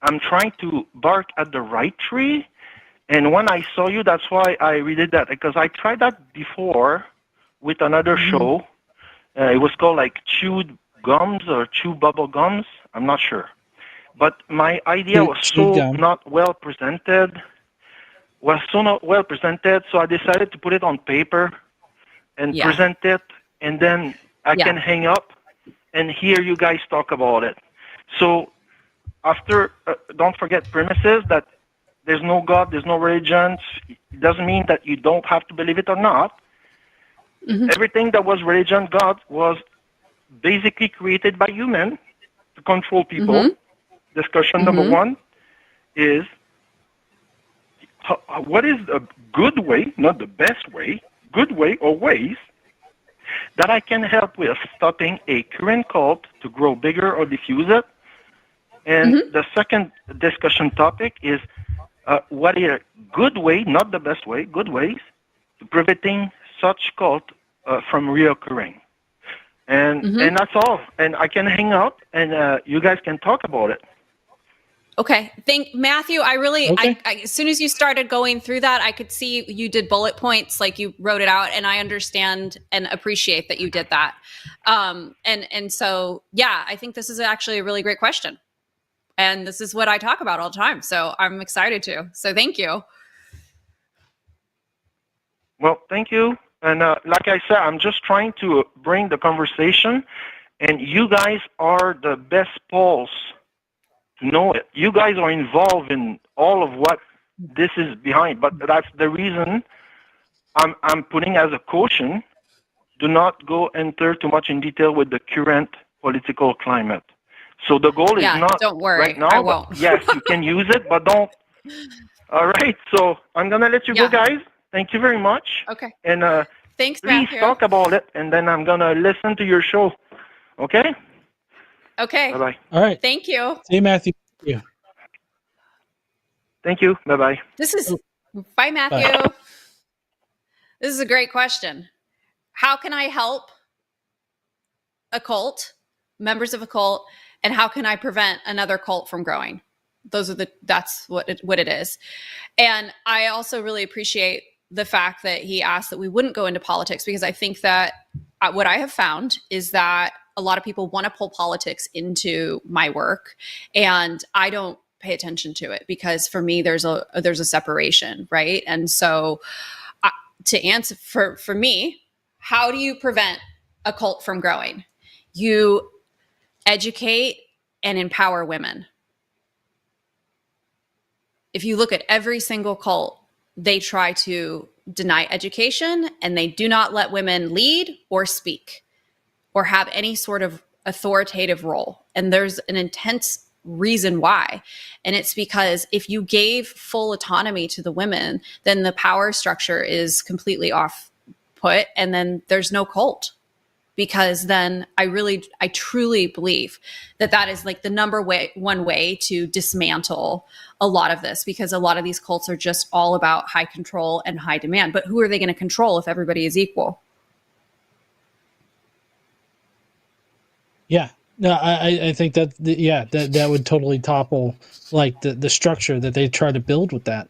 S8: I'm trying to bark at the right tree. And when I saw you, that's why I redid that, because I tried that before with another show. It was called chewed gums or chew bubble gums. I'm not sure. But my idea was not well presented. So I decided to put it on paper and present it, and then I can hang up and hear you guys talk about it. So after, don't forget premises that there's no God, there's no religion. It doesn't mean that you don't have to believe it or not. Everything that was religion, God, was basically created by human to control people. Discussion number 1 is, what is a good way, not the best way, good way or ways that I can help with stopping a current cult to grow bigger or diffuse it? And the second discussion topic is, what is a good way, not the best way, good ways to preventing such cult from reoccurring? And that's all. And I can hang out, and you guys can talk about it.
S2: Okay. Matthew, I really, as soon as you started going through that, I could see you did bullet points, you wrote it out, and I understand and appreciate that you did that. And so, I think this is actually a really great question. And this is what I talk about all the time. So I'm excited to. So thank you.
S8: Well, thank you. And like I said, I'm just trying to bring the conversation, and you guys are the best pulse to know it. You guys are involved in all of what this is behind, but that's the reason I'm putting as a caution, do not go enter too much in detail with the current political climate. So the goal is not
S2: don't worry,
S8: right now.
S2: I won't.
S8: Yes, you can use it, but don't. All right, so I'm going to let you go, guys. Thank you very much.
S2: Okay.
S8: And
S2: thanks,
S8: please
S2: Matthew.
S8: talk about it, and then I'm going to listen to your show. Okay?
S2: Okay.
S8: Bye-bye.
S1: All right.
S2: Thank you.
S1: See you, Matthew.
S8: Thank you. Bye-bye.
S2: Bye, Matthew. Bye. This is a great question. How can I help a cult, members of a cult, and how can I prevent another cult from growing? That's what it is. And I also really appreciate the fact that he asked that we wouldn't go into politics, because I think that what I have found is that a lot of people want to pull politics into my work, and I don't pay attention to it, because for me there's a separation, right? And so to answer for me, how do you prevent a cult from growing? You educate and empower women. If you look at every single cult, they try to deny education, and they do not let women lead or speak or have any sort of authoritative role. And there's an intense reason why. And it's because if you gave full autonomy to the women, then the power structure is completely off put, and then there's no cult. because then I truly believe that is like the one way to dismantle a lot of this, because a lot of these cults are just all about high control and high demand. But who are they going to control if everybody is equal?
S1: Yeah. No, I think that that would totally topple like the structure that they try to build with that.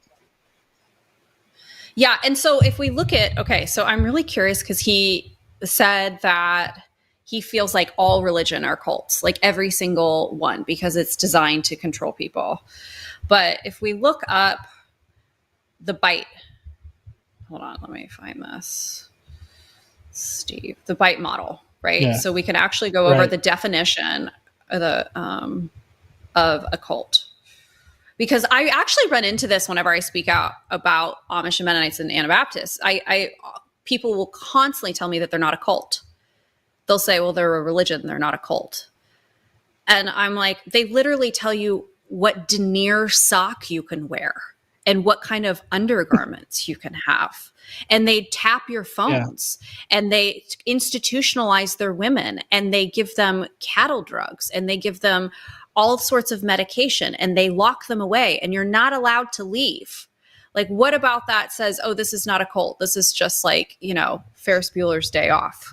S2: Yeah. And so if we look at, so I'm really curious because he said that he feels like all religion are cults, like every single one, because it's designed to control people. But if we look up the bite, hold on, let me find this, Steve, the bite model, right? Yeah. So we can actually go over the definition of a cult. Because I actually run into this whenever I speak out about Amish and Mennonites and Anabaptists. People will constantly tell me that they're not a cult. They'll say, well, they're a religion, they're not a cult. And I'm like, they literally tell you what denier sock you can wear and what kind of undergarments you can have. And they tap your phones and they institutionalize their women and they give them cattle drugs and they give them all sorts of medication and they lock them away and you're not allowed to leave. Like, what about that says, oh, this is not a cult. This is just like, Ferris Bueller's Day Off.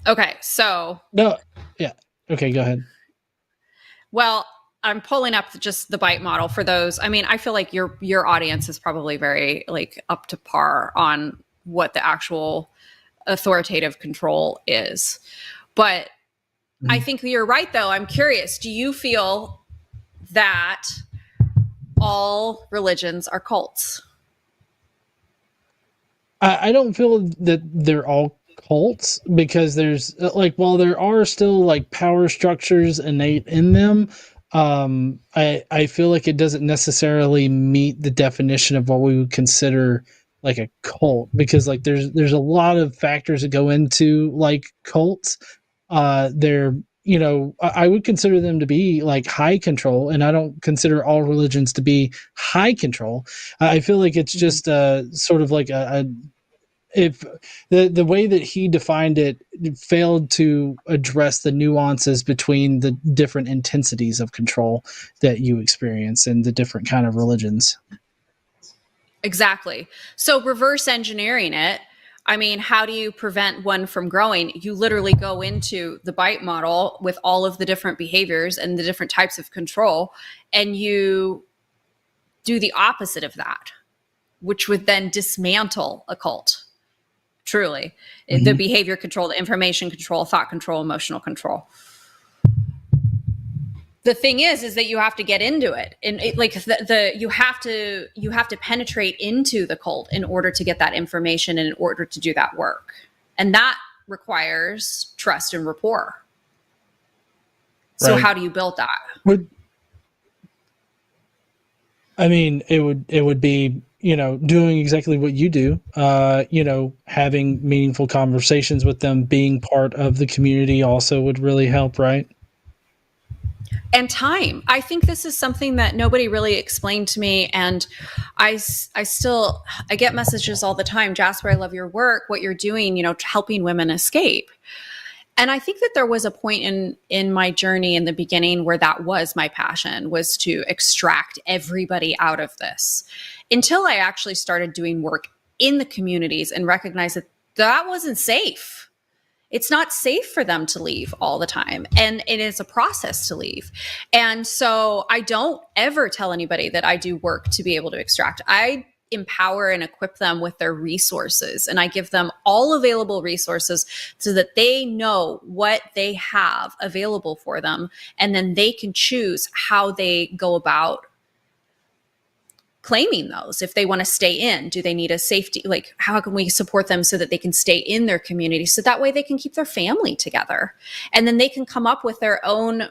S2: Okay, so.
S1: No, yeah. Okay, go ahead.
S2: Well, I'm pulling up just the bite model for those. I mean, I feel like your audience is probably very like up to par on what the actual authoritative control is. But I think you're right, though. I'm curious. Do you feel that all religions are cults?
S1: I don't feel that they're all cults because there's while there are still like power structures innate in them, I feel like it doesn't necessarily meet the definition of what we would consider like a cult, because like there's a lot of factors that go into like cults. They're I would consider them to be like high control, and I don't consider all religions to be high control. I feel like it's just sort of like if the way that he defined it failed to address the nuances between the different intensities of control that you experience in the different kind of religions.
S2: Exactly. So reverse engineering it. I mean, how do you prevent one from growing? You literally go into the bite model with all of the different behaviors and the different types of control, and you do the opposite of that, which would then dismantle a cult. Truly. The behavior control, the information control, thought control, emotional control. The thing is that you have to get into it, and you have to penetrate into the cult in order to get that information and in order to do that work, and that requires trust and rapport. So right. How do you build that?
S1: I mean, it would be doing exactly what you do. Having meaningful conversations with them, being part of the community also would really help, right?
S2: And time. I think this is something that nobody really explained to me. And I get messages all the time. Jasper, I love your work, what you're doing, helping women escape. And I think that there was a point in my journey in the beginning where that was my passion, was to extract everybody out of this, until I actually started doing work in the communities and recognized that wasn't safe. It's not safe for them to leave all the time. And it is a process to leave. And so I don't ever tell anybody that I do work to be able to extract. I empower and equip them with their resources. And I give them all available resources so that they know what they have available for them. And then they can choose how they go about claiming those. If they want to stay in, do they need a safety? Like, how can we support them so that they can stay in their community, so that way they can keep their family together, and then they can come up with their own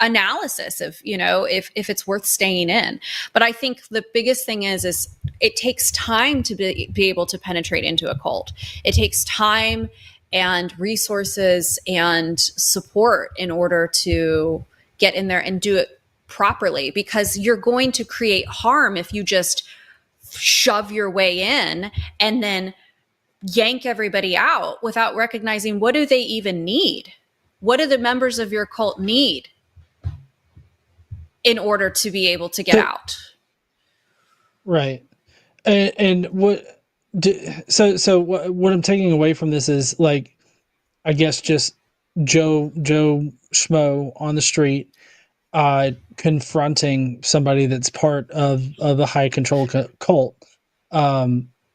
S2: analysis of, if it's worth staying in. But I think the biggest thing is it takes time to be able to penetrate into a cult. It takes time and resources and support in order to get in there and do it properly, because you're going to create harm if you just shove your way in and then yank everybody out without recognizing what do they even need? What do the members of your cult need in order to be able to get out?
S1: Right. And what I'm taking away from this is, like, I guess just Joe Schmo on the street confronting somebody that's part of a high control cult.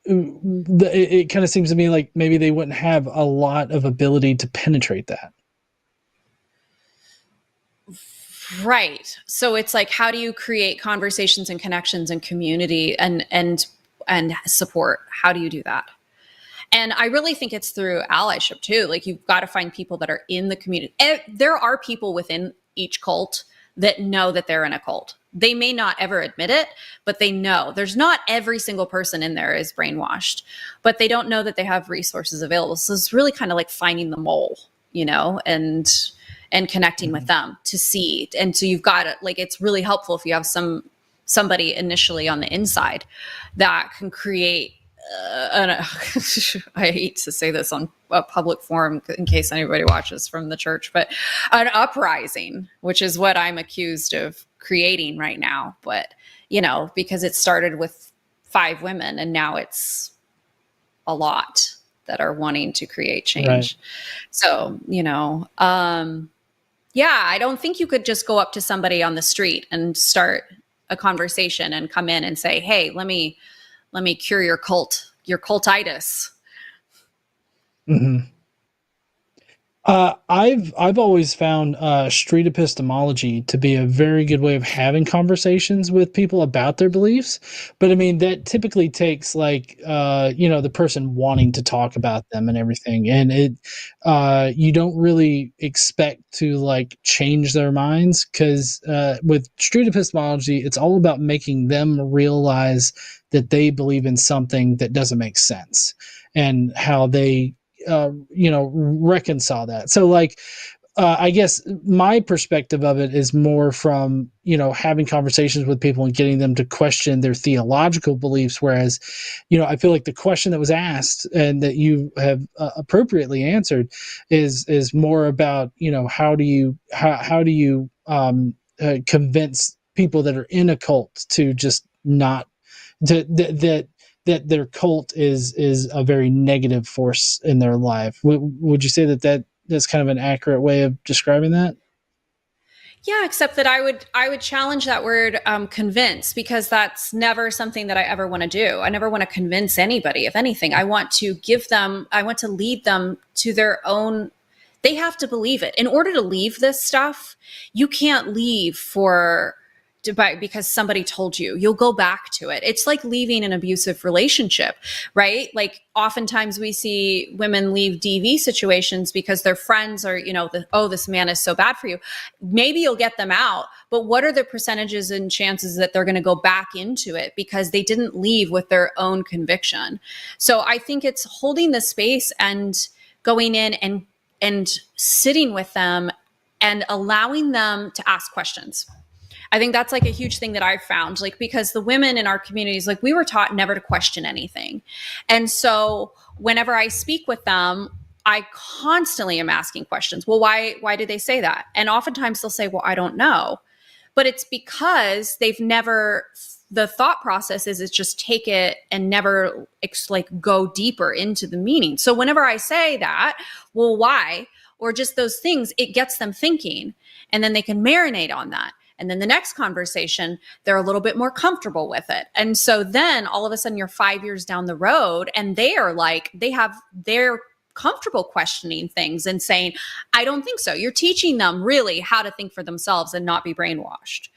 S1: It kind of seems to me like maybe they wouldn't have a lot of ability to penetrate that.
S2: Right. So it's like, how do you create conversations and connections and community and support? How do you do that? And I really think it's through allyship too. Like, you've got to find people that are in the community. And there are people within each cult that know that they're in a cult. They may not ever admit it, but they know. There's not every single person in there is brainwashed, but they don't know that they have resources available. So it's really kind of like finding the mole, you know, and connecting with them to see. And so you've got it. Like, it's really helpful if you have somebody initially on the inside that can create I hate to say this on a public forum in case anybody watches from the church, but an uprising, which is what I'm accused of creating right now. But, you know, because it started with 5 women and now it's a lot that are wanting to create change. Right. So, you know, yeah, I don't think you could just go up to somebody on the street and start a conversation and come in and say, hey, let me cure your cultitis.
S1: Mm-hmm. I've always found street epistemology to be a very good way of having conversations with people about their beliefs. But I mean, that typically takes like, the person wanting to talk about them and everything. And you don't really expect to like change their minds, because with street epistemology, it's all about making them realize that they believe in something that doesn't make sense and how they reconcile that. So like, I guess my perspective of it is more from, having conversations with people and getting them to question their theological beliefs. Whereas, I feel like the question that was asked and that you have appropriately answered is more about, how do you convince people that are in a cult to just not that their cult is a very negative force in their life. Would you say that's kind of an accurate way of describing that?
S2: Yeah, except that I would challenge that word convince, because that's never something that I ever want to do. I never want to convince anybody of anything. I want to lead them to their own. They have to believe it. In order to leave this stuff, you can't leave because somebody told you. You'll go back to it. It's like leaving an abusive relationship, right? Like, oftentimes we see women leave DV situations because their friends are, this man is so bad for you. Maybe you'll get them out, but what are the percentages and chances that they're going to go back into it because they didn't leave with their own conviction? So I think it's holding the space and going in and sitting with them and allowing them to ask questions. I think that's like a huge thing that I've found, like, because the women in our communities, like, we were taught never to question anything. And so whenever I speak with them, I constantly am asking questions. Well, why did they say that? And oftentimes they'll say, well, I don't know. But it's because the thought process is just take it and never go deeper into the meaning. So whenever I say that, well, why? Or just those things, it gets them thinking, and then they can marinate on that. And then the next conversation, they're a little bit more comfortable with it. And so then all of a sudden you're 5 years down the road and they're comfortable questioning things and saying, I don't think so. You're teaching them really how to think for themselves and not be brainwashed.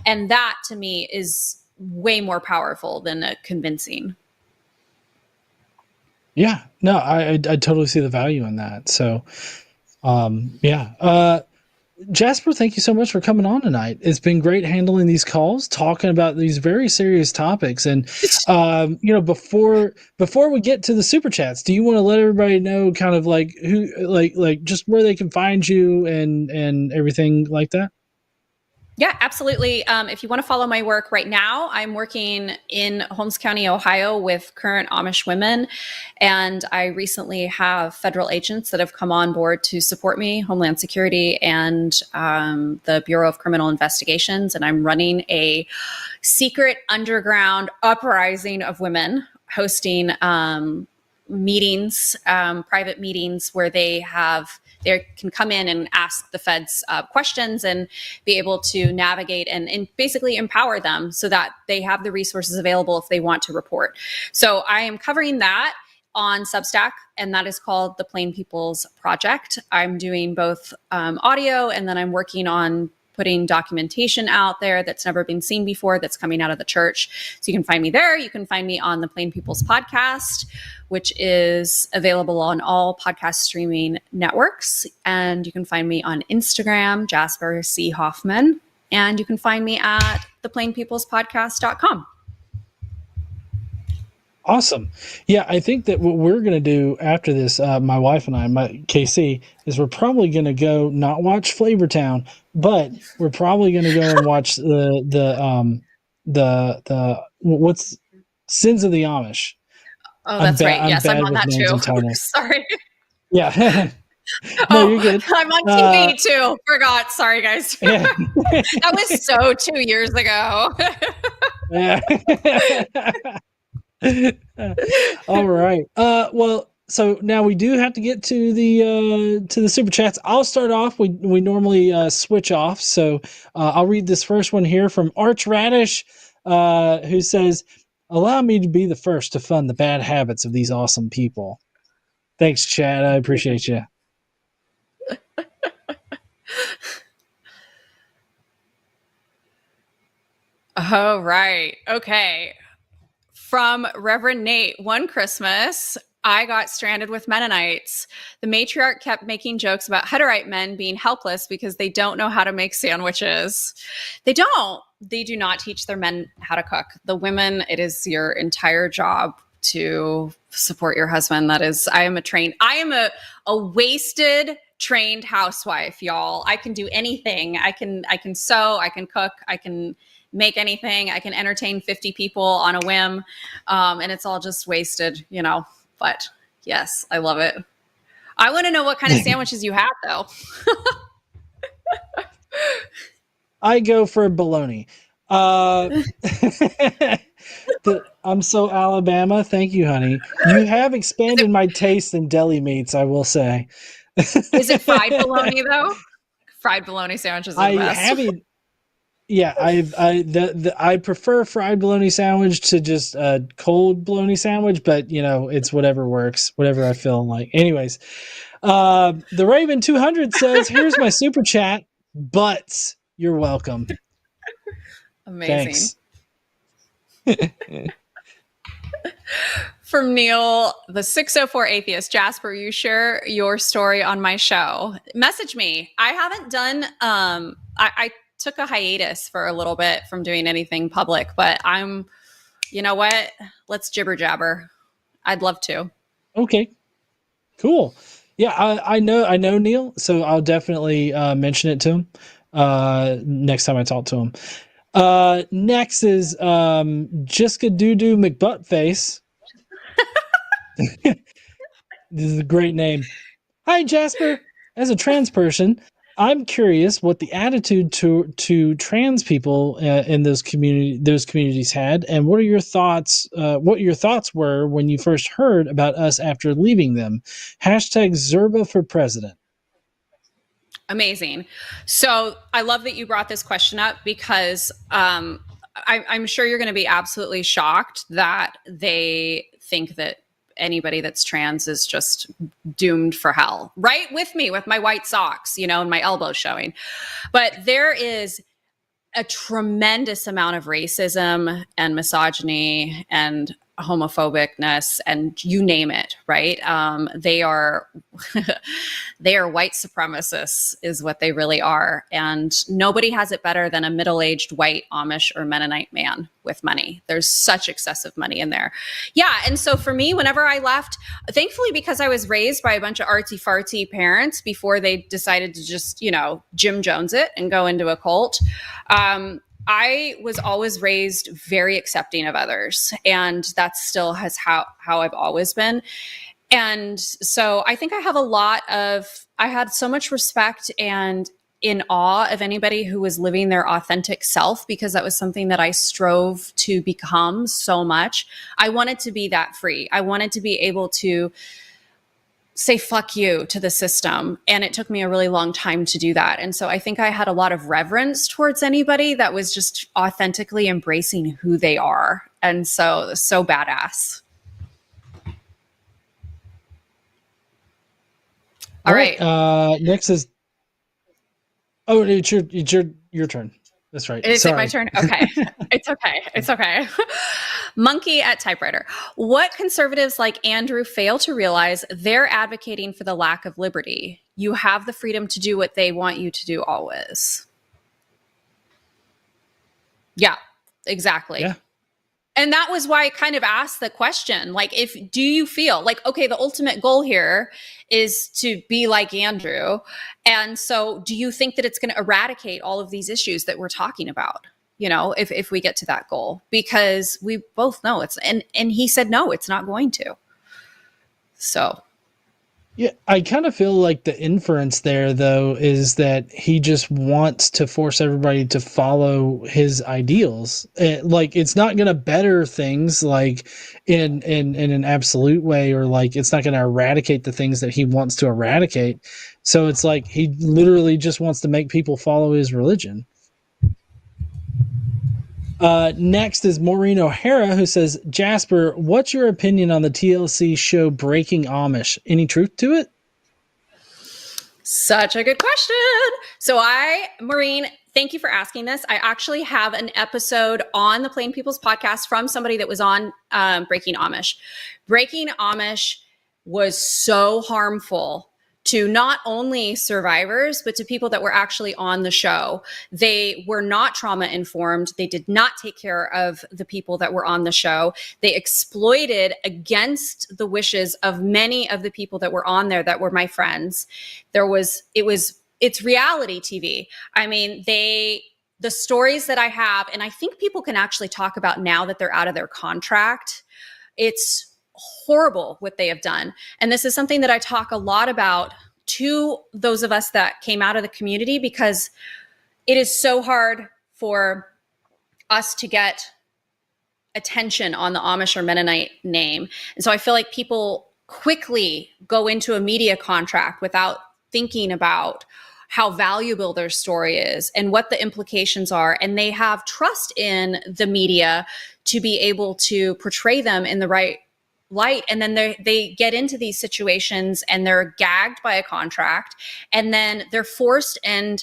S2: And that to me is way more powerful than a convincing.
S1: Yeah, no, I totally see the value in that. So, Jasper, thank you so much for coming on tonight. It's been great handling these calls, talking about these very serious topics. And, before we get to the super chats, do you want to let everybody know kind of like who, like just where they can find you and everything like that?
S2: Yeah, absolutely. If you want to follow my work right now, I'm working in Holmes County, Ohio with current Amish women. And I recently have federal agents that have come on board to support me, Homeland Security and the Bureau of Criminal Investigations. And I'm running a secret underground uprising of women, hosting meetings, private meetings where they can come in and ask the feds questions and be able to navigate and basically empower them so that they have the resources available if they want to report. So I am covering that on Substack, and that is called the Plain People's Project. I'm doing both audio, and then I'm working on putting documentation out there that's never been seen before that's coming out of the church. So you can find me there. You can find me on the Plain People's Podcast, which is available on all podcast streaming networks. And you can find me on Instagram, Jasper C. Hoffman. And you can find me at theplainpeoplespodcast.com.
S1: Awesome. Yeah, I think that what we're going to do after this, my wife and I, KC, is we're probably going to go not watch Flavortown, but we're probably going to go and watch the what's Sins of the Amish.
S2: Oh, that's right. Yes, I'm on that too. Sorry.
S1: Yeah. No, you're good.
S2: I'm on TV too. Forgot. Sorry, guys. Yeah. That was so 2 years ago.
S1: Yeah. All right. Well, so now we do have to get to the super chats. I'll start off. We normally switch off. So I'll read this first one here from Archradish, who says, "Allow me to be the first to fund the bad habits of these awesome people." Thanks, Chad. I appreciate you.
S2: Oh, right. Okay. From Reverend Nate, one Christmas, I got stranded with Mennonites. The matriarch kept making jokes about Hutterite men being helpless because they don't know how to make sandwiches. They don't. They do not teach their men how to cook. The women, it is your entire job to support your husband. That is, I am a wasted trained housewife, y'all. I can do anything. I can sew, I can cook, I can make anything. I can entertain 50 people on a whim. And it's all just wasted, but yes, I love it. I want to know what kind of sandwiches you have though.
S1: I go for bologna. I'm so Alabama. Thank you, honey. You have expanded my taste in deli meats, I will say.
S2: Is it fried bologna though? Fried bologna sandwiches are the best.
S1: Yeah, I prefer fried bologna sandwich to just a cold bologna sandwich, but it's whatever works, whatever I feel like. Anyways, the Raven 200 says, "Here's my super chat, but you're welcome."
S2: Amazing. Thanks. From Neil, the 604 atheist, Jasper, you share your story on my show. Message me. I haven't done. I took a hiatus for a little bit from doing anything public, but you know what? Let's jibber jabber. I'd love to.
S1: Okay, cool. Yeah, I know Neil, so I'll definitely mention it to him next time I talk to him. Next is Jiska Doo-Doo McButtface. This is a great name. "Hi, Jasper. As a trans person, I'm curious what the attitude to trans people in those communities had, and what are your thoughts? What your thoughts were when you first heard about us after leaving them. #Zerba for president."
S2: Amazing. So I love that you brought this question up because I'm sure you're going to be absolutely shocked that they think that anybody that's trans is just doomed for hell. Right with me, with my white socks, and my elbows showing. But there is a tremendous amount of racism and misogyny and homophobicness and you name it, right? They are they are white supremacists is what they really are. And nobody has it better than a middle-aged white Amish or Mennonite man with money. There's such excessive money in there. Yeah. And so for me, whenever I left, thankfully, because I was raised by a bunch of artsy-fartsy parents before they decided to just, Jim Jones it and go into a cult, I was always raised very accepting of others, and that still has how I've always been. And so I think I had so much respect and in awe of anybody who was living their authentic self, because that was something that I strove to become so much. I wanted to be that free. I wanted to be able to say fuck you to the system. And it took me a really long time to do that. And so I think I had a lot of reverence towards anybody that was just authentically embracing who they are. And so badass. All right.
S1: Next is, it's your turn. That's right.
S2: Is it my turn? Okay. It's okay. It's okay. Monkey at typewriter. What conservatives like Andrew fail to realize, they're advocating for the lack of liberty. You have the freedom to do what they want you to do always. Yeah, exactly.
S1: Yeah.
S2: And that was why I kind of asked the question, like, do you feel like, okay, the ultimate goal here is to be like Andrew. And so do you think that it's going to eradicate all of these issues that we're talking about, if we get to that goal? Because we both know and he said, no, it's not going to. So.
S1: Yeah, I kind of feel like the inference there, though, is that he just wants to force everybody to follow his ideals. Like, it's not going to better things, like in an absolute way, or like it's not going to eradicate the things that he wants to eradicate. So it's like he literally just wants to make people follow his religion. Next is Maureen O'Hara, who says, Jasper, what's your opinion on the TLC show Breaking Amish? Any truth to it?
S2: Such a good question. So Maureen, thank you for asking this. I actually have an episode on the Plain People's podcast from somebody that was on Breaking Amish. Breaking Amish was so harmful to not only survivors, but to people that were actually on the show. They were not trauma informed. They did not take care of the people that were on the show. They exploited against the wishes of many of the people that were on there that were my friends. It's reality TV. I mean, the stories that I have, and I think people can actually talk about now that they're out of their contract, it's horrible what they have done. And this is something that I talk a lot about to those of us that came out of the community, because it is so hard for us to get attention on the Amish or Mennonite name. And so I feel like people quickly go into a media contract without thinking about how valuable their story is and what the implications are. And they have trust in the media to be able to portray them in the right light. And then they get into these situations and they're gagged by a contract, and then they're forced and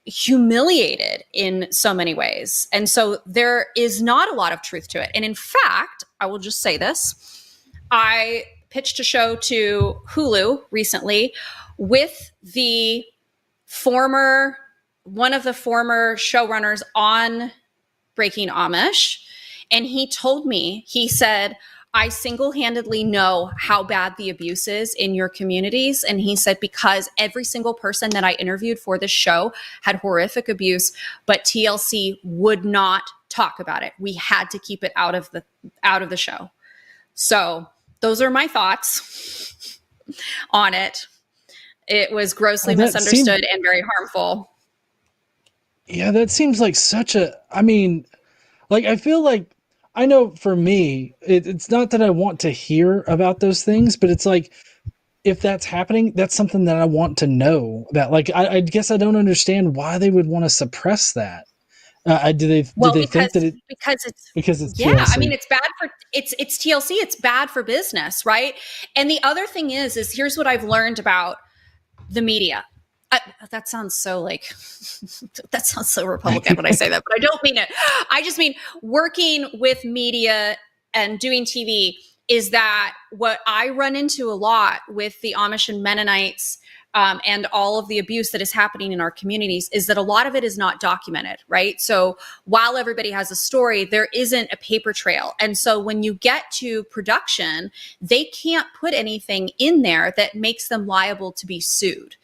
S2: humiliated in so many ways. And so there is not a lot of truth to it. And in fact, I will just say this. I pitched a show to Hulu recently with one of the former showrunners on Breaking Amish. And he told me, he said, I single-handedly know how bad the abuse is in your communities. And he said, because every single person that I interviewed for this show had horrific abuse, but TLC would not talk about it. We had to keep it out of the show. So those are my thoughts on it. It was grossly misunderstood and very harmful.
S1: Yeah, that seems like I feel like, I know for me, it's not that I want to hear about those things, but it's like, if that's happening, that's something that I want to know about. Like, I guess I don't understand why they would want to suppress that. Do they think that because it's
S2: yeah,
S1: TLC?
S2: I mean, it's bad for it's TLC. It's bad for business, right? And the other thing is here's what I've learned about the media. That sounds so Republican when I say that, but I don't mean it. I just mean working with media and doing TV is that what I run into a lot with the Amish and Mennonites and all of the abuse that is happening in our communities is that a lot of it is not documented, right? So while everybody has a story, there isn't a paper trail. And so when you get to production, they can't put anything in there that makes them liable to be sued.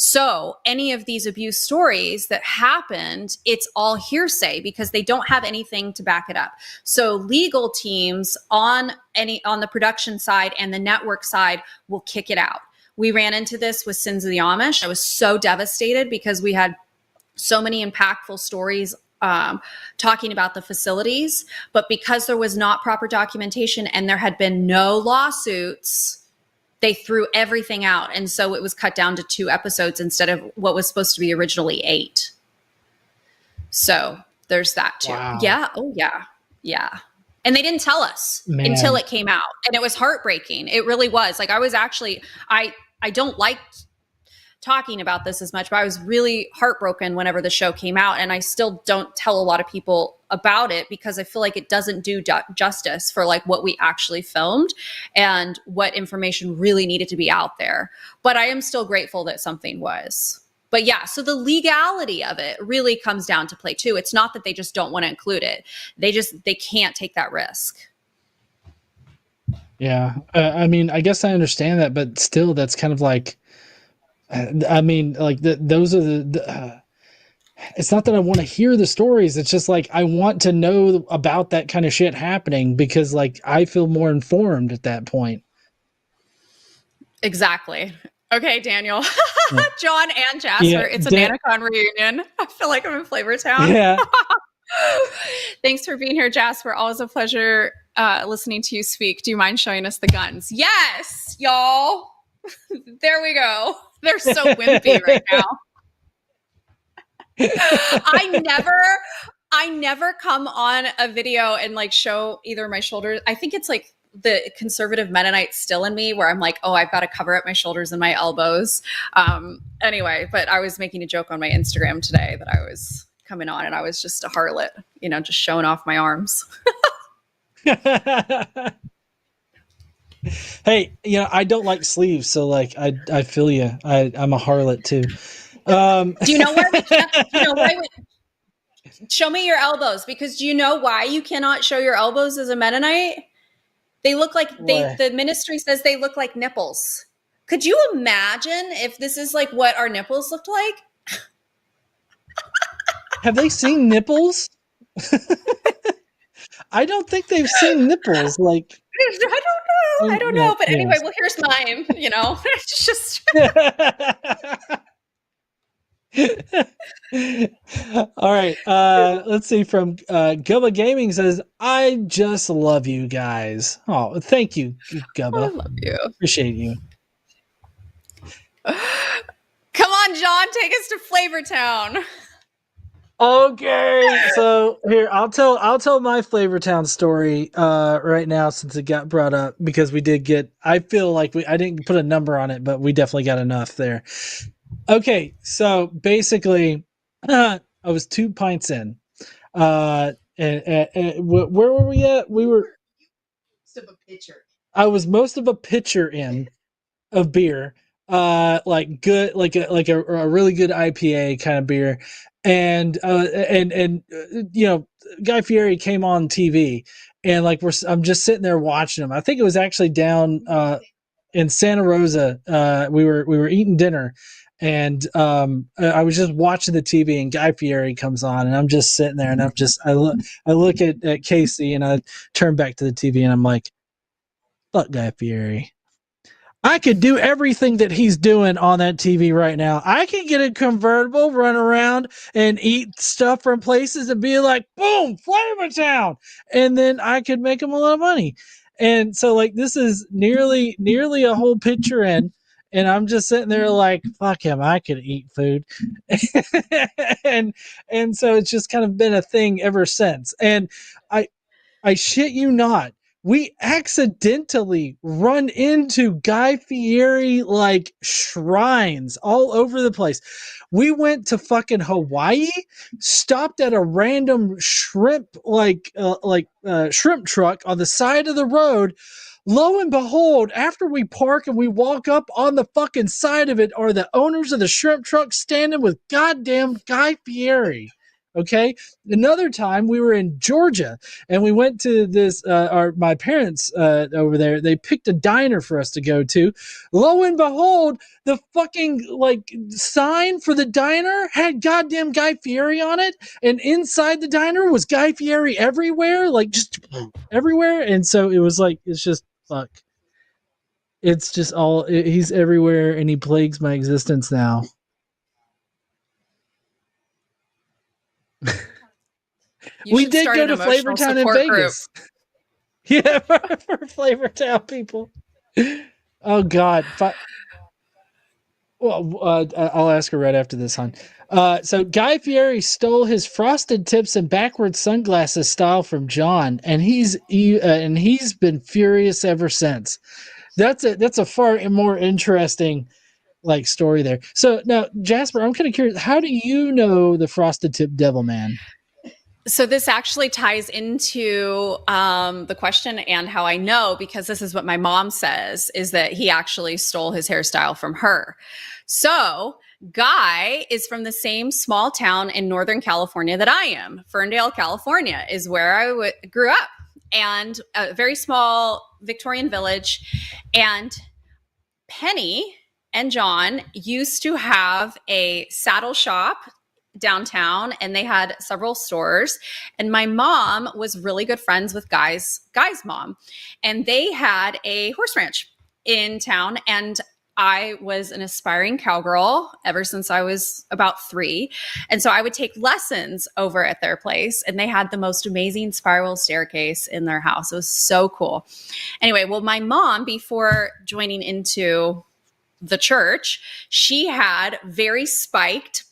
S2: So any of these abuse stories that happened, it's all hearsay because they don't have anything to back it up. So legal teams on the production side and the network side will kick it out. We ran into this with Sins of the Amish. I was so devastated because we had so many impactful stories talking about the facilities, but because there was not proper documentation and there had been no lawsuits, they threw everything out. And so it was cut down to 2 episodes instead of what was supposed to be originally 8. So there's that too.
S1: Wow.
S2: Yeah. Oh yeah. Yeah. And they didn't tell us until it came out. And it was heartbreaking. It really was. Like I was actually, I don't like talking about this as much, but I was really heartbroken whenever the show came out. And I still don't tell a lot of people about it because I feel like it doesn't do justice for like what we actually filmed and what information really needed to be out there. But I am still grateful that something was. But yeah, so the legality of it really comes down to play too. It's not that they just don't want to include it. They can't take that risk.
S1: Yeah. I mean, I guess I understand that, but still that's kind of like, I mean, like those are the it's not that I want to hear the stories. It's just like, I want to know about that kind of shit happening because like, I feel more informed at that point.
S2: Exactly. Okay, Daniel, John and Jasper, it's a Nanacon reunion. I feel like I'm in Flavortown.
S1: Yeah.
S2: Thanks for being here, Jasper. Always a pleasure listening to you speak. Do you mind showing us the guns? Yes, y'all. There we go. They're so wimpy right now. I never come on a video and like show either my shoulders. I think it's like the conservative Mennonite still in me where I'm like, oh, I've got to cover up my shoulders and my elbows. Anyway, but I was making a joke on my Instagram today that I was coming on and I was just a harlot, you know, just showing off my arms.
S1: Hey, you know, I don't like sleeves, so like I feel you. I'm a harlot too.
S2: Do you know why we can't? Show me your elbows, because do you know why you cannot show your elbows as a Mennonite? They look like the ministry says they look like nipples. Could you imagine if this is like what our nipples looked like?
S1: Have they seen nipples? I don't think they've seen nipples. Like,
S2: I don't know. But anyway, well, here's mine. You know, it's just.
S1: All right. Let's see. From Gubba Gaming says, "I just love you guys." Oh, thank you, Gubba.
S2: I love you.
S1: Appreciate you.
S2: Come on, John, take us to Flavortown.
S1: Okay, so here I'll tell my Flavortown story right now since it got brought up, because we did get. I feel like I didn't put a number on it, but we definitely got enough there. Okay, so basically, I was 2 pints in, and where were we at? We were most of a pitcher. I was most of a pitcher in of beer, like good, like a really good IPA kind of beer, and you know, Guy Fieri came on TV, and like I'm just sitting there watching him. I think it was actually down in Santa Rosa. We were eating dinner. And I was just watching the TV, and Guy Fieri comes on, and I'm just sitting there, and I look at Casey, and I turn back to the TV, and I'm like, fuck Guy Fieri. I could do everything that he's doing on that TV right now. I can get a convertible, run around and eat stuff from places and be like, boom, Flavortown. And then I could make him a lot of money. And so like, this is nearly a whole picture in. And I'm just sitting there like, fuck him, I could eat food. and so it's just kind of been a thing ever since. And I shit you not, we accidentally run into Guy Fieri like shrines all over the place. We went to fucking Hawaii, stopped at a random shrimp shrimp truck on the side of the road. Lo and behold, after we park and we walk up, on the fucking side of it are the owners of the shrimp truck standing with goddamn Guy Fieri. Okay. Another time we were in Georgia and we went to this, my parents over there, they picked a diner for us to go to. Lo and behold, the fucking like sign for the diner had goddamn Guy Fieri on it. And inside the diner was Guy Fieri everywhere, like just everywhere. And so it was like, it's just fuck. It's just he's everywhere and he plagues my existence now. We did go to Flavortown in Vegas. Yeah, for Flavortown people. Oh God. I'll ask her right after this, hon. So Guy Fieri stole his frosted tips and backwards sunglasses style from John, and he's been furious ever since. That's a far more interesting like story there. So now, Jasper, I'm kind of curious. How do you know the frosted tip devil man?
S2: So this actually ties into the question and how I know, because this is what my mom says, is that he actually stole his hairstyle from her. So Guy is from the same small town in Northern California that I am. Ferndale, California is where I grew up, and a very small Victorian village. And Penny and John used to have a saddle shop downtown, and they had several stores, and my mom was really good friends with Guy's mom, and they had a horse ranch in town, and I was an aspiring cowgirl ever since I was about 3. And so I would take lessons over at their place, and they had the most amazing spiral staircase in their house. It was so cool. Anyway, well, my mom, before joining into the church, she had very spiked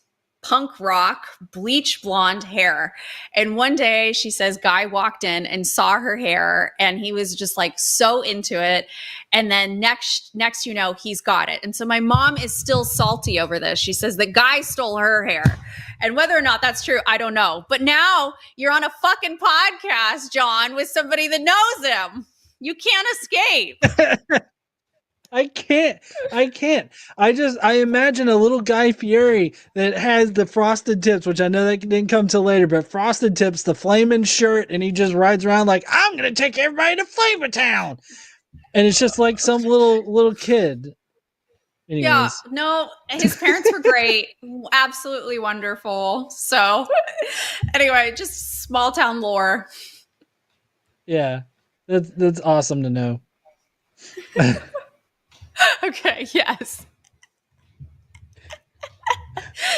S2: punk rock, bleach blonde hair. And one day she says Guy walked in and saw her hair, and he was just like so into it. And then next you know, he's got it. And so my mom is still salty over this. She says that Guy stole her hair. And whether or not that's true, I don't know. But now you're on a fucking podcast, John, with somebody that knows him. You can't escape.
S1: I can't. I imagine a little Guy Fieri that has the frosted tips, which I know that didn't come till later, but frosted tips, the flaming shirt, and he just rides around like, I'm going to take everybody to Flavortown. And it's just like some little kid. Anyways.
S2: Yeah, no, his parents were great. Absolutely wonderful. So anyway, just small town lore.
S1: Yeah, that's awesome to know.
S2: Okay, yes.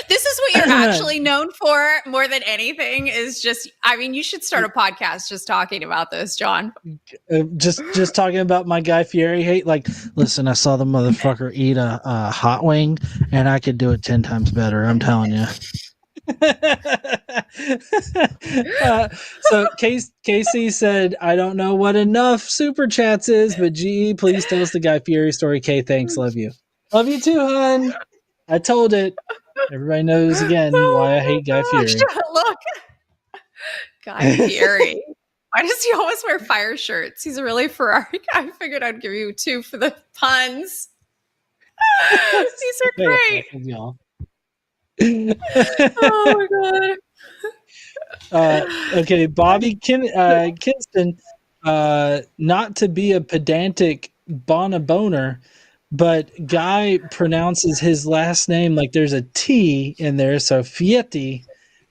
S2: This is what you're actually known for more than anything, is just, I mean, you should start a podcast just talking about this, John.
S1: Just talking about my Guy Fieri hate. Like, listen, I saw the motherfucker eat a hot wing, and I could do it 10 times better. I'm telling you. So Casey said, I don't know what enough super chats is, but GE, please tell us the Guy Fieri story. Kay, thanks. Love you. Love you too, hon. I told it. Everybody knows again why I hate Guy Fieri.
S2: Look, Guy Fieri. Why does he always wear fire shirts? He's a really Ferrari guy. I figured I'd give you 2 for the puns. These are great.
S1: Y'all.
S2: Oh my god.
S1: Okay, Bobby Kinston, not to be a pedantic boner, but Guy pronounces his last name like there's a T in there, so Fieti,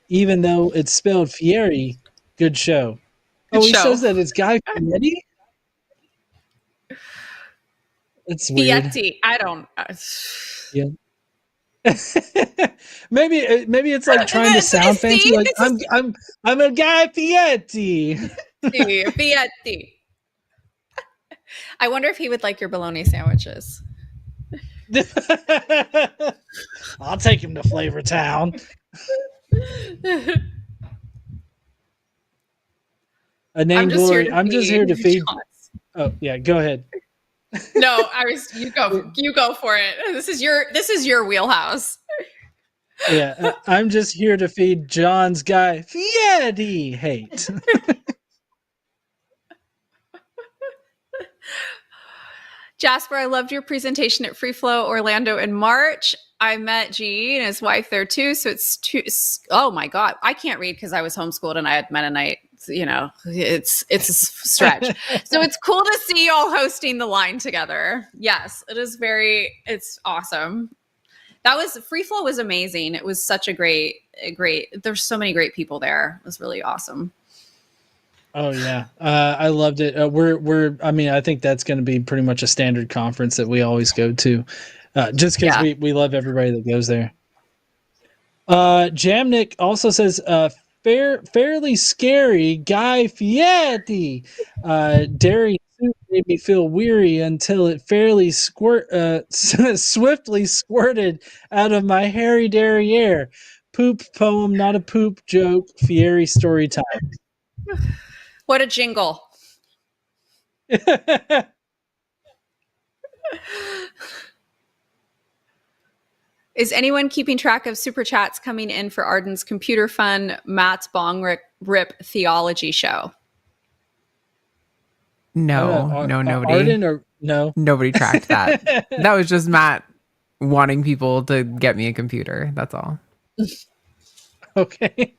S1: even though it's spelled Fieri. Good show. He says that it's Guy Fieri? It's weird.
S2: Fieti. I don't.
S1: Yeah. maybe it's like trying to sound fancy. Like I'm a Guy Fieri.
S2: Fieti. I wonder if he would like your bologna sandwiches.
S1: I'll take him to Flavortown. A name glory. I'm just here to feed. Oh yeah, go ahead.
S2: No, you go for it. This is your wheelhouse.
S1: Yeah, I'm just here to feed John's Guy Fieri hate.
S2: Jasper, I loved your presentation at Free Flow Orlando in March. I met G and his wife there too. So oh my God, I can't read because I was homeschooled and I had Mennonite. It's a stretch. So it's cool to see you all hosting the line together. Yes, it's awesome. Free Flow was amazing. It was such a great, there's so many great people there. It was really awesome.
S1: Oh yeah. I loved it. I think that's going to be pretty much a standard conference that we always go to, just because we love everybody that goes there. Jamnik also says, fairly scary Guy Fieri. Dairy soup made me feel weary until it fairly swiftly squirted out of my hairy derriere. Poop poem, not a poop joke. Fieri story time.
S2: What a jingle. Is anyone keeping track of super chats coming in for Arden's computer fun Matt's Bong Rip theology show?
S3: No, nobody.
S1: Arden or no?
S3: Nobody tracked that. That was just Matt wanting people to get me a computer. That's all.
S1: Okay.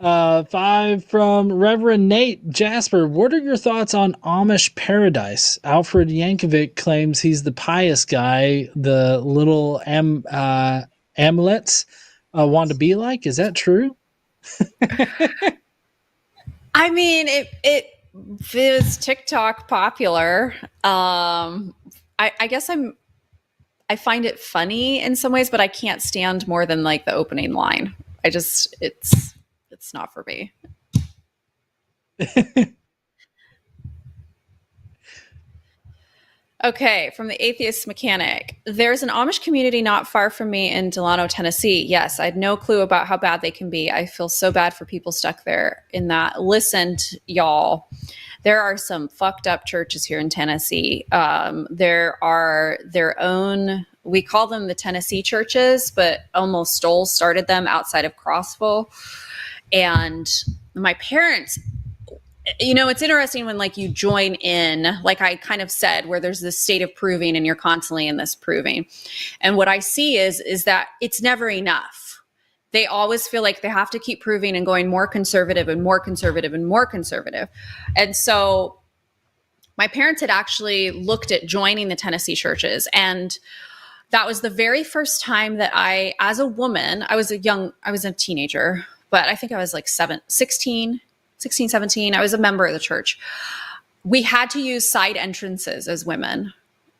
S1: 5 from Reverend Nate. Jasper, what are your thoughts on Amish paradise? Alfred Yankovic claims he's the pious guy the little amulets want to be like. Is that true?
S2: I mean, it was TikTok popular. I guess I find it funny in some ways, but I can't stand more than like the opening line. It's not for me. Okay, from the Atheist Mechanic. There's an Amish community not far from me in Delano, Tennessee. Yes, I had no clue about how bad they can be. I feel so bad for people stuck there in that. Listen, y'all, there are some fucked up churches here in Tennessee. There are their own, we call them the Tennessee churches, but Almost Stole started them outside of Crossville. And my parents, it's interesting when like you join in, like I kind of said, where there's this state of proving and you're constantly in this proving. And what I see is that it's never enough. They always feel like they have to keep proving and going more conservative and more conservative and more conservative. And so my parents had actually looked at joining the Tennessee churches, and that was the very first time that I, as a woman, I was a teenager, but I think I was like 16, 17. I was a member of the church. We had to use side entrances as women.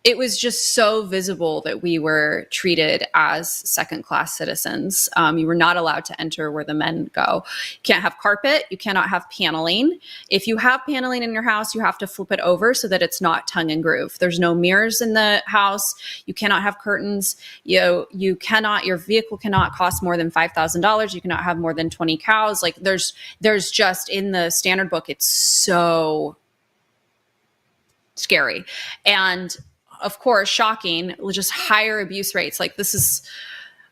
S2: It was just so visible that we were treated as second-class citizens. You were not allowed to enter where the men go. You can't have carpet. You cannot have paneling. If you have paneling in your house, you have to flip it over so that it's not tongue and groove. There's no mirrors in the house. You cannot have curtains. Your vehicle cannot cost more than $5,000. You cannot have more than 20 cows. Like there's just in the standard book, it's so scary. And of course, shocking, just higher abuse rates. Like this is,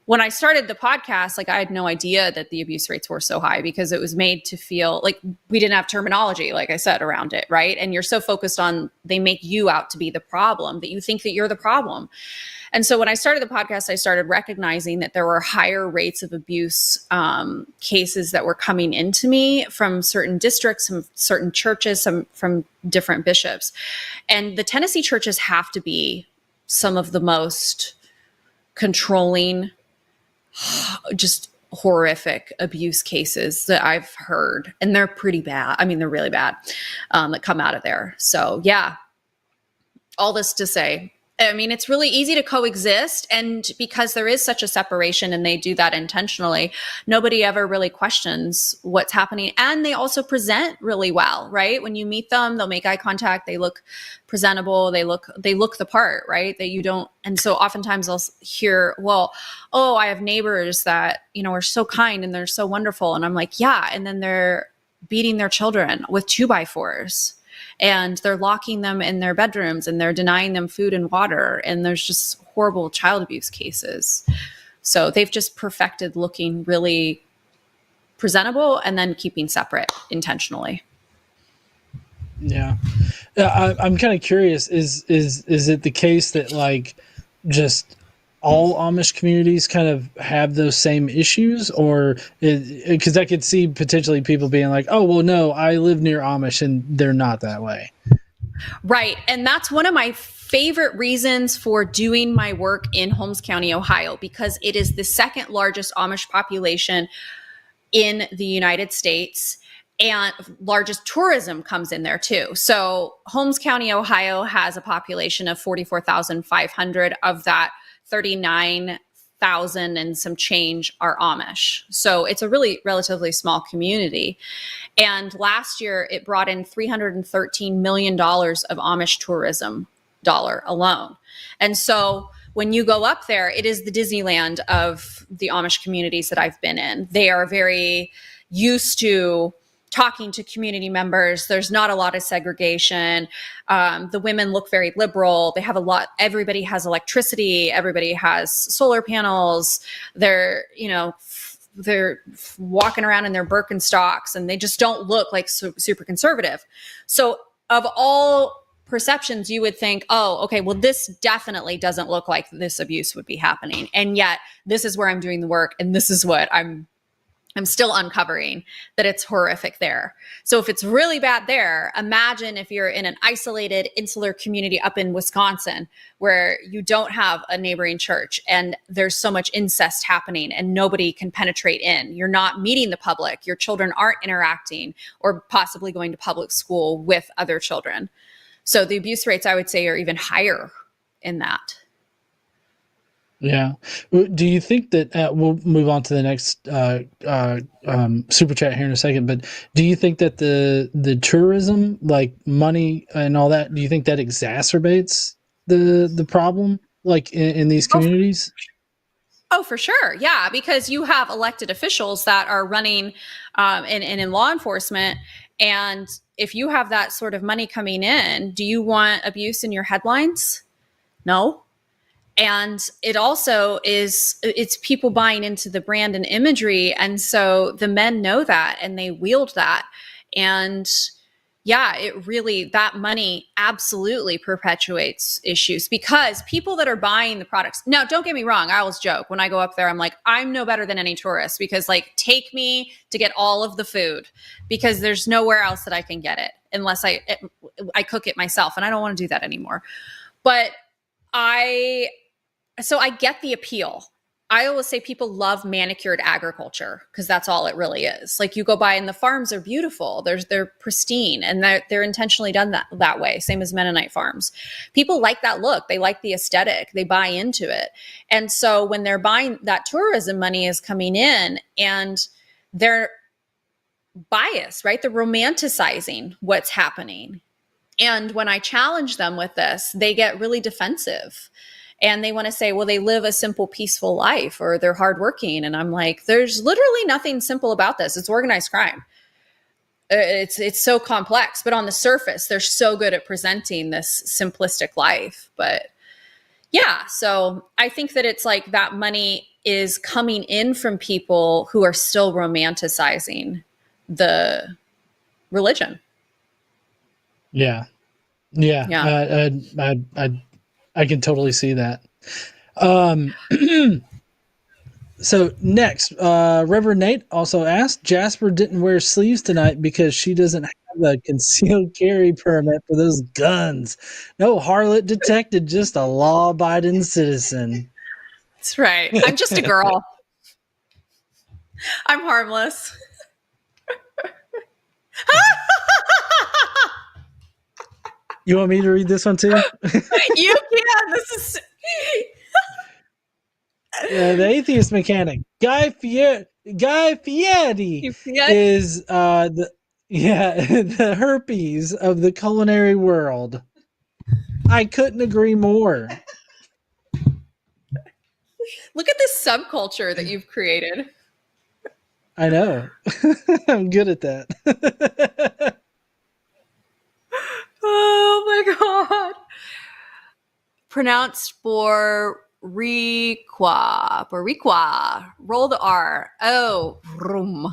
S2: when I started the podcast, like I had no idea that the abuse rates were so high because it was made to feel like we didn't have terminology, like I said, around it, right? And you're so focused on, they make you out to be the problem that you think that you're the problem. And so when I started the podcast, I started recognizing that there were higher rates of abuse cases that were coming into me from certain districts, from certain churches, from different bishops. And the Tennessee churches have to be some of the most controlling, just horrific abuse cases that I've heard. And they're pretty bad. I mean, they're really bad that come out of there. So yeah, all this to say, I mean, it's really easy to coexist. And because there is such a separation and they do that intentionally, nobody ever really questions what's happening. And they also present really well, right? When you meet them, they'll make eye contact. They look presentable. They look the part, right? That you don't. And so oftentimes I'll hear, well, oh, I have neighbors that, are so kind and they're so wonderful. And I'm like, yeah. And then they're beating their children with 2x4s, and they're locking them in their bedrooms, and they're denying them food and water. And there's just horrible child abuse cases. So they've just perfected looking really presentable and then keeping separate intentionally.
S1: Yeah. I'm kind of curious, is it the case that like just all Amish communities kind of have those same issues, or because I could see potentially people being like, oh, well, no, I live near Amish and they're not that way.
S2: Right. And that's one of my favorite reasons for doing my work in Holmes County, Ohio, because it is the second largest Amish population in the United States, and largest tourism comes in there too. So Holmes County, Ohio has a population of 44,500. Of that, 39,000 and some change are Amish. So it's a really relatively small community. And last year it brought in $313 million of Amish tourism dollar alone. And so when you go up there, it is the Disneyland of the Amish communities that I've been in. They are very used to talking to community members. There's not a lot of segregation. The women look very liberal. They have a lot. Everybody has electricity. Everybody has solar panels. They're walking around in their Birkenstocks, and they just don't look like super conservative. So of all perceptions, you would think, oh, okay, well, this definitely doesn't look like this abuse would be happening. And yet this is where I'm doing the work. And this is what I'm still uncovering, that it's horrific there. So if it's really bad there, imagine if you're in an isolated insular community up in Wisconsin where you don't have a neighboring church and there's so much incest happening and nobody can penetrate in. You're not meeting the public. Your children aren't interacting or possibly going to public school with other children. So the abuse rates, I would say, are even higher in that.
S1: Yeah. Do you think that we'll move on to the next super chat here in a second, but do you think that the tourism, like money and all that, do you think that exacerbates the problem, like in these communities?
S2: Oh, for sure. Yeah, because you have elected officials that are running in law enforcement. And if you have that sort of money coming in, do you want abuse in your headlines? No. And it also it's people buying into the brand and imagery. And so the men know that and they wield that. And yeah, that money absolutely perpetuates issues, because people that are buying the products. Now, don't get me wrong. I always joke when I go up there, I'm like, I'm no better than any tourist, because like, take me to get all of the food, because there's nowhere else that I can get it unless I cook it myself. And I don't want to do that anymore. But so I get the appeal. I always say people love manicured agriculture because that's all it really is. Like, you go by and the farms are beautiful. They're pristine, and they're intentionally done that way. Same as Mennonite farms. People like that look. They like the aesthetic. They buy into it. And so when they're buying, that tourism money is coming in and they're biased, right? They're romanticizing what's happening. And when I challenge them with this, they get really defensive. And they want to say, well, they live a simple, peaceful life, or they're hardworking. And I'm like, there's literally nothing simple about this. It's organized crime. It's so complex. But on the surface, they're so good at presenting this simplistic life. But yeah, so I think that it's like that money is coming in from people who are still romanticizing the religion.
S1: Yeah. I can totally see that. So next, Reverend Nate also asked, Jasper didn't wear sleeves tonight because she doesn't have a concealed carry permit for those guns. No harlot detected, just a law-abiding citizen.
S2: That's right. I'm just a girl. I'm harmless.
S1: You want me to read this one too?
S2: You can. This is
S1: the atheist mechanic Guy Fieri is the herpes of the culinary world. I couldn't agree more.
S2: Look at this subculture that you've created.
S1: I know. I'm good at that.
S2: Oh my God. Pronounced Boriqua. Roll the R. Oh, vroom.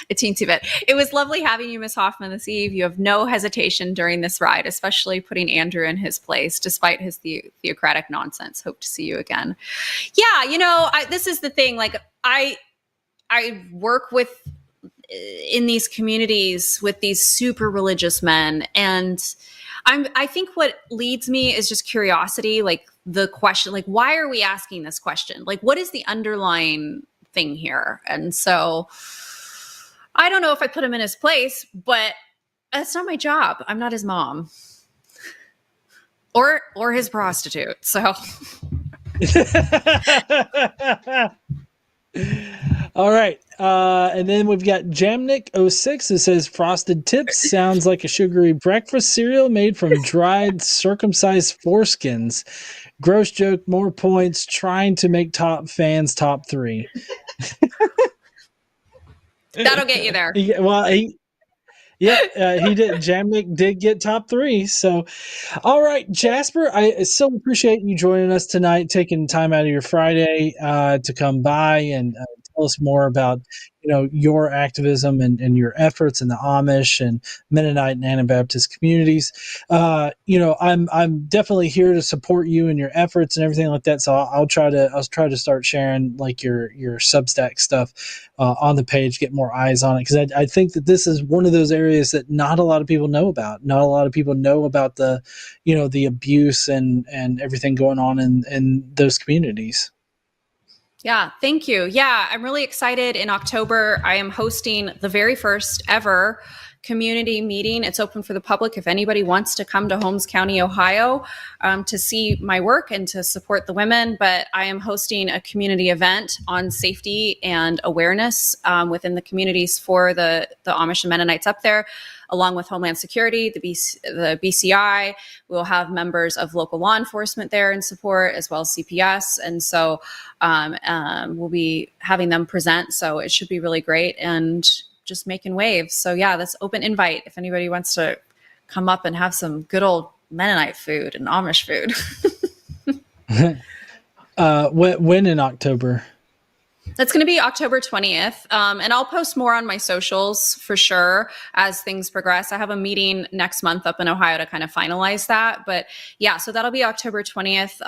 S2: A teensy bit. It was lovely having you, Miss Hoffman, this eve. You have no hesitation during this ride, especially putting Andrew in his place, despite his theocratic nonsense. Hope to see you again. Yeah, this is the thing. Like, I work in these communities with these super religious men, and I think what leads me is just curiosity, like the question, like, why are we asking this question? Like, what is the underlying thing here? And so I don't know if I put him in his place, but that's not my job. I'm not his mom or his prostitute. So
S1: all right. And then we've got Jamnik06 who says Frosted Tips sounds like a sugary breakfast cereal made from dried circumcised foreskins. Gross joke, more points, trying to make top fans top 3.
S2: That'll get you there.
S1: He did. Jamnik did get top 3. So, all right, Jasper, I so appreciate you joining us tonight, taking time out of your Friday to come by and tell us more about your activism and your efforts in the Amish and Mennonite and Anabaptist communities. I'm definitely here to support you and your efforts and everything like that. So I'll try to start sharing like your Substack stuff on the page, get more eyes on it, because I think that this is one of those areas that not a lot of people know about. Not a lot of people know about the the abuse and everything going on in those communities.
S2: Yeah, thank you. Yeah, I'm really excited. In October, I am hosting the very first ever community meeting. It's open for the public if anybody wants to come to Holmes County, Ohio, to see my work and to support the women. But I am hosting a community event on safety and awareness within the communities for the Amish and Mennonites up there, along with Homeland Security, the BCI. We'll have members of local law enforcement there in support, as well as CPS. And so we'll be having them present. So it should be really great and just making waves. So yeah, that's open invite if anybody wants to come up and have some good old Mennonite food and Amish food.
S1: When in October?
S2: That's going to be October 20th. And I'll post more on my socials for sure as things progress. I have a meeting next month up in Ohio to kind of finalize that. But yeah, so that'll be October 20th.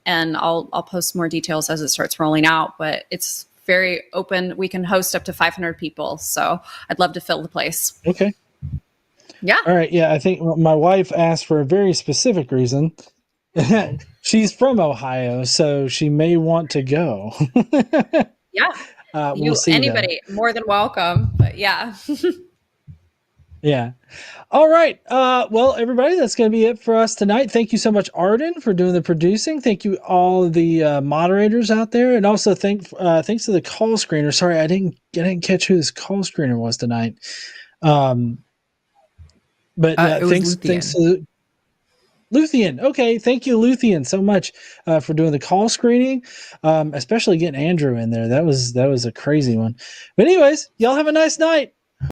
S2: And I'll post more details as it starts rolling out. But it's very open. We can host up to 500 people. So I'd love to fill the place.
S1: Okay.
S2: Yeah.
S1: All right. Yeah. I think my wife asked for a very specific reason. She's from Ohio, so she may want to go.
S2: Yeah.
S1: We'll see
S2: anybody though. More than welcome, but yeah.
S1: Yeah. All right. Well, everybody, that's going to be it for us tonight. Thank you so much, Arden, for doing the producing. Thank you, all of the moderators out there, and also thanks to the call screener. Sorry, I didn't catch who this call screener was tonight. But thanks to Luthien. Okay, thank you, Luthien, so much for doing the call screening, especially getting Andrew in there. That was a crazy one. But anyways, y'all have a nice night.